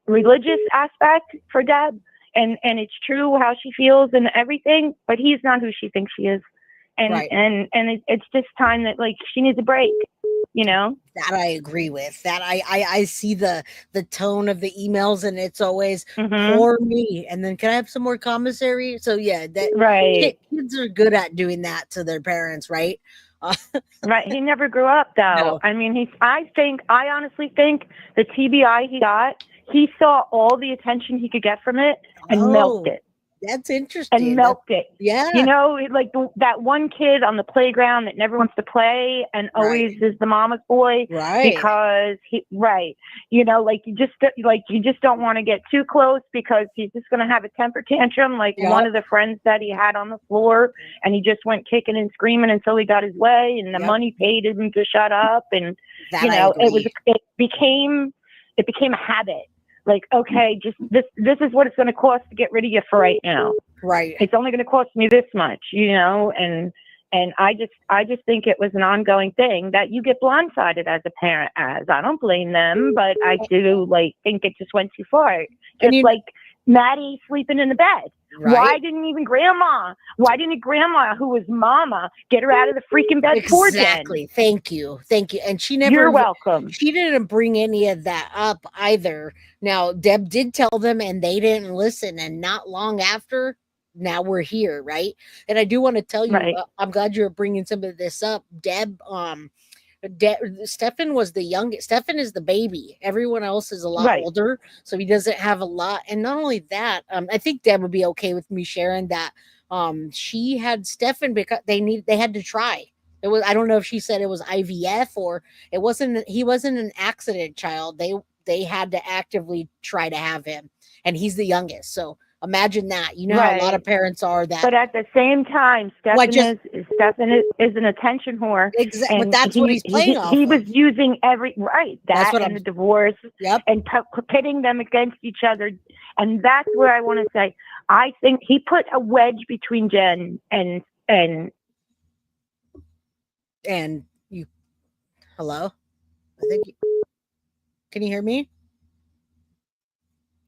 religious aspect for Deb, and it's true how she feels and everything, but he's not who she thinks she is, and it's just time that like she needs a break. You know, that I agree with. That I see the tone of the emails, and it's always for me. And then can I have some more commissary? So yeah, that kids are good at doing that to their parents, right? Right. He never grew up though. No. I mean, I honestly think the TBI he got, he saw all the attention he could get from it and milked it. That's interesting. And milked it. Yeah. You know, like that one kid on the playground that never wants to play and always is the mama's boy. Right. Because you know, like you just don't want to get too close because he's just going to have a temper tantrum. Like one of the friends that he had on the floor, and he just went kicking and screaming until he got his way, and the money paid him to shut up. And you know, it became a habit. Like, okay, just this is what it's going to cost to get rid of you for right now. Right. It's only going to cost me this much, you know, and I just think it was an ongoing thing that you get blindsided as a parent as. I don't blame them, but I do think it just went too far. Just like Maddie sleeping in the bed. Right. Why didn't Grandma, who was mama, get her out of the freaking bed for Jen? Exactly. Thank you. And she never. You're welcome. She didn't bring any of that up either. Now, Deb did tell them, and they didn't listen. And not long after, now we're here, right? And I do want to tell you, I'm glad you're bringing some of this up, Deb. Stephan was the youngest. Stephan is the baby. Everyone else is a lot older, so he doesn't have a lot. And not only that, I think Deb would be okay with me sharing that she had Stephan because they had to try. It was, I don't know if she said it was IVF or he wasn't an accident child. They had to actively try to have him, and he's the youngest. So Imagine that. You know how a lot of parents are that. But at the same time, Stephan is an attention whore. Exactly. But And that's what he's playing off He of. was using That's what the divorce and pitting them against each other. And that's where I want to say, I think he put a wedge between Jenn and you. Hello? I think can you hear me?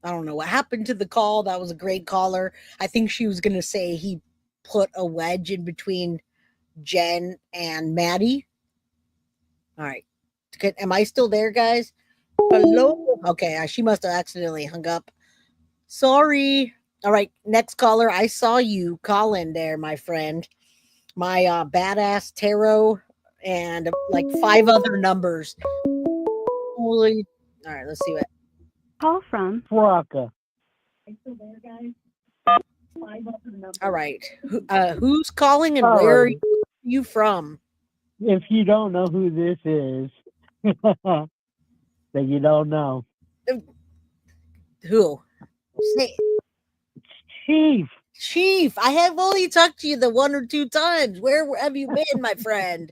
I don't know what happened to the call. That was a great caller. I think she was going to say he put a wedge in between Jenn and Maddie. All right. Am I still there, guys? Hello? Okay. She must have accidentally hung up. Sorry. All right. Next caller. I saw you call in there, my friend. My badass tarot and like 5 other numbers. Holy. All right. Let's see what. Call from Fraka. All right. Who's calling and where are you from? If you don't know who this is, then you don't know. Who? Say Chief. I have only talked to you the 1 or 2 times. Where have you been, my friend?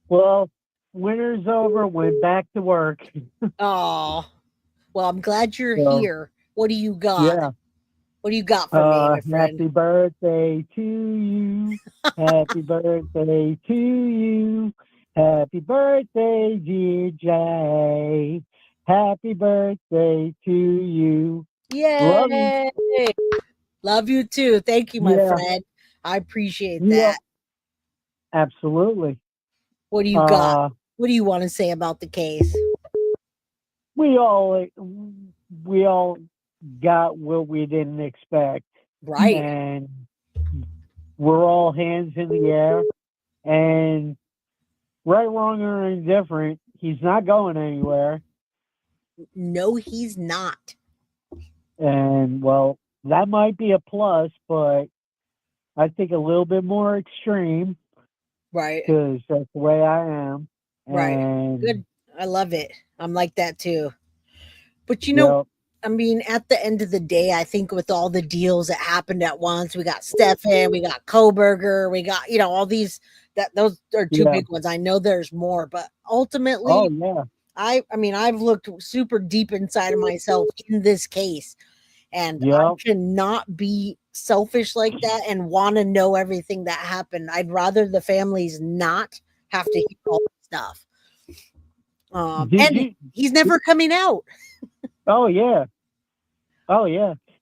Well, winter's over. Went back to work. Oh, well, I'm glad you're here. What do you got? Yeah. What do you got for me, my friend? Happy birthday to you. Happy birthday to you. Happy birthday, dear Jay. Happy birthday to you. Yay! Love you too. Thank you, my friend. I appreciate that. Absolutely. What do you got? What do you want to say about the case? We all got what we didn't expect. Right. And we're all hands in the air. And right, wrong, or indifferent, he's not going anywhere. No, he's not. And, well, that might be a plus, but I think a little bit more extreme. Right. Because that's the way I am. Right. And good. I love it. I'm like that too. But you know, I mean, at the end of the day, I think with all the deals that happened at once, we got Stephan, we got Koberger, we got, all these, those are 2 big ones. I know there's more, but ultimately, I mean, I've looked super deep inside of myself in this case, and I cannot be selfish like that and want to know everything that happened. I'd rather the families not have to hear all the stuff. He's never coming out. Oh yeah.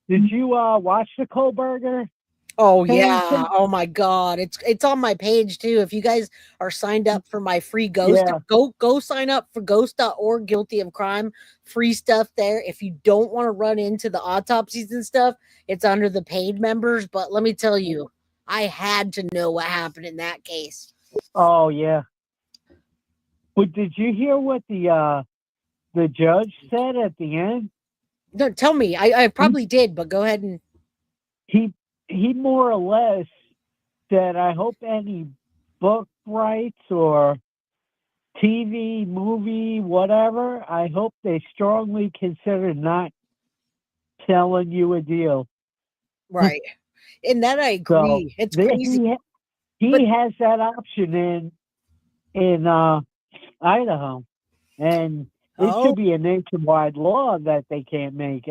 Did you watch the Koberger? Oh yeah. Oh my God. It's on my page too. If you guys are signed up for my free Ghost, go sign up for ghost.org, guilty of crime, free stuff there. If you don't want to run into the autopsies and stuff, it's under the paid members. But let me tell you, I had to know what happened in that case. Oh yeah. But did you hear what the judge said at the end? No, tell me. I probably did, but go ahead and he more or less said, I hope any book rights or TV, movie, whatever, I hope they strongly consider not telling you a deal. Right. And that I agree. So it's crazy. He has that option in Idaho. And it should be a nationwide law that they can't make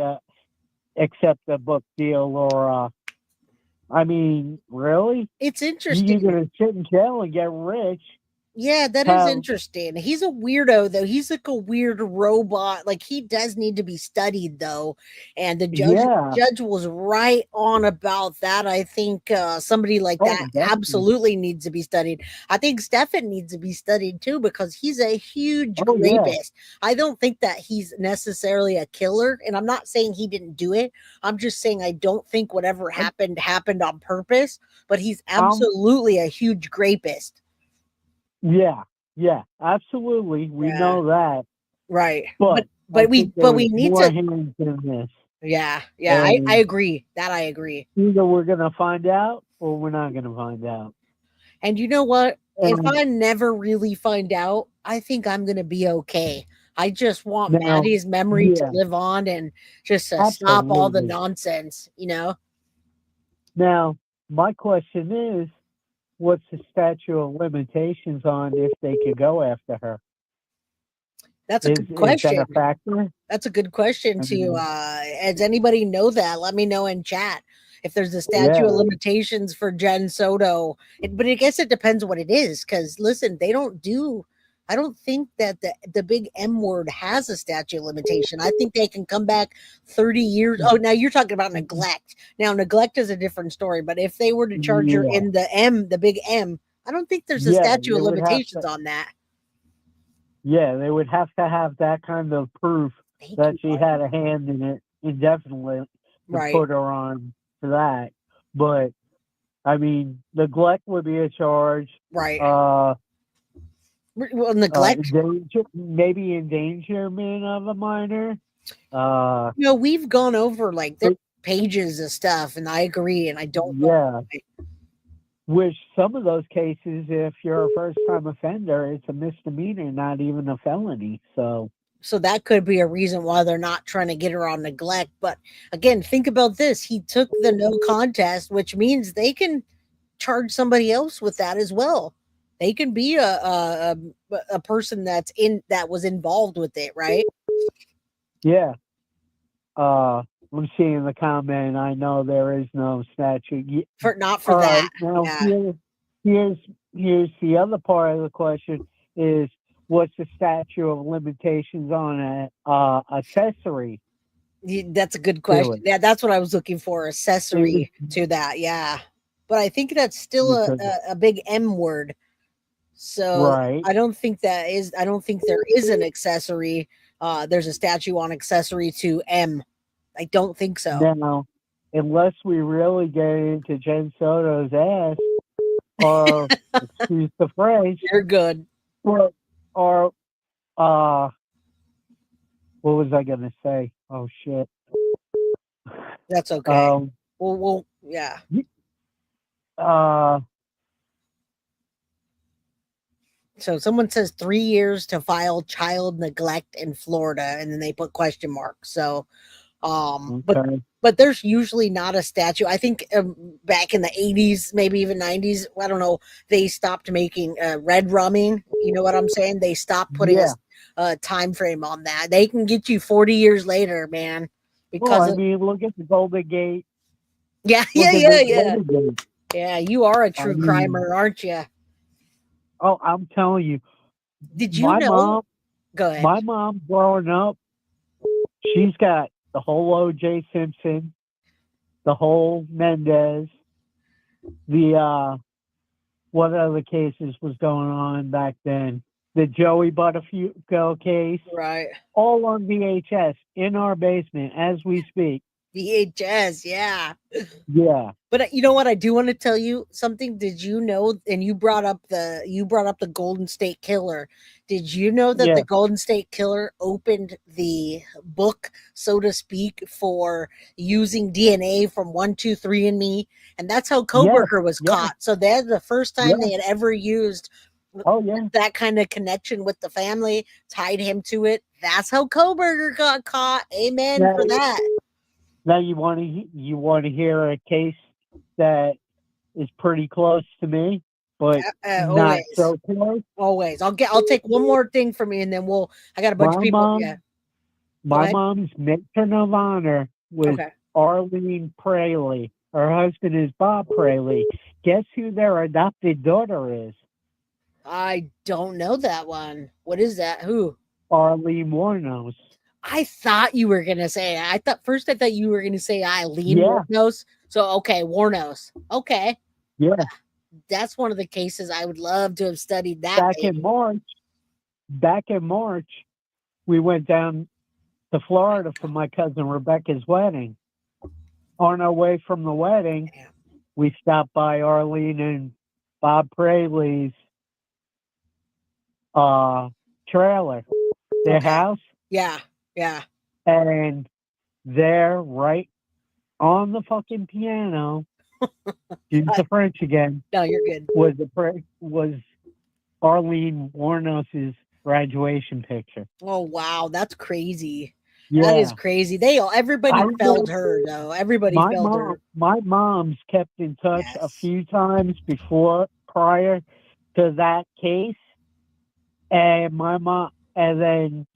accept a book deal or I mean, really? It's interesting. You're going to sit in jail and get rich. Yeah, that is interesting. He's a weirdo, though. He's like a weird robot. Like, he does need to be studied, though. And the judge was right on about that. I think somebody like that absolutely needs to be studied. I think Stephan needs to be studied, too, because he's a huge rapist. I don't think that he's necessarily a killer. And I'm not saying he didn't do it. I'm just saying I don't think whatever happened on purpose. But he's absolutely a huge rapist. Yeah, absolutely. We know that. Right. But we need to hands in this. Yeah, I agree. That I agree. Either we're gonna find out or we're not gonna find out. And you know what? If I never really find out, I think I'm gonna be okay. I just want Now, Maddie's memory to yeah, live on and just to stop all the absolutely. nonsense, you know? Now, my question is, what's the statute of limitations on if they could go after her? That's a good Is that question. a factor? That's a good question I to mean, does anybody know that? Let me know in chat if there's a statute yeah, of limitations for Jenn Soto. But I guess it depends what it is, because listen, I don't think that the big M word has a statute of limitation. I think they can come back 30 years. Oh, now you're talking about neglect. Now, neglect is a different story, but if they were to charge her yeah, in the big M, I don't think there's a yeah. statute They of would have limitations to. on that. Yeah, they would have to have that kind of proof Thank that you, she Mark. had a hand in it indefinitely to Right. put her on for that. But I mean, neglect would be a charge. Right. Well, neglect. Maybe endangerment of a minor. You know, we've gone over like there's But pages of stuff, and I agree, and I don't know. yeah, which some of those cases, if you're a first-time offender, it's a misdemeanor, not even a felony. So that could be a reason why they're not trying to get her on neglect. But again, think about this: he took the no contest, which means they can charge somebody else with that as well. They can be a person that was involved with it, right? yeah. I'm seeing the comment. I know there is no statute. Not for All that. right, now Yeah. here's the other part of the question: is what's the statute of limitations on a accessory? That's a good question. Yeah, that's what I was looking for. Accessory It- to that. Yeah. But I think that's still because- a big M word. So right. I don't think there is an accessory. There's a statute on accessory to M. I don't think so. Now, unless we really get into Jenn Soto's ass, or excuse the phrase, You're good. or what was I gonna say? Oh shit. That's okay. Well, yeah. So someone says 3 years to file child neglect in Florida, and then they put question marks. So, okay. but there's usually not a statute. I think back in the 80s, maybe even 90s, I don't know, they stopped making red rumming. You know what I'm saying? They stopped putting a time frame on that. They can get you 40 years later, man. Because I mean, look at the Golden Gate. Yeah. Yeah, you are a true crimer, aren't you? Oh, I'm telling you. Did you know? Mom, go ahead. My mom growing up, she's got the whole O.J. Simpson, the whole Mendez, the what other cases was going on back then? The Joey Butterfield case, right? All on VHS in our basement as we speak. VHS, yeah. Yeah. But you know what? I do want to tell you something. Did you know? And you brought up the Golden State Killer. Did you know that the Golden State Killer opened the book, so to speak, for using DNA from 123andMe, and that's how Koberger was caught. So that's the first time they had ever used. That kind of connection with the family tied him to it. That's how Koberger got caught. Amen for that. Now you want to hear a case that is pretty close to me, but not so close. Always. I'll take one more thing from you, and then I got a bunch of people. My mom's matron of honor was Arlene Praley. Her husband is Bob Praley. Guess who their adopted daughter is? I don't know that one. What is that? Who? Arlene Warnos. I thought you were gonna say. I thought you were gonna say Eileen Warnos. So Warnos. Okay. Yeah. That's one of the cases I would love to have studied. That back in March, we went down to Florida for my cousin Rebecca's wedding. On our way from the wedding, we stopped by Arlene and Bob Praley's trailer, their house. Yeah. And there, right on the fucking piano, use the French again. No, you're good. Was Arlene Warnos's graduation picture. Oh wow, that's crazy. That is Yeah. crazy. Everybody I felt know her though. Everybody felt her. my mom's kept in touch a Yes. few times prior to that case, and then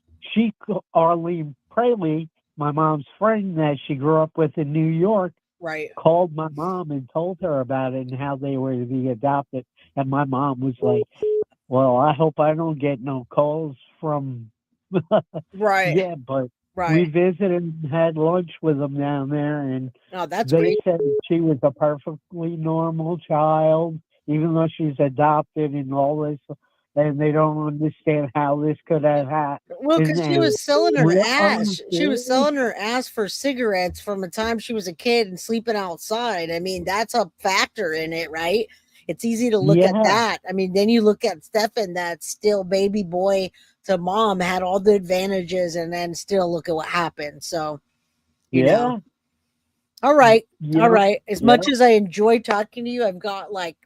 Arlene Praley, my mom's friend that she grew up with in New York, Right. called my mom and told her about it and how they were to be adopted. And my mom was like, well, I hope I don't get no calls from. Right. Yeah, but we Right. visited and had lunch with them down there, and Oh, that's they great. said she was a perfectly normal child, even though she's adopted and all this, and they don't understand how this could have happened. Well, because she was selling her ass. She was Really? selling her ass for cigarettes from the time she was a kid and sleeping outside. I mean, that's a factor in it, right? It's easy to look at Yeah. that. I mean, then you look at Stephan, that's still baby boy to mom, had all the advantages, and then still look at what happened. So, you know. Yeah. All right. You All know, right. As yeah. much as I enjoy talking to you, I've got like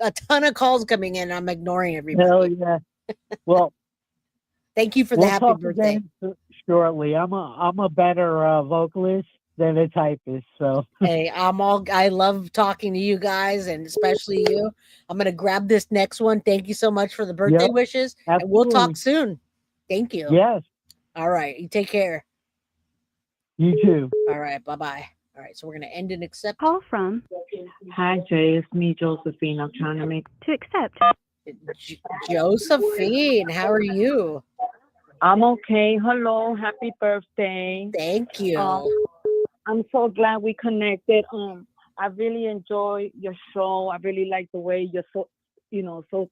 a ton of calls coming in. I'm ignoring everybody. Hell yeah. Well, Thank you for the we'll happy talk birthday. again shortly. I'm a better vocalist than a typist, so Hey, I love talking to you guys and especially you. I'm gonna grab this next one. Thank you so much for the birthday Yep, wishes. And we'll talk absolutely. soon. Thank you. Yes, All right. You take care. you too. All right. Bye-bye. All right. So we're gonna end and accept. Call from. Hi, Jay. It's me, Josephine. I'm trying to make. To accept. Josephine, how are you? I'm okay. Hello. Happy birthday. Thank you. I'm so glad we connected. I really enjoy your show. I really like the way you're so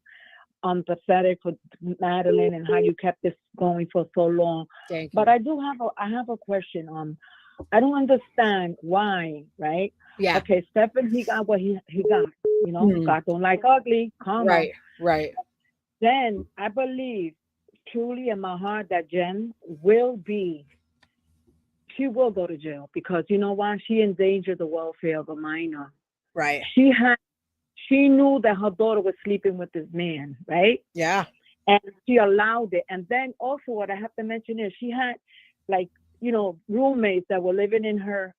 empathetic for Madeline and how you kept this going for so long. Thank you. But I have a question. I don't understand why, right? Yeah. Okay, Stephan, he got what he got. You know, God don't like ugly. Come on. Right. Then I believe truly in my heart that Jenn she will go to jail because you know why? She endangered the welfare of a minor. Right. She knew that her daughter was sleeping with this man, right? Yeah. And she allowed it. And then also what I have to mention is she had roommates that were living in her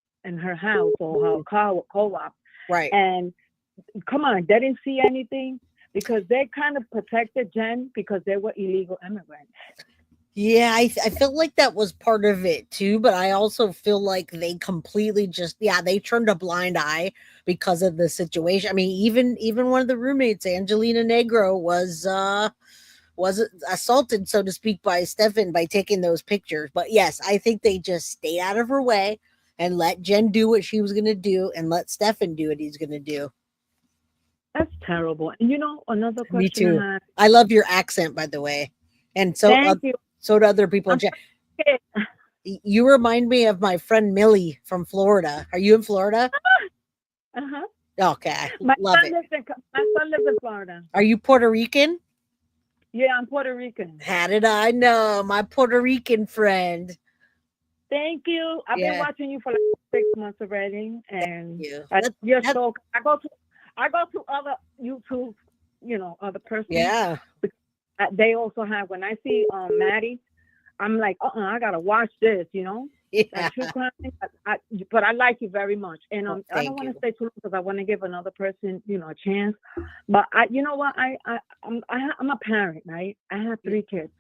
house or her co-op. Right. And come on, they didn't see anything because they kind of protected Jenn because they were illegal immigrants. Yeah, I feel like that was part of it too, but I also feel like they completely they turned a blind eye because of the situation. I mean, even one of the roommates, Angelina Negro, was assaulted, so to speak, by Stephan by taking those pictures. But yes, I think they just stayed out of her way and let Jenn do what she was going to do and let Stephan do what he's going to do. That's terrible. And another question. Me too. I love your accent, by the way. And so Thank you. So do other people. You remind me of my friend Millie from Florida. Are you in Florida? Uh-huh. Okay. My Love son it. lives in Florida. Are you Puerto Rican? Yeah, I'm Puerto Rican. How did I know? My Puerto Rican friend. Thank you. I've been watching you for like 6 months already. And you're so I go to other YouTube, other persons. Yeah. They also have, when I see Maddie, I'm like, I gotta watch this, Yeah. That true crime. But I like you very much, and I don't want to stay too long because I want to give another person, a chance. But you know what? I'm a parent, right? I have 3 kids.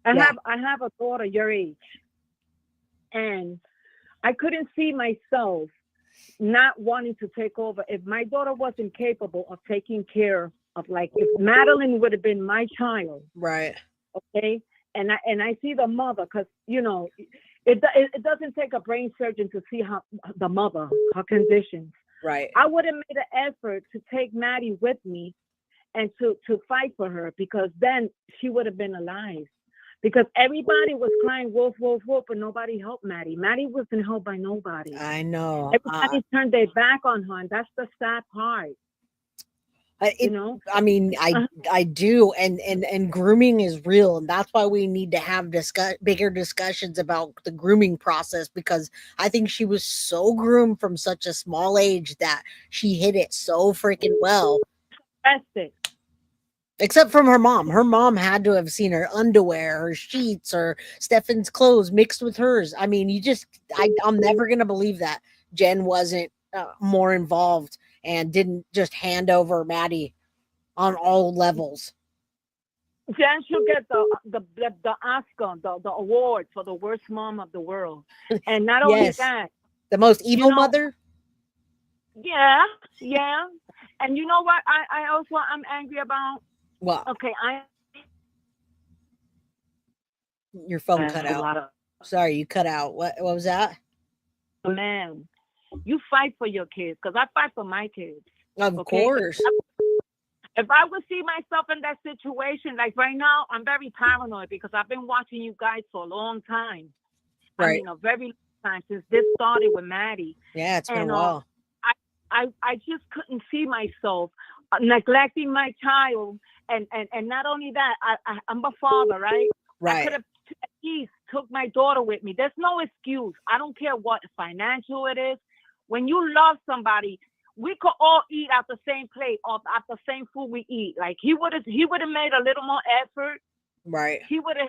I have a daughter your age, and I couldn't see myself not wanting to take over if my daughter wasn't capable of taking care of, like, if Madeline would have been my child, right? Okay, and I see the mother, because it doesn't take a brain surgeon to see how the mother, her conditions, right? I would have made an effort to take Maddie with me and to fight for her, because then she would have been alive. Because everybody was crying wolf, wolf, wolf, but nobody helped Maddie. Maddie wasn't helped by nobody. I know. Everybody turned their back on her, and that's the sad part. I mean, I do, and grooming is real, and that's why we need to have bigger discussions about the grooming process, because I think she was so groomed from such a small age that she hit it so freaking well. Except from her mom. Her mom had to have seen her underwear, her sheets, or Stefan's clothes mixed with hers. I mean, I'm never going to believe that Jenn wasn't more involved and didn't just hand over Maddie on all levels. Jenn should get the Oscar, the award for the worst mom of the world. And not only that, the most evil mother. Yeah. And you know what? I'm angry about. What? Okay, Your phone cut out. Sorry, you cut out. What was that? Man, you fight for your kids, because I fight for my kids. Of course. If I would see myself in that situation, like right now, I'm very paranoid because I've been watching you guys for a long time. Right. I mean, a very long time since this started with Maddie. Yeah, it's been a while. I just couldn't see myself neglecting my child, and not only that, I'm a father, right? Right. I could have at least took my daughter with me. There's no excuse. I don't care what financial it is. When you love somebody, we could all eat out the same plate, or out the same food we eat. Like he would have made a little more effort. Right. He would have,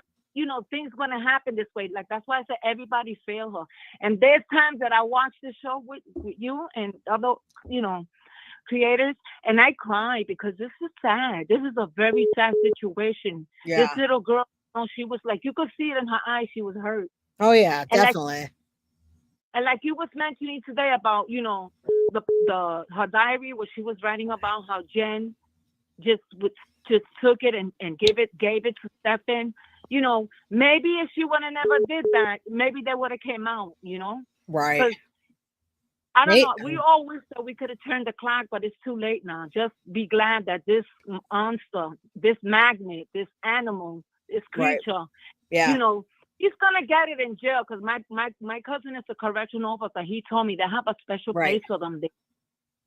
things gonna happen this way. Like that's why I said everybody fail her. And there's times that I watch the show with you and other, creators, and I cry because this is sad. This is a very sad situation. Yeah. This little girl, she was like, you could see it in her eyes. She was hurt. Oh yeah, definitely. And like you was mentioning today about, her diary where she was writing about how Jenn just took it and gave it to Stephan. Maybe if she would have never did that, maybe they would have came out, Right. I don't know. We all wish that we could have turned the clock, but it's too late now. Just be glad that this monster, this magnet, this animal, this creature, yeah. He's gonna get it in jail, because my cousin is a correctional officer. He told me they have a special place for them there.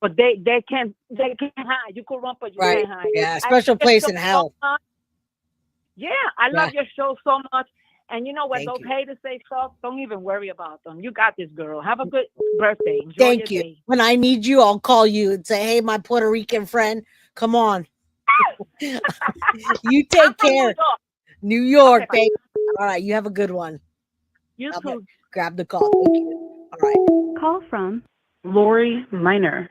But they can't hide. You could run, but you can't hide. Yeah, special place in hell. Yeah, I love your show so much. And when those you. haters say stuff, don't even worry about them. You got this, girl. Have a good birthday. Enjoy Thank your you. day. When I need you, I'll call you and say, hey, my Puerto Rican friend, come on. You take care. New York, baby. All right, you have a good one. You too. Grab the call. Thank you. All right. Call from Lori Minor.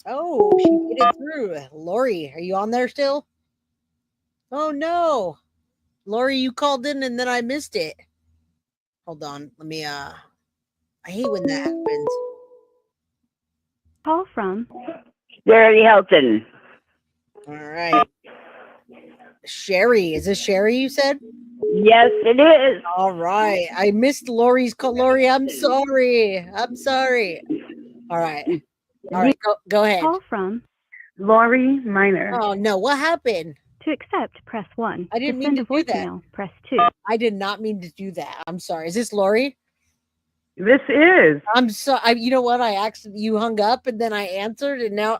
Oh, she made it through. Lori, are you on there still? Oh, no. Lori, you called in and then I missed it. Hold on. Let me, I hate when that happens. Call from Sherry Helton. All right. Sherry. Is this Sherry you said? Yes, it is. All right. I missed Lori's call. Lori, I'm sorry. All right. All right. Go ahead. Call from Lori Minor. Oh, no. What happened? To accept, press 1. I didn't to mean send to a do that. voicemail, press 2. I did not mean to do that. I'm sorry. Is this Lori? This is. I'm sorry. You know what? You hung up and then I answered and now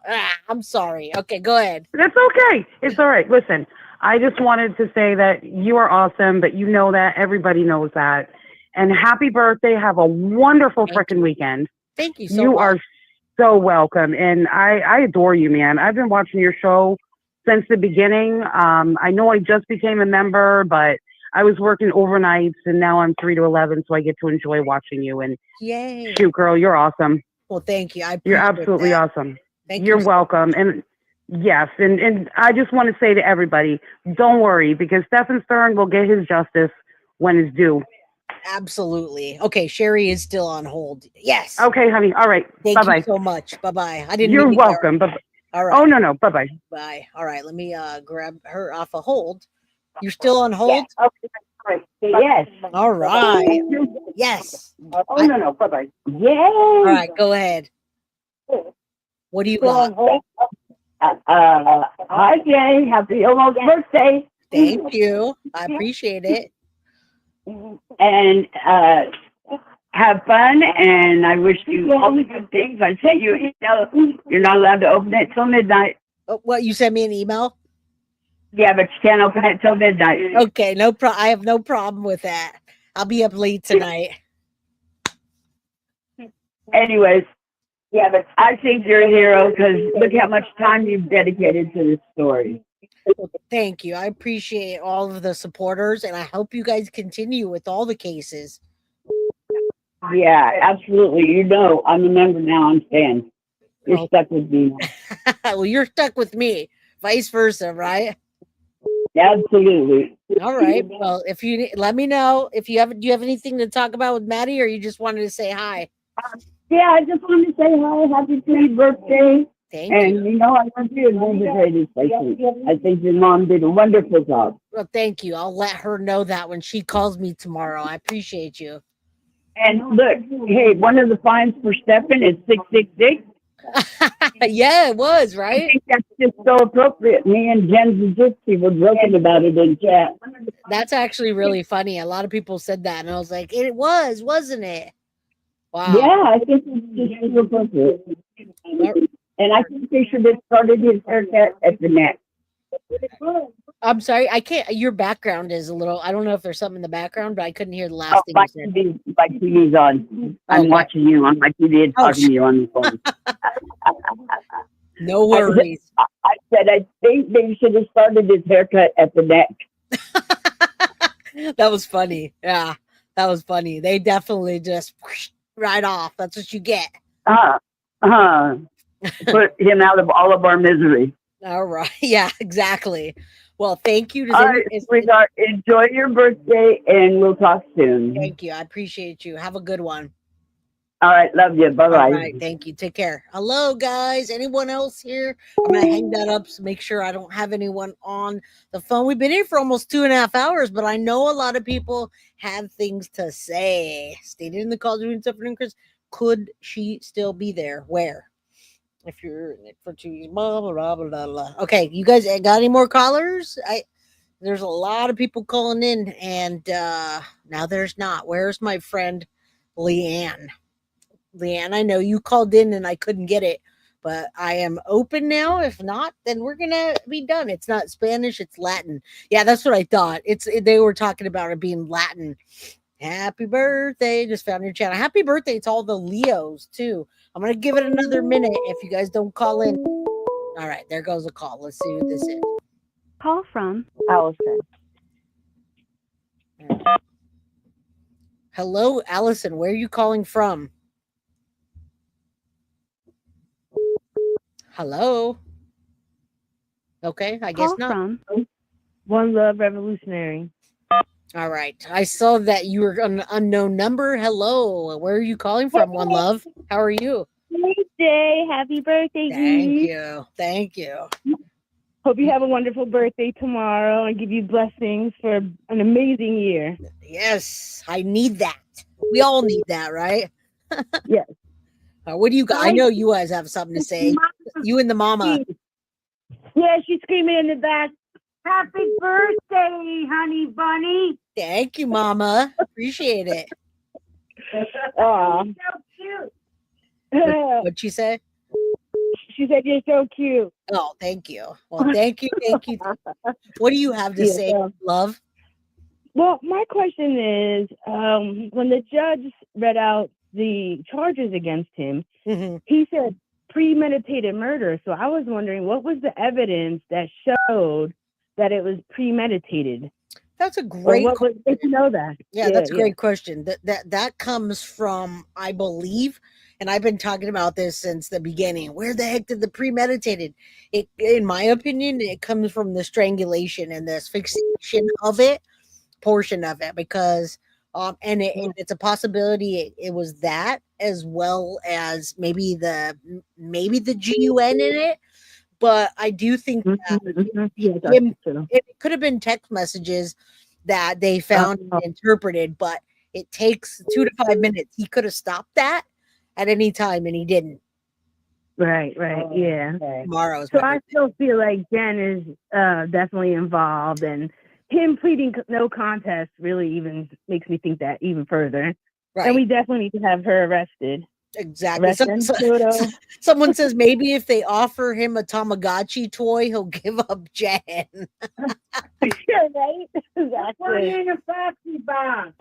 I'm sorry. Okay, go ahead. That's okay. It's all right. Listen, I just wanted to say that you are awesome, but you know that. Everybody knows that. And happy birthday. Have a wonderful freaking weekend. Thank you so much. You are so welcome. And I adore you, man. I've been watching your show since the beginning. I know I just became a member, but I was working overnights and now I'm 3 to 11, so I get to enjoy watching you. And yay. Shoot, girl, you're awesome. Well, thank you. You're absolutely awesome. Thank you're you. welcome. And yes, and I just want to say to everybody, don't worry, because Stephan Sterns will get his justice when it's due. Absolutely. Okay, Sherry is still on hold. Yes. Okay, honey. All right. Thank Bye-bye. you so much. Bye-bye. I didn't You're mean to welcome. Bye-bye. All right. Oh, no. Bye-bye. Bye. All right. Let me grab her off a hold. You're still on hold? Yeah. Okay. Yes. All right. Yes. Oh, no. Bye-bye. Yay. All right. Go ahead. What do you got? Hi, Jay. Happy almost birthday. Thank you. I appreciate it. And have fun, and I wish you all the good things. I sent you an email. You're not allowed to open it till midnight. Oh, what, you sent me an email? Yeah, but you can't open it till midnight. Okay, I have no problem with that. I'll be up late tonight. Anyways, yeah, but I think you're a hero because look how much time you've dedicated to this story. Well, thank you. I appreciate all of the supporters, and I hope you guys continue with all the cases. Yeah, absolutely. You know, I'm a member now. I'm Stan. You're stuck with me now. Well, you're stuck with me. Vice versa, right? Absolutely. All right. Well, if you let me know if you have, do you have anything to talk about with Maddie, or you just wanted to say hi? Yeah, I just wanted to say hi. Happy 20th birthday. Thank and you know, I want you to celebrate this week. I think your mom did a wonderful job. Well, thank you. I'll let her know that when she calls me tomorrow. I appreciate you. And look, hey, one of the fines for Stephan is 666. Yeah, it was, right? I think that's just so appropriate. Me and Jenn Soto were joking about it in chat. That's actually really funny. A lot of people said that, and I was like, it was, wasn't it? Wow. Yeah, I think it's just so appropriate. And I think they should have started his haircut at the neck. I'm sorry, I can't. Your background is a little. I don't know if there's something in the background, but I couldn't hear the last thing you said. My TV's on. I'm watching you on my TV and talking to you on the phone. No worries. I said I think they should have started his haircut at the neck. That was funny. Yeah, that was funny. They definitely just whoosh, right off. That's what you get. Put him out of all of our misery. All right. Yeah, exactly. Well, thank you. All right, sweetheart. Enjoy your birthday, and we'll talk soon. Thank you. I appreciate you. Have a good one. All right. Love you. Bye-bye. All right. Thank you. Take care. Hello, guys. Anyone else here? I'm going to hang that up to make sure I don't have anyone on the phone. We've been here for almost 2.5 hours, but I know a lot of people have things to say. Stated in the call between Stephan and Chris, could she still be there? Where? If you're in it for 2 years, blah, blah, blah, blah, blah. Okay, you guys got any more callers? There's a lot of people calling in, and now there's not. Where's my friend Leanne? Leanne, I know you called in and I couldn't get it, but I am open now. If not, then we're gonna be done. It's not Spanish, it's Latin. Yeah, that's what I thought. They were talking about it being Latin. Happy birthday. Just found your channel. Happy birthday to all the Leos, too. I'm going to give it another minute if you guys don't call in. All right, there goes a call. Let's see who this is. Call from Allison. Hello, Allison. Where are you calling from? Hello. Okay, I guess not. From One Love Revolutionary. All right. I saw that you were an unknown number. Hello. Where are you calling from, One Love? How are you? Birthday. Happy birthday. Thank Dee. you. Thank you. Hope you have a wonderful birthday tomorrow and give you blessings for an amazing year. Yes, I need that. We all need that, right? Yes. What do you got? I know you guys have something to say. You and the mama. Yeah, she's screaming in the back. Happy birthday, honey bunny. Thank you, mama. Appreciate it. Aw. So cute. What'd she say? She said you're so cute. Oh, thank you. Well, thank you. Thank you. What do you have to say, love? Well, my question is, when the judge read out the charges against him, he said premeditated murder. So I was wondering, what was the evidence that showed that it was premeditated? That's a great question. Did you know that? Yeah, that's a great question. That comes from, I believe, and I've been talking about this since the beginning. Where the heck did the premeditated? In my opinion, it comes from the strangulation and the asphyxiation of it, portion of it, because and it's a possibility it was that, as well as maybe the GUN in it. But I do think that it could have been text messages that they found and interpreted, but it takes 2 to 5 minutes. He could have stopped that at any time, and he didn't. Right, yeah. Tomorrow. So I still feel like Jen is definitely involved, and him pleading no contest really even makes me think that even further. Right. And we definitely need to have her arrested. Exactly. Someone says maybe if they offer him a Tamagotchi toy, he'll give up Jen. Yeah, right? Exactly. Put it in a Foxy box.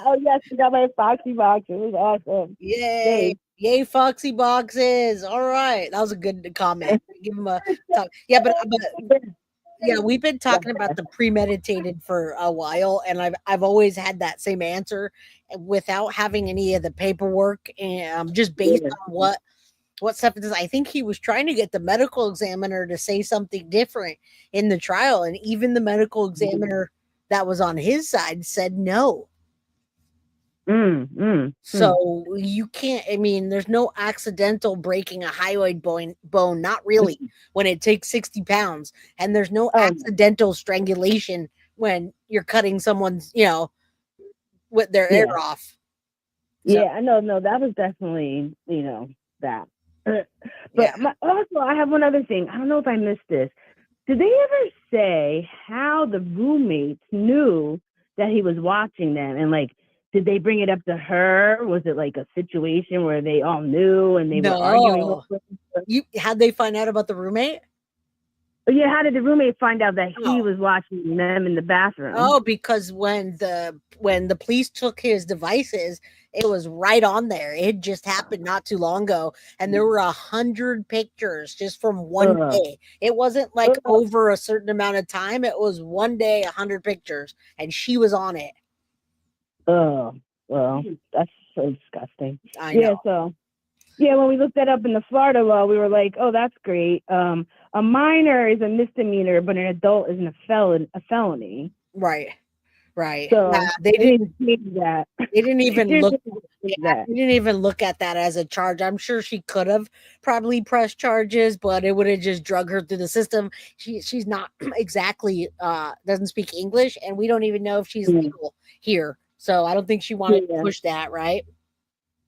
Oh, yes, we got my Foxy box. It was awesome. Yay. Yay, Foxy boxes. All right. That was a good comment. Give him a top. Yeah, but Yeah, we've been talking about the premeditated for a while, and I've always had that same answer without having any of the paperwork, and just based on what stuff it is. I think he was trying to get the medical examiner to say something different in the trial, and even the medical examiner that was on his side said no. So you can't, I mean, there's no accidental breaking a hyoid bone, not really, when it takes 60 pounds. And there's no accidental strangulation when you're cutting someone's, with their air off. Yeah, no, that was definitely, that. But also, I have one other thing. I don't know if I missed this. Did they ever say how the roommates knew that he was watching them? And did they bring it up to her? Was it like a situation where they all knew and they were arguing? How'd they find out about the roommate? Yeah, how did the roommate find out that he was watching them in the bathroom? Oh, because when the police took his devices, it was right on there. It just happened not too long ago, and there were 100 pictures just from one day. It wasn't like over a certain amount of time. It was one day, 100 pictures, and she was on it. Oh, well, that's so disgusting. I know. So when we looked that up in the Florida law, we were like, oh, that's great. A minor is a misdemeanor, but an adult is a felony. Right. So they didn't change that. They didn't even look. They didn't even look at that as a charge. I'm sure she could have probably pressed charges, but it would have just drug her through the system. She's not exactly doesn't speak English, and we don't even know if she's legal here. So I don't think she wanted to push that, right?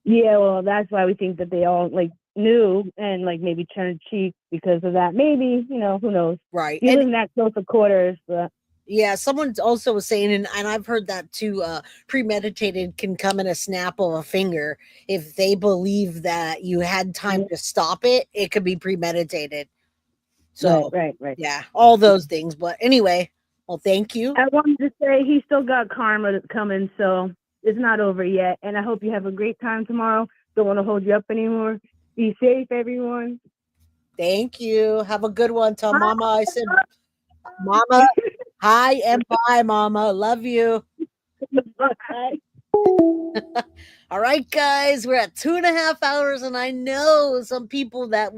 Yeah, well, that's why we think that they all knew and maybe turned cheek because of that. Maybe, who knows? Right. You live in that close of quarters. But... Yeah, someone also was saying, and I've heard that too, premeditated can come in a snap of a finger. If they believe that you had time to stop it, it could be premeditated. So, right. Yeah, all those things. But anyway, well, thank you. I wanted to say he still got karma that's coming, so it's not over yet. And I hope you have a great time tomorrow. Don't want to hold you up anymore. Be safe, everyone. Thank you. Have a good one. Tell Mama I said, Mama, hi and bye, Mama. Love you. Bye. All right, guys, we're at 2.5 hours, and I know some people that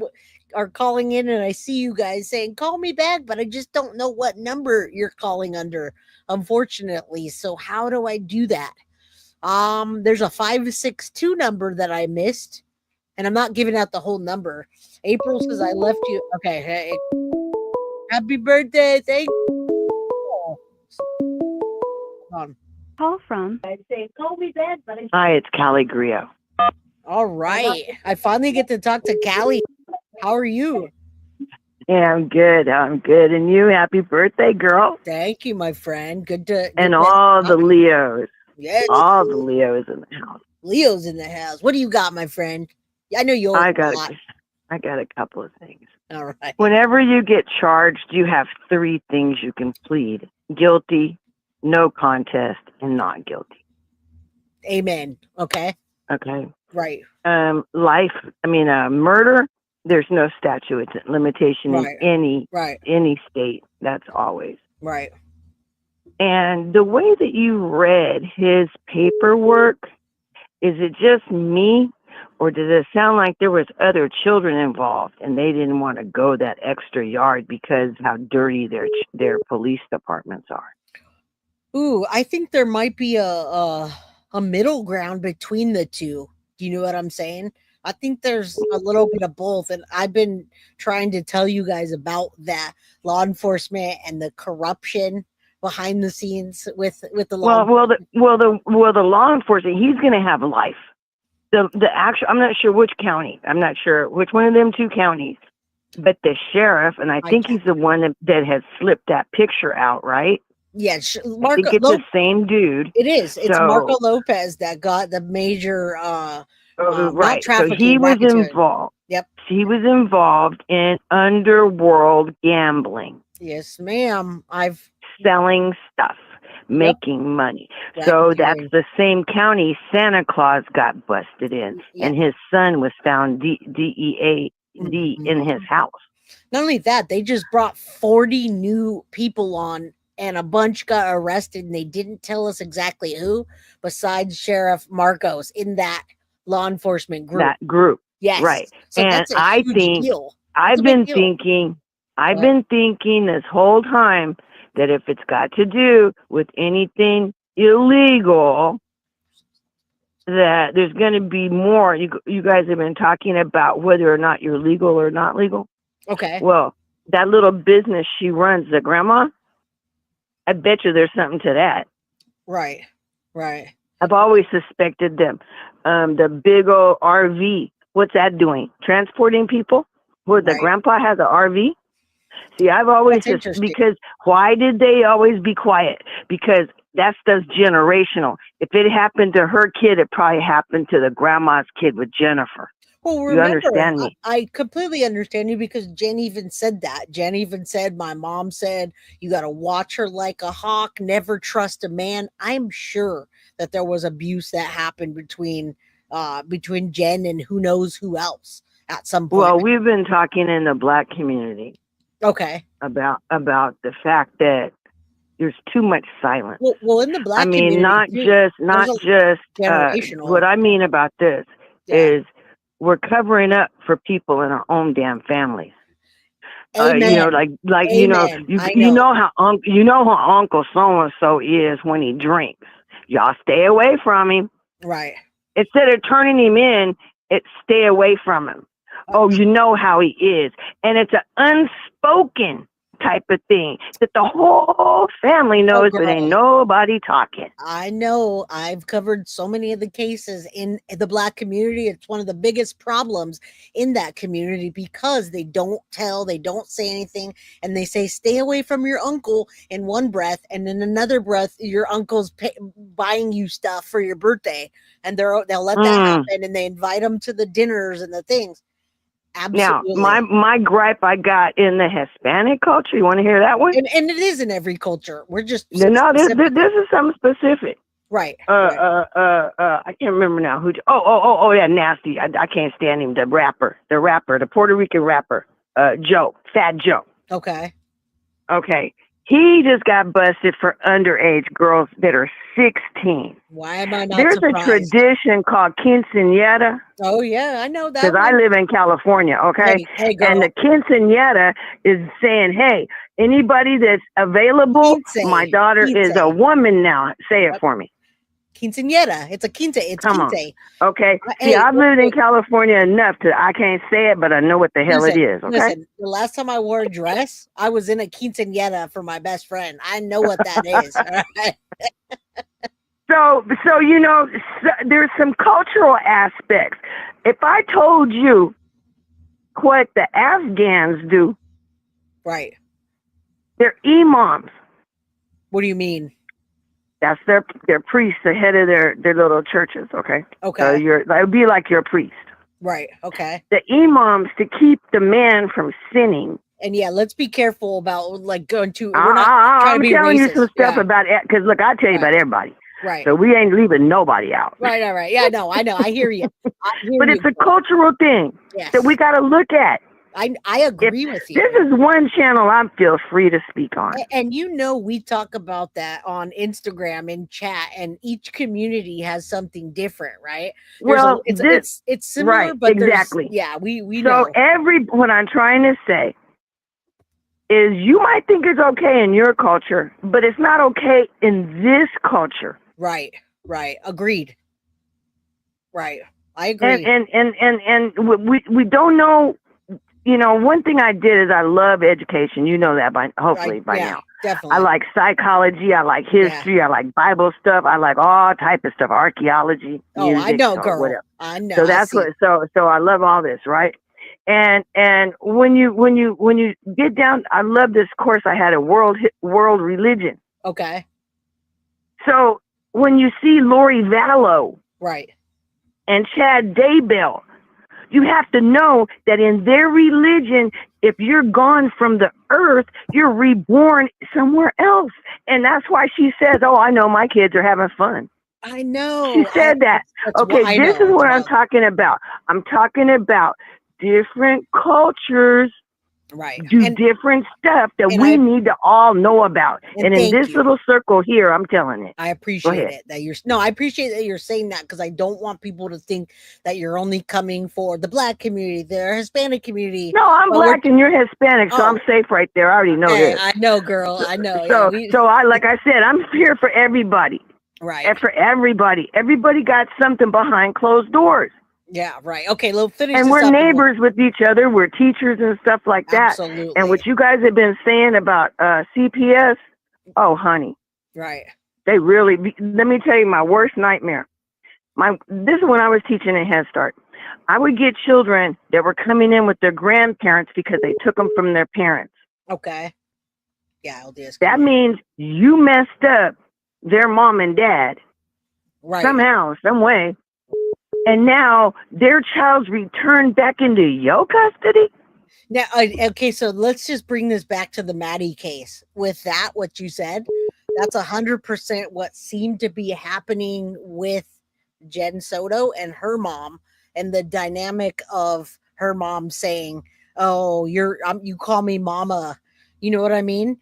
are calling in, and I see you guys saying, call me back, but I just don't know what number you're calling under, unfortunately. So how do I do that? There's a 562 number that I missed, and I'm not giving out the whole number. April says I left you. Okay, hey, happy birthday. Thank you. Call from. I say, call me back, but Hi, it's Callie Grio. All right. I finally get to talk to Callie. How are you? Yeah, I'm good. And you, happy birthday, girl. Thank you, my friend. Good and all the Leos. Yes. All the Leos in the house. Leo's in the house. What do you got, my friend? I know you. I got a couple of things. All right. Whenever you get charged, you have 3 things you can plead: guilty, no contest, and not guilty. Amen. Okay. Right. Murder, there's no statute of limitation in any state. That's always. Right. And the way that you read his paperwork, is it just me, or does it sound like there was other children involved and they didn't want to go that extra yard because how dirty their police departments are? Ooh, I think there might be a middle ground between the two. Do you know what I'm saying? I think there's a little bit of both, and I've been trying to tell you guys about that law enforcement and the corruption behind the scenes with the law. The law enforcement, he's going to have life. The actual, I'm not sure which county. I'm not sure which one of them 2 counties, but the sheriff, and I think he's the one that has slipped that picture out, right? Yes, I think it's the same dude. It is. It's Marco Lopez that got the major right. So he was involved. Yep. He was involved in underworld gambling. Yes, ma'am. Selling stuff, making money. So that's the same county Santa Claus got busted in, and his son was found DEAD in his house. Not only that, they just brought 40 new people on, and a bunch got arrested, and they didn't tell us exactly who, besides Sheriff Marcos in that law enforcement group. That group. Yes. Right. So And that's a I huge think deal. I've been thinking this whole time that if it's got to do with anything illegal, that there's going to be more. You guys have been talking about whether or not you're legal or not legal. Okay. Well, that little business she runs, the grandma, I bet you there's something to that. Right. Right. I've always suspected them. The big old RV, what's that doing? Transporting people? Where the grandpa has an RV? See, I've always because why did they always be quiet? Because that stuff's generational. If it happened to her kid, it probably happened to the grandma's kid with Jennifer. Well, remember, you understand me? I completely understand you because Jen even said that. Jen even said, my mom said, you got to watch her like a hawk, never trust a man. I'm sure that there was abuse that happened between Jen and who knows who else at some point. Well, we've been talking in the Black community. Okay. About the fact that there's too much silence. Well, in the Black community, not just generational. what I mean about this is we're covering up for people in our own damn families. Amen. You know, you know how Uncle so and so is when he drinks. Y'all stay away from him. Right. Instead of turning him in, it's stay away from him. Oh, you know how he is. And it's an unspoken type of thing that the whole family knows, but ain't nobody talking. I know. I've covered so many of the cases in the Black community. It's one of the biggest problems in that community because they don't tell, they don't say anything, and they say, stay away from your uncle in one breath, and in another breath, your uncle's buying you stuff for your birthday, and they'll let that happen, and they invite them to the dinners and the things. Absolutely. Now, my gripe I got in the Hispanic culture. You want to hear that one? And it is in every culture. We're just this is something specific. Right. I can't remember now who. Oh, yeah, Nasty. I can't stand him. The Puerto Rican rapper, Joe, Fat Joe. Okay. He just got busted for underage girls that are 16. Why am I not There's surprised? a tradition called quinceañera. Oh, yeah, I know that. Because I live in California, okay? Hey, girl. And the quinceañera is saying, hey, anybody that's available, my daughter is a woman now. Say it for me. Quinceañera. It's a quince. It's Come quince. On. Okay. See, I've lived in California enough I can't say it, but I know what the hell it is. Okay. Listen, the last time I wore a dress, I was in a quinceañera for my best friend. I know what that is. All right. So you know, there's some cultural aspects. If I told you what the Afghans do, right? They're imams. What do you mean? That's their priests, the head of their little churches. Okay. Okay. So that would be like your priest. Right. Okay. The imams to keep the man from sinning. And yeah, let's be careful about like going to. We're not trying to be telling racist. You some stuff about it because look, I tell you about everybody. Right. So we ain't leaving nobody out. Right. Yeah. No, I know. I hear you. But it's a cultural thing that we got to look at. I agree with you. This is one channel I feel free to speak on. And you know, we talk about that on Instagram in chat, and each community has something different, right? It's similar, right, but exactly. We know. What I'm trying to say is you might think it's okay in your culture, but it's not okay in this culture. Right. Agreed. Right. I agree. And we don't know. You know, one thing I did is I love education. You know that hopefully by now. Definitely. I like psychology. I like history. I like Bible stuff. I like all type of stuff, archaeology. Music, I know, girl. Whatever. I know. So that's what. So I love all this, right? And when you get down, I love this course I had, a world religion. Okay. So when you see Lori Vallow, right, and Chad Daybell, you have to know that in their religion, if you're gone from the earth, you're reborn somewhere else. And that's why she says, oh, I know my kids are having fun. I know. She said that. Okay, this is what I'm talking about. I'm talking about different cultures do different stuff that we need to all know about. And in this little circle here, I'm telling it. I appreciate it that I appreciate that you're saying that, because I don't want people to think that you're only coming for the Black community, the Hispanic community. No, I'm Black and you're Hispanic, so I'm safe right there. I already know this. I know, girl. I know. So I, like I said, I'm here for everybody. Right. And for everybody. Everybody got something behind closed doors. Yeah, right. Okay, let's finish and this we're up neighbors with each other. We're teachers and stuff like that. Absolutely. And what you guys have been saying about CPS, oh, honey. Right. They really, let me tell you my worst nightmare. This is when I was teaching in Head Start. I would get children that were coming in with their grandparents because they took them from their parents. Okay. Yeah, that means you messed up their mom and dad. Right. Somehow, some way. And now their child's returned back into your custody? Now, okay, so let's just bring this back to the Maddie case. With that, what you said, that's 100% what seemed to be happening with Jenn Soto and her mom, and the dynamic of her mom saying, "Oh, you call me mama," you know what I mean?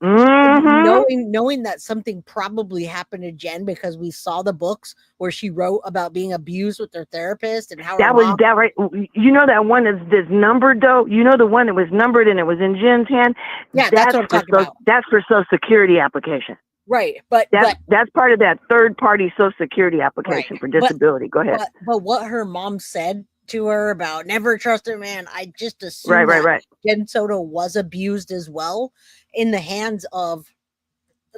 Knowing that something probably happened to Jenn, because we saw the books where she wrote about being abused with her therapist and how that was that right. You know that one that's numbered though. You know the one that was numbered and it was in Jen's hand. Yeah, that's what I'm talking about. That's for Social Security application. Right, but that's part of that third party Social Security application for disability. Go ahead. But what her mom said to her about never trust a man, I just assume right. Jenn Soto was abused as well, in the hands of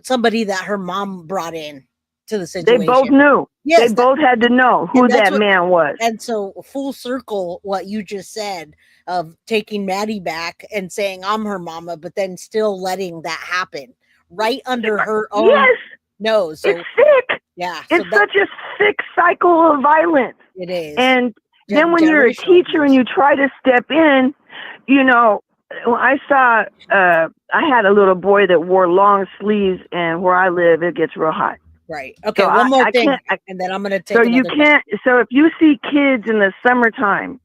somebody that her mom brought in to the situation. They both knew. Yes, they both had to know who that man was. And so full circle, what you just said of taking Maddie back and saying I'm her mama, but then still letting that happen right under her own nose. So, it's sick. Yeah. It's such a sick cycle of violence. It is. And then when you're a teacher and you try to step in, you know, I saw, I had a little boy that wore long sleeves, and where I live, it gets real hot. Right. Okay. So one more thing, and then I'm going to take. So you can't. So if you see kids in the summertime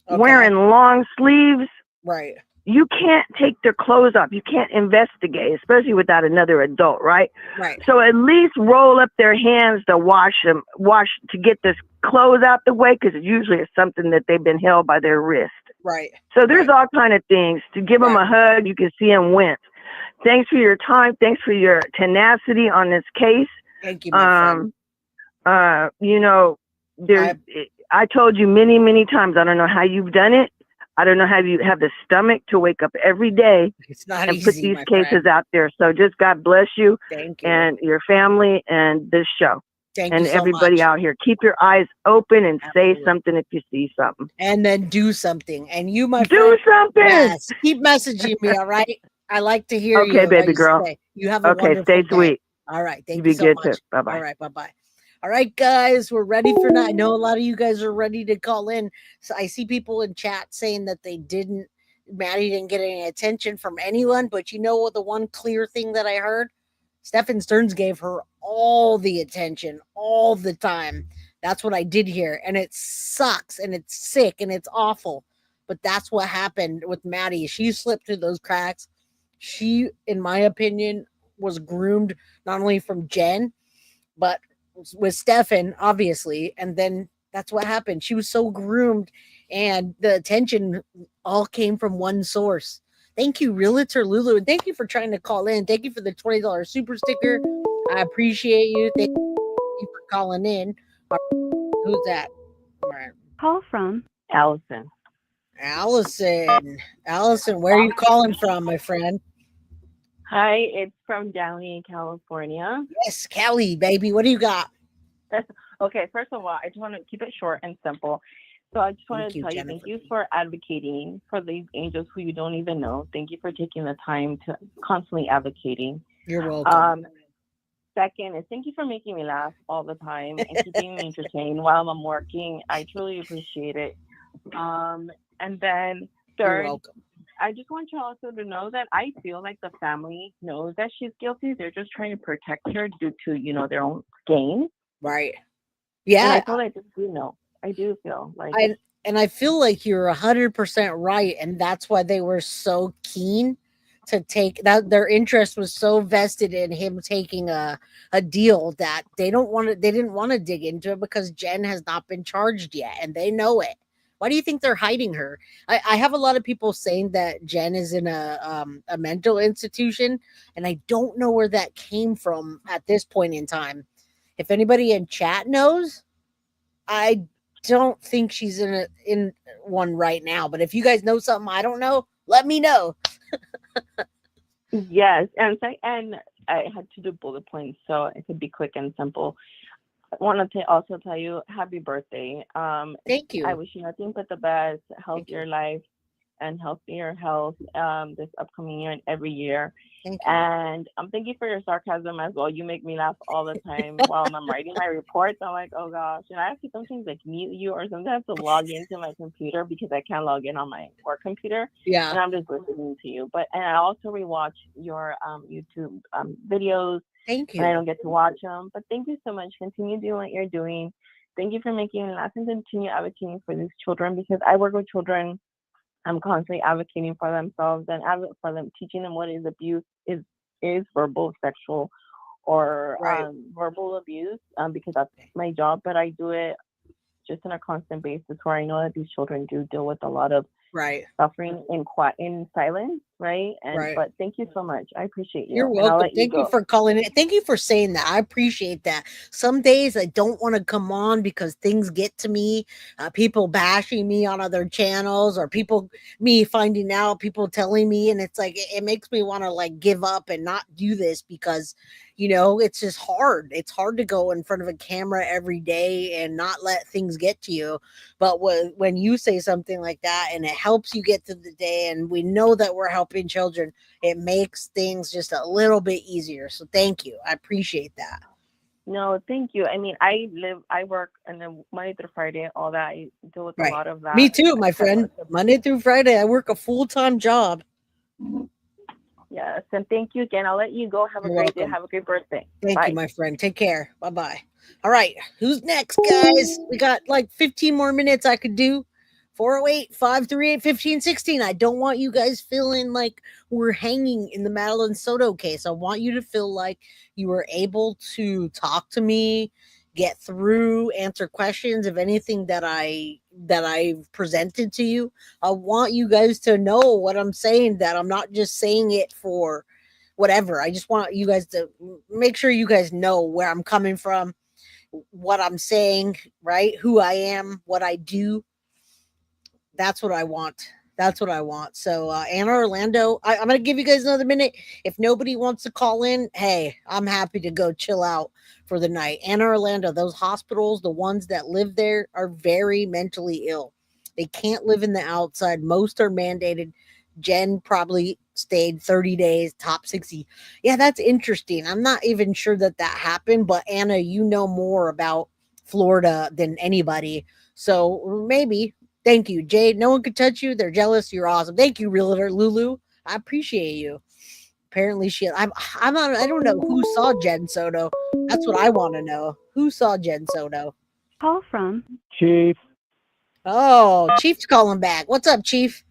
wearing long sleeves, right, you can't take their clothes off. You can't investigate, especially without another adult, right? Right. So at least roll up their hands to wash to get this clothes out the way, because usually it's something that they've been held by their wrist. Right. So there's all kind of things. To give them a hug, you can see them wince. Thanks for your time. Thanks for your tenacity on this case. Thank you, my friend. You know, I told you many, many times, I don't know how you've done it. I don't know how you have the stomach to wake up every day and put these cases out there. So just God bless you, and your family and this show. Thank and you so everybody much. out here. Keep your eyes open and say something if you see something. And then do something. And you, my do something. Yes, keep messaging me, all right? I like to hear you. Okay, baby girl. You have a wonderful stay day. sweet. All right. Thank You you be so good much. too. Bye-bye. All right. Bye-bye. All right, guys, we're ready for now. I know a lot of you guys are ready to call in. So I see people in chat saying that Maddie didn't get any attention from anyone. But you know what? The one clear thing that I heard, Stephan Sterns gave her all the attention all the time. That's what I did hear. And it sucks and it's sick and it's awful. But that's what happened with Maddie. She slipped through those cracks. She, in my opinion, was groomed not only from Jenn, but with Stephan, obviously. And then that's what happened. She was so groomed, and the attention all came from one source. Thank you, Realtor Lulu. And thank you for trying to call in. Thank you for the $20 super sticker. I appreciate you. Thank you for calling in. Who's that? All right. Call from Allison. Allison, where are you calling from, my friend? Hi, it's from Downey, California. Yes, Cali, baby. What do you got? Okay, first of all, I just want to keep it short and simple. So I just wanted to tell you, thank you for advocating for these angels who you don't even know. Thank you for taking the time to constantly advocating. You're welcome. Second is thank you for making me laugh all the time and keeping me entertained while I'm working. I truly appreciate it. And then third, I just want you also to know that I feel like the family knows that she's guilty. They're just trying to protect her due to, their own gain. Right. Yeah. And I feel like I do know. I do feel like And I feel like you're 100% right. And that's why they were so keen to take that. Their interest was so vested in him taking a deal that they didn't want to dig into it because Jenn has not been charged yet and they know it. Why do you think they're hiding her? I have a lot of people saying that Jenn is in a mental institution, and I don't know where that came from at this point in time. If anybody in chat knows, I don't think she's in one right now. But if you guys know something I don't know, let me know. Yes, and I had to do bullet points, so it could be quick and simple. I want to also tell you happy birthday. Thank you. I wish you nothing but the best, healthier life, and healthier health this upcoming year and every year. Thank you. And thank you for your sarcasm as well. You make me laugh all the time while I'm writing my reports. I'm like, oh gosh. And I have to sometimes like mute you or sometimes I have to log into my computer because I can't log in on my work computer. Yeah. And I'm just listening to you. And I also rewatch your YouTube videos. Thank you. And I don't get to watch them. But thank you so much. Continue doing what you're doing. Thank you for making me laugh and continue advocating for these children because I work with children. I'm constantly advocating for themselves and for them, teaching them what is abuse is verbal, sexual, or verbal abuse because that's my job. But I do it just on a constant basis where I know that these children do deal with a lot of suffering in silence, right? But thank you so much. I appreciate you. You're welcome. Thank you for calling it. Thank you for saying that. I appreciate that. Some days I don't want to come on because things get to me. People bashing me on other channels or me finding out, people telling me. And it's like, it makes me want to like give up and not do this because, it's just hard. It's hard to go in front of a camera every day and not let things get to you. But when you say something like that and it helps you get through the day and we know that we're helping children, it makes things just a little bit easier. So thank you. I appreciate that. No, thank you. I mean, I work and then Monday through Friday, all that. I deal with a lot of that. Me too, my friend. Monday through Friday, I work a full-time job. Yes, and thank you again. I'll let you go. Have a great day. Have a great birthday. Thank you, my friend. Take care. Bye-bye. All right. Who's next, guys? We got like 15 more minutes I could do. 408-538-1516. I don't want you guys feeling like we're hanging in the Madeline Soto case. I want you to feel like you were able to talk to me, get through, answer questions of anything that I've presented to you. I want you guys to know what I'm saying, that I'm not just saying it for whatever. I just want you guys to make sure you guys know where I'm coming from, what I'm saying, right? Who I am, what I do. That's what I want. That's what I want. So Anna Orlando, I'm going to give you guys another minute. If nobody wants to call in, hey, I'm happy to go chill out for the night. Anna Orlando, those hospitals, the ones that live there are very mentally ill. They can't live in the outside. Most are mandated. Jenn probably stayed 30 days, top 60. Yeah, that's interesting. I'm not even sure that happened, but Anna, you know more about Florida than anybody. So maybe. Thank you, Jade. No one could touch you. They're jealous. You're awesome. Thank you, Realtor Lulu. I appreciate you. Apparently, I don't know who saw Jenn Soto. That's what I want to know. Who saw Jenn Soto? Call from Chief. Oh, Chief's calling back. What's up, Chief?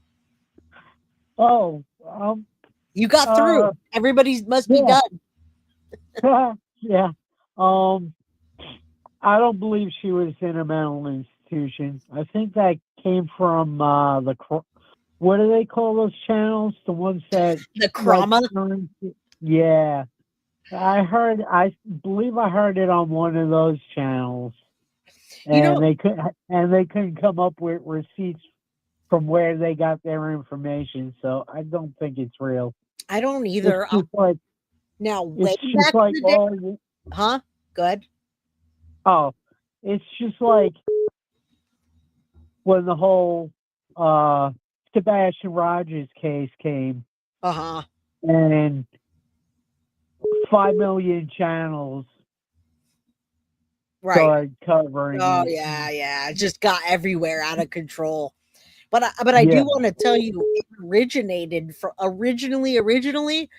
Oh, you got through. Everybody must be done. Yeah. I don't believe she was in a mental institution. I think that came from what do they call those channels? The ones that the Krama. Yeah, I believe I heard it on one of those channels, and they couldn't come up with receipts from where they got their information. So I don't think it's real. I don't either. Now, way back in the day, huh? Go ahead. Oh, it's just like when the whole Sebastian Rogers case came. And 5 million channels started covering it. Yeah. It just got everywhere out of control. But I do want to tell you, it originated from originally,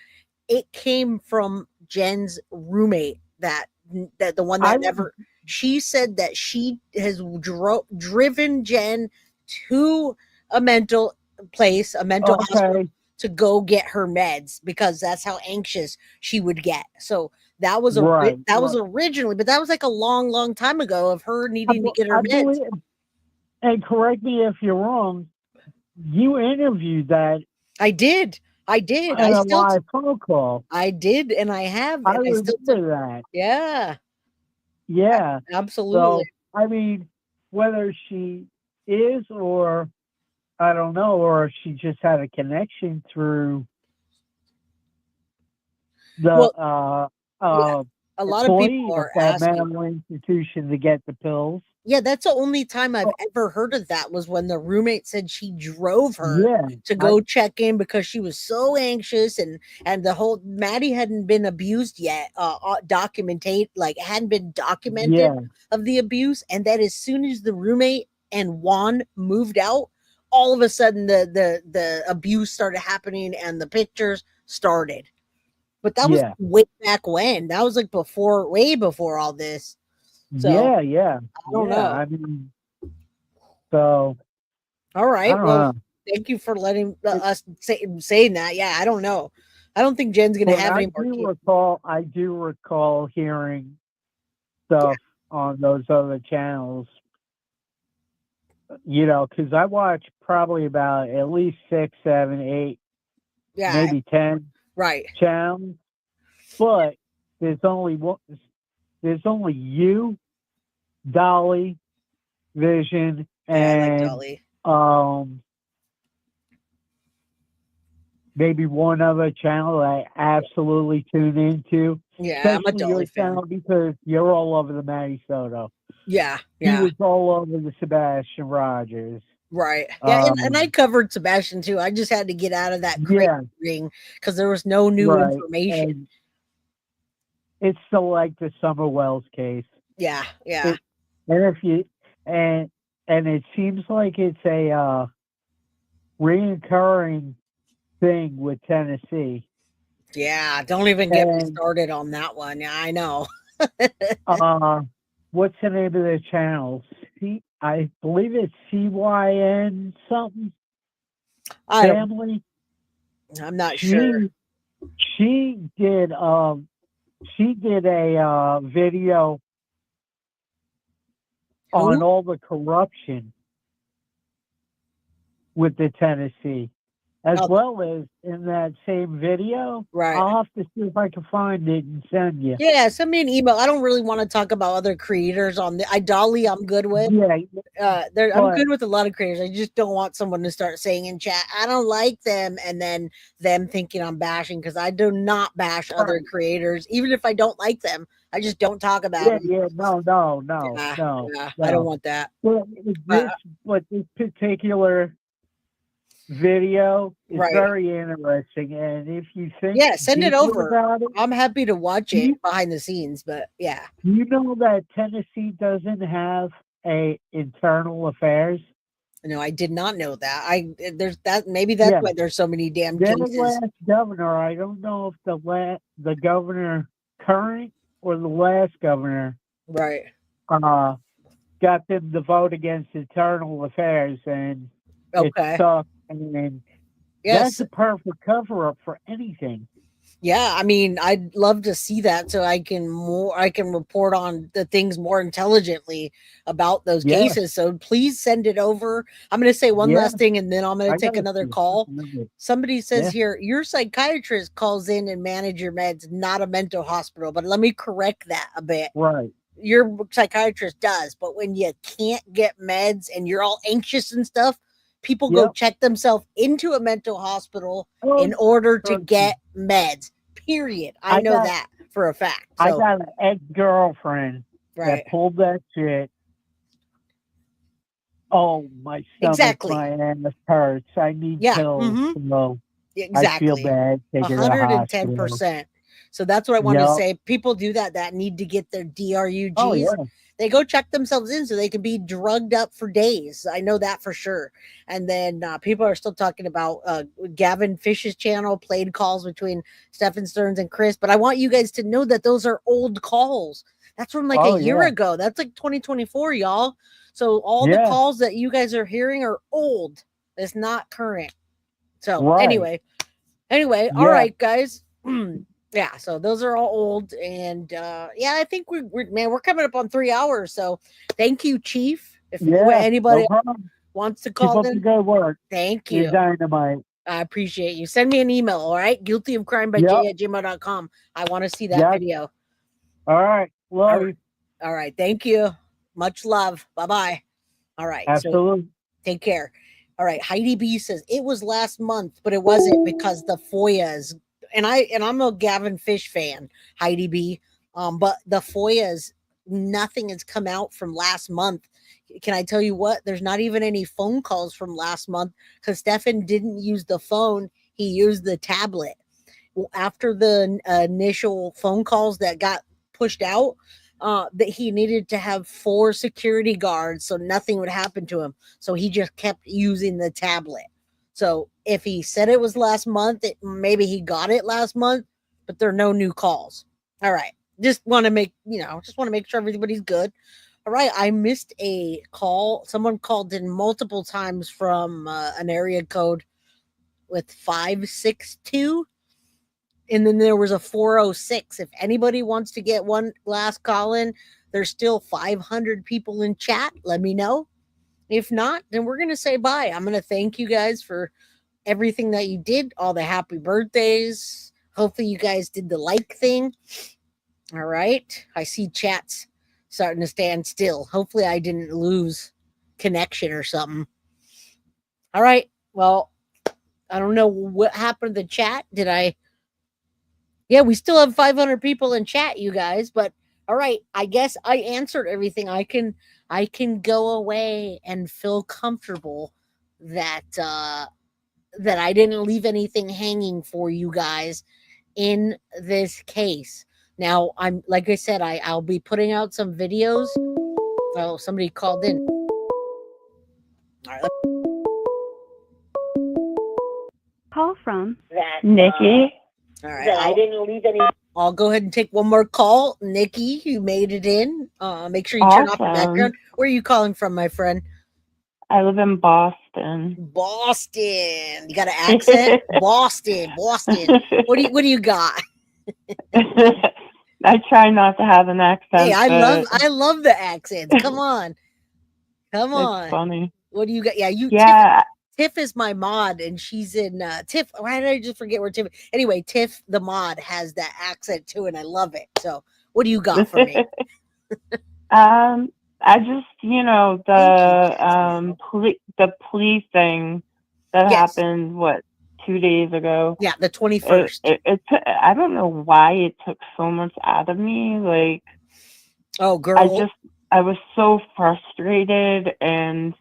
it came from Jenn's roommate that the one that never. She said that she has driven Jenn to a mental place, a mental hospital, to go get her meds because that's how anxious she would get. So that was was originally, but that was like a long time ago of her needing to get her meds. And correct me if you're wrong, you interviewed that. I did. On a live phone call. I did, and I have. I And remember that. Yeah. Yeah. Absolutely. So, I mean, whether she is or I don't know, or she just had a connection through the a lot of people are that asking. mental institution to get the pills. Yeah, that's the only time I've ever heard of that was when the roommate said she drove her to go check in because she was so anxious and the whole Maddie hadn't been abused yet, hadn't been documented of the abuse, and that as soon as the roommate and Juan moved out, all of a sudden the abuse started happening and the pictures started. But that was way back when. That was like way before all this. So, I don't know. I mean, so. All right. Well, thank you for letting us saying that. Yeah, I don't know. I don't think Jen's going to have any more. I do recall hearing stuff on those other channels. You know, because I watch probably about at least 6, 7, 8, maybe 10 channels. But there's only you, Dolly, Vision, and maybe one other channel that I absolutely tune into. Yeah, I'm a Dolly fan because you're all over the Maddie Soto. Yeah. He was all over the Sebastian Rogers. Right. Yeah, and I covered Sebastian too. I just had to get out of that crazy ring because there was no new information. And it's still like the Summer Wells case. Yeah. And if you and it seems like it's a reoccurring thing with Tennessee. Yeah, don't even get me started on that one. Yeah, I know. What's the name of the channel? I believe it's CYN something. Family. I'm not sure. She did a video on all the corruption with the Tennessee, as well as in that same video. I'll have to see if I can find it and send you. Yeah, send me an email. I don't really want to talk about other creators on the Dolly. I'm good with. I'm good with a lot of creators. I just don't want someone to start saying in chat, "I don't like them," and then them thinking I'm bashing, because I do not bash other creators, even if I don't like them. I just don't talk about them. No. I don't want that. But this particular video is very interesting, and if you think send it over. I'm happy to watch it behind the scenes, but you know that Tennessee doesn't have a internal affairs. No, I did not know that. Maybe that's why there's so many damn cases. The last governor, I don't know if the governor current or the last governor got them to vote against internal affairs, and it's tough. And that's a perfect cover-up for anything. Yeah, I mean, I'd love to see that so I can report on the things more intelligently about those cases. So please send it over. I'm going to say one last thing, and then I'm going to take another call. Somebody says here, your psychiatrist calls in and manage your meds, not a mental hospital. But let me correct that a bit. Right. Your psychiatrist does, but when you can't get meds and you're all anxious and stuff, people go check themselves into a mental hospital in order to get meds. Period. I know that for a fact. So. I got an ex-girlfriend that pulled that shit. Oh, my stomach, my ass hurts. I need pills. So I feel bad. 110%. So that's what I want to say. People do that need to get their DRUGs. They go check themselves in so they can be drugged up for days. I know that for sure. And then people are still talking about Gavin Fish's channel, played calls between Stephan Sterns and Chris. But I want you guys to know that those are old calls. That's from like a year ago. That's like 2024, y'all. So all the Yeah. calls that you guys are hearing are old. It's not current. So Right. anyway, all Yeah. right, guys. Yeah, so those are all old, and yeah, I think we're coming up on 3 hours. So thank you, Chief. If Yeah. anybody No problem. wants to Keep call up the in, good work. thank You're you. dynamite. I appreciate you. Send me an email, all right? guiltyofcrime@gmail.com. I want to see that Yep. video. All right. Love you. All right. Thank you. Much love. Bye-bye. All right. So Absolutely. take care. All right. Heidi B says it was last month, but it wasn't because the FOIAs, and I'm a Gavin Fish fan, Heidi B. But the FOIAs, nothing has come out from last month. Can I tell you what? There's not even any phone calls from last month because Stephan didn't use the phone. He used the tablet. Well, after the initial phone calls that got pushed out, that he needed to have 4 security guards so nothing would happen to him. So he just kept using the tablet. So if he said it was last month, maybe he got it last month, but there are no new calls. All right. Just want to make sure everybody's good. All right. I missed a call. Someone called in multiple times from an area code with 562. And then there was a 406. If anybody wants to get one last call in, there's still 500 people in chat. Let me know. If not, then we're going to say bye. I'm going to thank you guys for everything that you did, all the happy birthdays. Hopefully you guys did the like thing. All right. I see chats starting to stand still. Hopefully I didn't lose connection or something. All right. Well, I don't know what happened to the chat. Yeah, we still have 500 people in chat, you guys, but all right, I guess I answered everything. I can go away and feel comfortable that that I didn't leave anything hanging for you guys in this case. Now, I'm like I said, I'll be putting out some videos. Oh, somebody called in. All right. Call from Nikki. All right. I didn't leave any. I'll go ahead and take one more call. Nikki, you made it in. Make sure you turn off the background. Where are you calling from, my friend? I live in Boston. Boston. You got an accent? Boston. What do you got? I try not to have an accent. Hey, I love the accents. Come on. It's funny. What do you got? Yeah. Tiff is my mod, and she's in Tiff. Why did I just forget where Tiff? Anyway, Tiff, the mod, has that accent too, and I love it. So, what do you got for me? I just, the plea thing that happened 2 days ago. Yeah, the 21st. I don't know why it took so much out of me. Like, oh, girl, I was so frustrated, and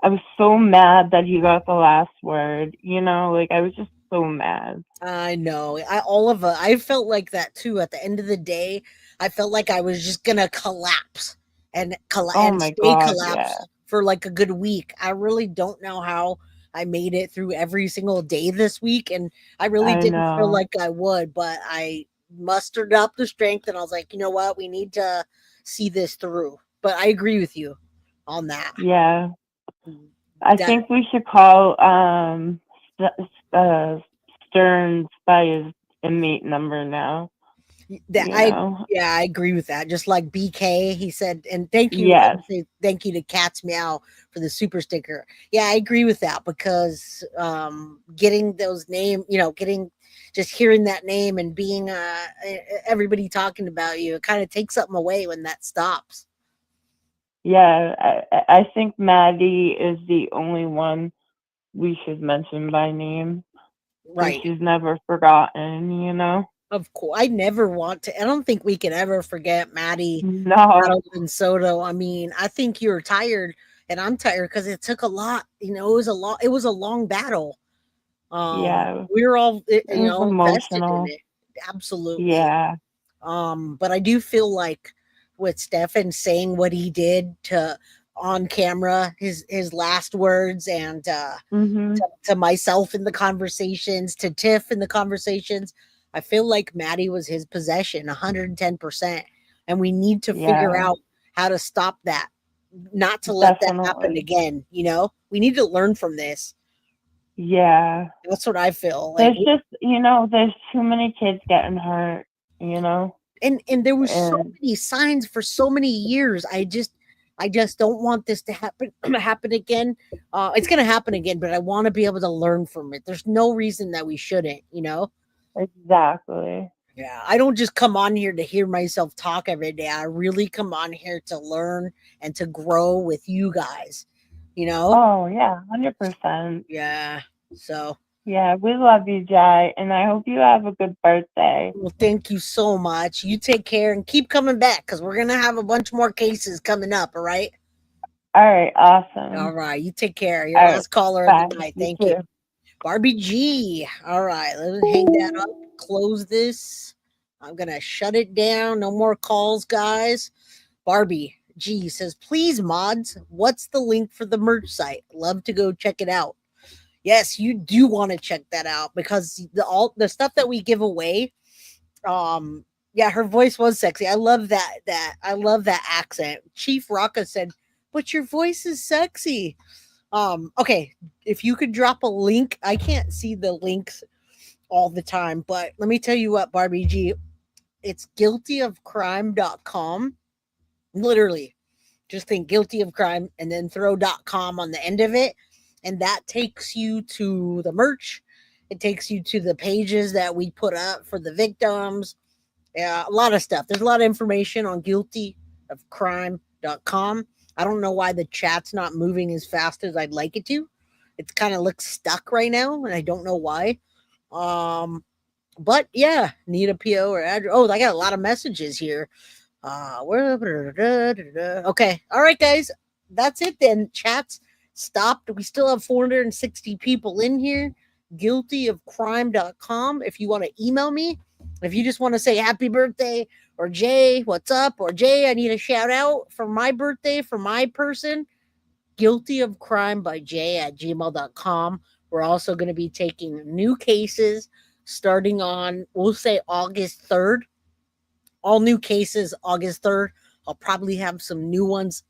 I was so mad that he got the last word. I was just so mad. I know. I felt like that too. At the end of the day, I felt like I was just gonna collapse and stay collapsed for like a good week. I really don't know how I made it through every single day this week, and I really didn't feel like I would, but I mustered up the strength, and I was like, you know what, we need to see this through. But I agree with you on that. Yeah. I think we should call Sterns by his inmate number now. I agree with that. Just like BK, he said, and thank you. Yes. Thank you to Cat's Meow for the super sticker. Yeah, I agree with that because getting those names, just hearing that name and being everybody talking about you, it kind of takes something away when that stops. Yeah, I think Maddie is the only one we should mention by name. Right. She's never forgotten, Of course. I don't think we can ever forget Madeline Soto. I mean, I think you're tired and I'm tired because it took a lot. It was a long battle. We were all, invested in it. Absolutely. Yeah. But I do feel like with Stephan saying what he did to on camera, his last words, and to myself in the conversations, to Tiff in the conversations, I feel like Maddie was his possession 110%. And we need to figure out how to stop that not to let that happen again. You know, we need to learn from this. Yeah. That's what I feel. Like, There's just, there's too many kids getting hurt, and there was so many signs for so many years. I just don't want this to happen again. It's gonna happen again, but I want to be able to learn from it. There's no reason that we shouldn't, Exactly. Yeah, I don't just come on here to hear myself talk every day. I really come on here to learn and to grow with you guys, Oh, yeah, 100%. Yeah, so. Yeah, we love you, Jai, and I hope you have a good birthday. Well, thank you so much. You take care and keep coming back because we're going to have a bunch more cases coming up, all right? All right, awesome. All right, you take care. You're All the last caller bye. of the night. You Thank too. you. Barbie G. All right, let's hang that up. Close this. I'm going to shut it down. No more calls, guys. Barbie G says, please, mods, what's the link for the merch site? Love to go check it out. Yes, you do want to check that out because the stuff that we give away, yeah, her voice was sexy. I love that I love that accent. Chief Rocca said, but your voice is sexy. Okay, if you could drop a link, I can't see the links all the time, but let me tell you what, Barbie G, it's guiltyofcrime.com. Literally, just think guilty of crime and then throw .com on the end of it. And that takes you to the merch. It takes you to the pages that we put up for the victims. Yeah, a lot of stuff. There's a lot of information on guiltyofcrime.com. I don't know why the chat's not moving as fast as I'd like it to. It kind of looks stuck right now, and I don't know why. But yeah, need a PO or address. Oh, I got a lot of messages here. Okay. All right, guys. That's it then. Chat's stopped. We still have 460 people in here. Guiltyofcrime.com. If you want to email me, if you just want to say happy birthday or Jay, what's up? Or Jay, I need a shout out for my birthday, for my person. guiltyofcrime@gmail.com. We're also going to be taking new cases starting on, we'll say August 3rd. All new cases August 3rd. I'll probably have some new ones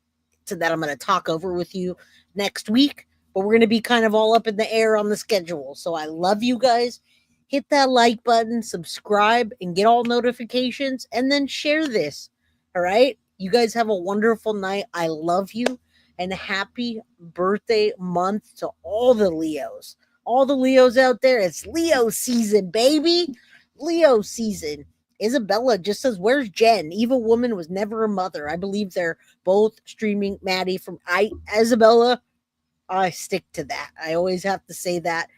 that I'm going to talk over with you next week, but we're going to be kind of all up in the air on the schedule. So I love you guys. Hit that like button, subscribe, and get all notifications, and then share this. All right? You guys have a wonderful night. I love you, and happy birthday month to all the Leos. All the Leos out there. It's Leo season, baby. Leo season. Isabella just says, where's Jen? Evil Woman was never a mother. I believe they're both streaming Maddie from Isabella. I stick to that. I always have to say that.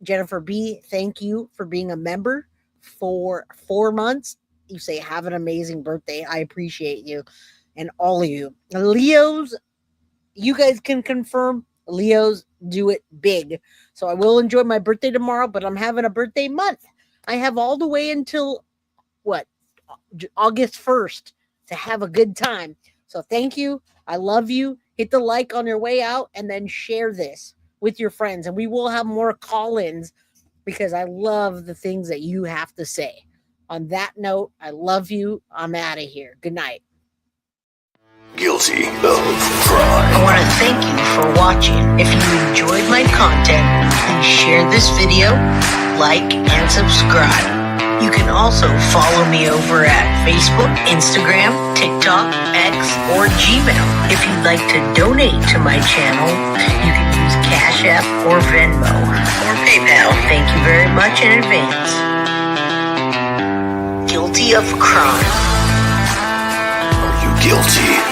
Jennifer B, thank you for being a member for 4 months. You say, have an amazing birthday. I appreciate you and all of you. Leos, you guys can confirm Leos do it big. So I will enjoy my birthday tomorrow, but I'm having a birthday month. I have all the way until August 1st to have a good time. So thank you. I love you. Hit the like on your way out and then share this with your friends. And we will have more call-ins because I love the things that you have to say. On that note, I love you. I'm out of here. Good night. Guilty of crime. I want to thank you for watching. If you enjoyed my content, please share this video, like, and subscribe. You can also follow me over at Facebook, Instagram, TikTok, X, or Gmail. If you'd like to donate to my channel, you can use Cash App or Venmo or PayPal. Thank you very much in advance. Guilty of crime. Are you guilty?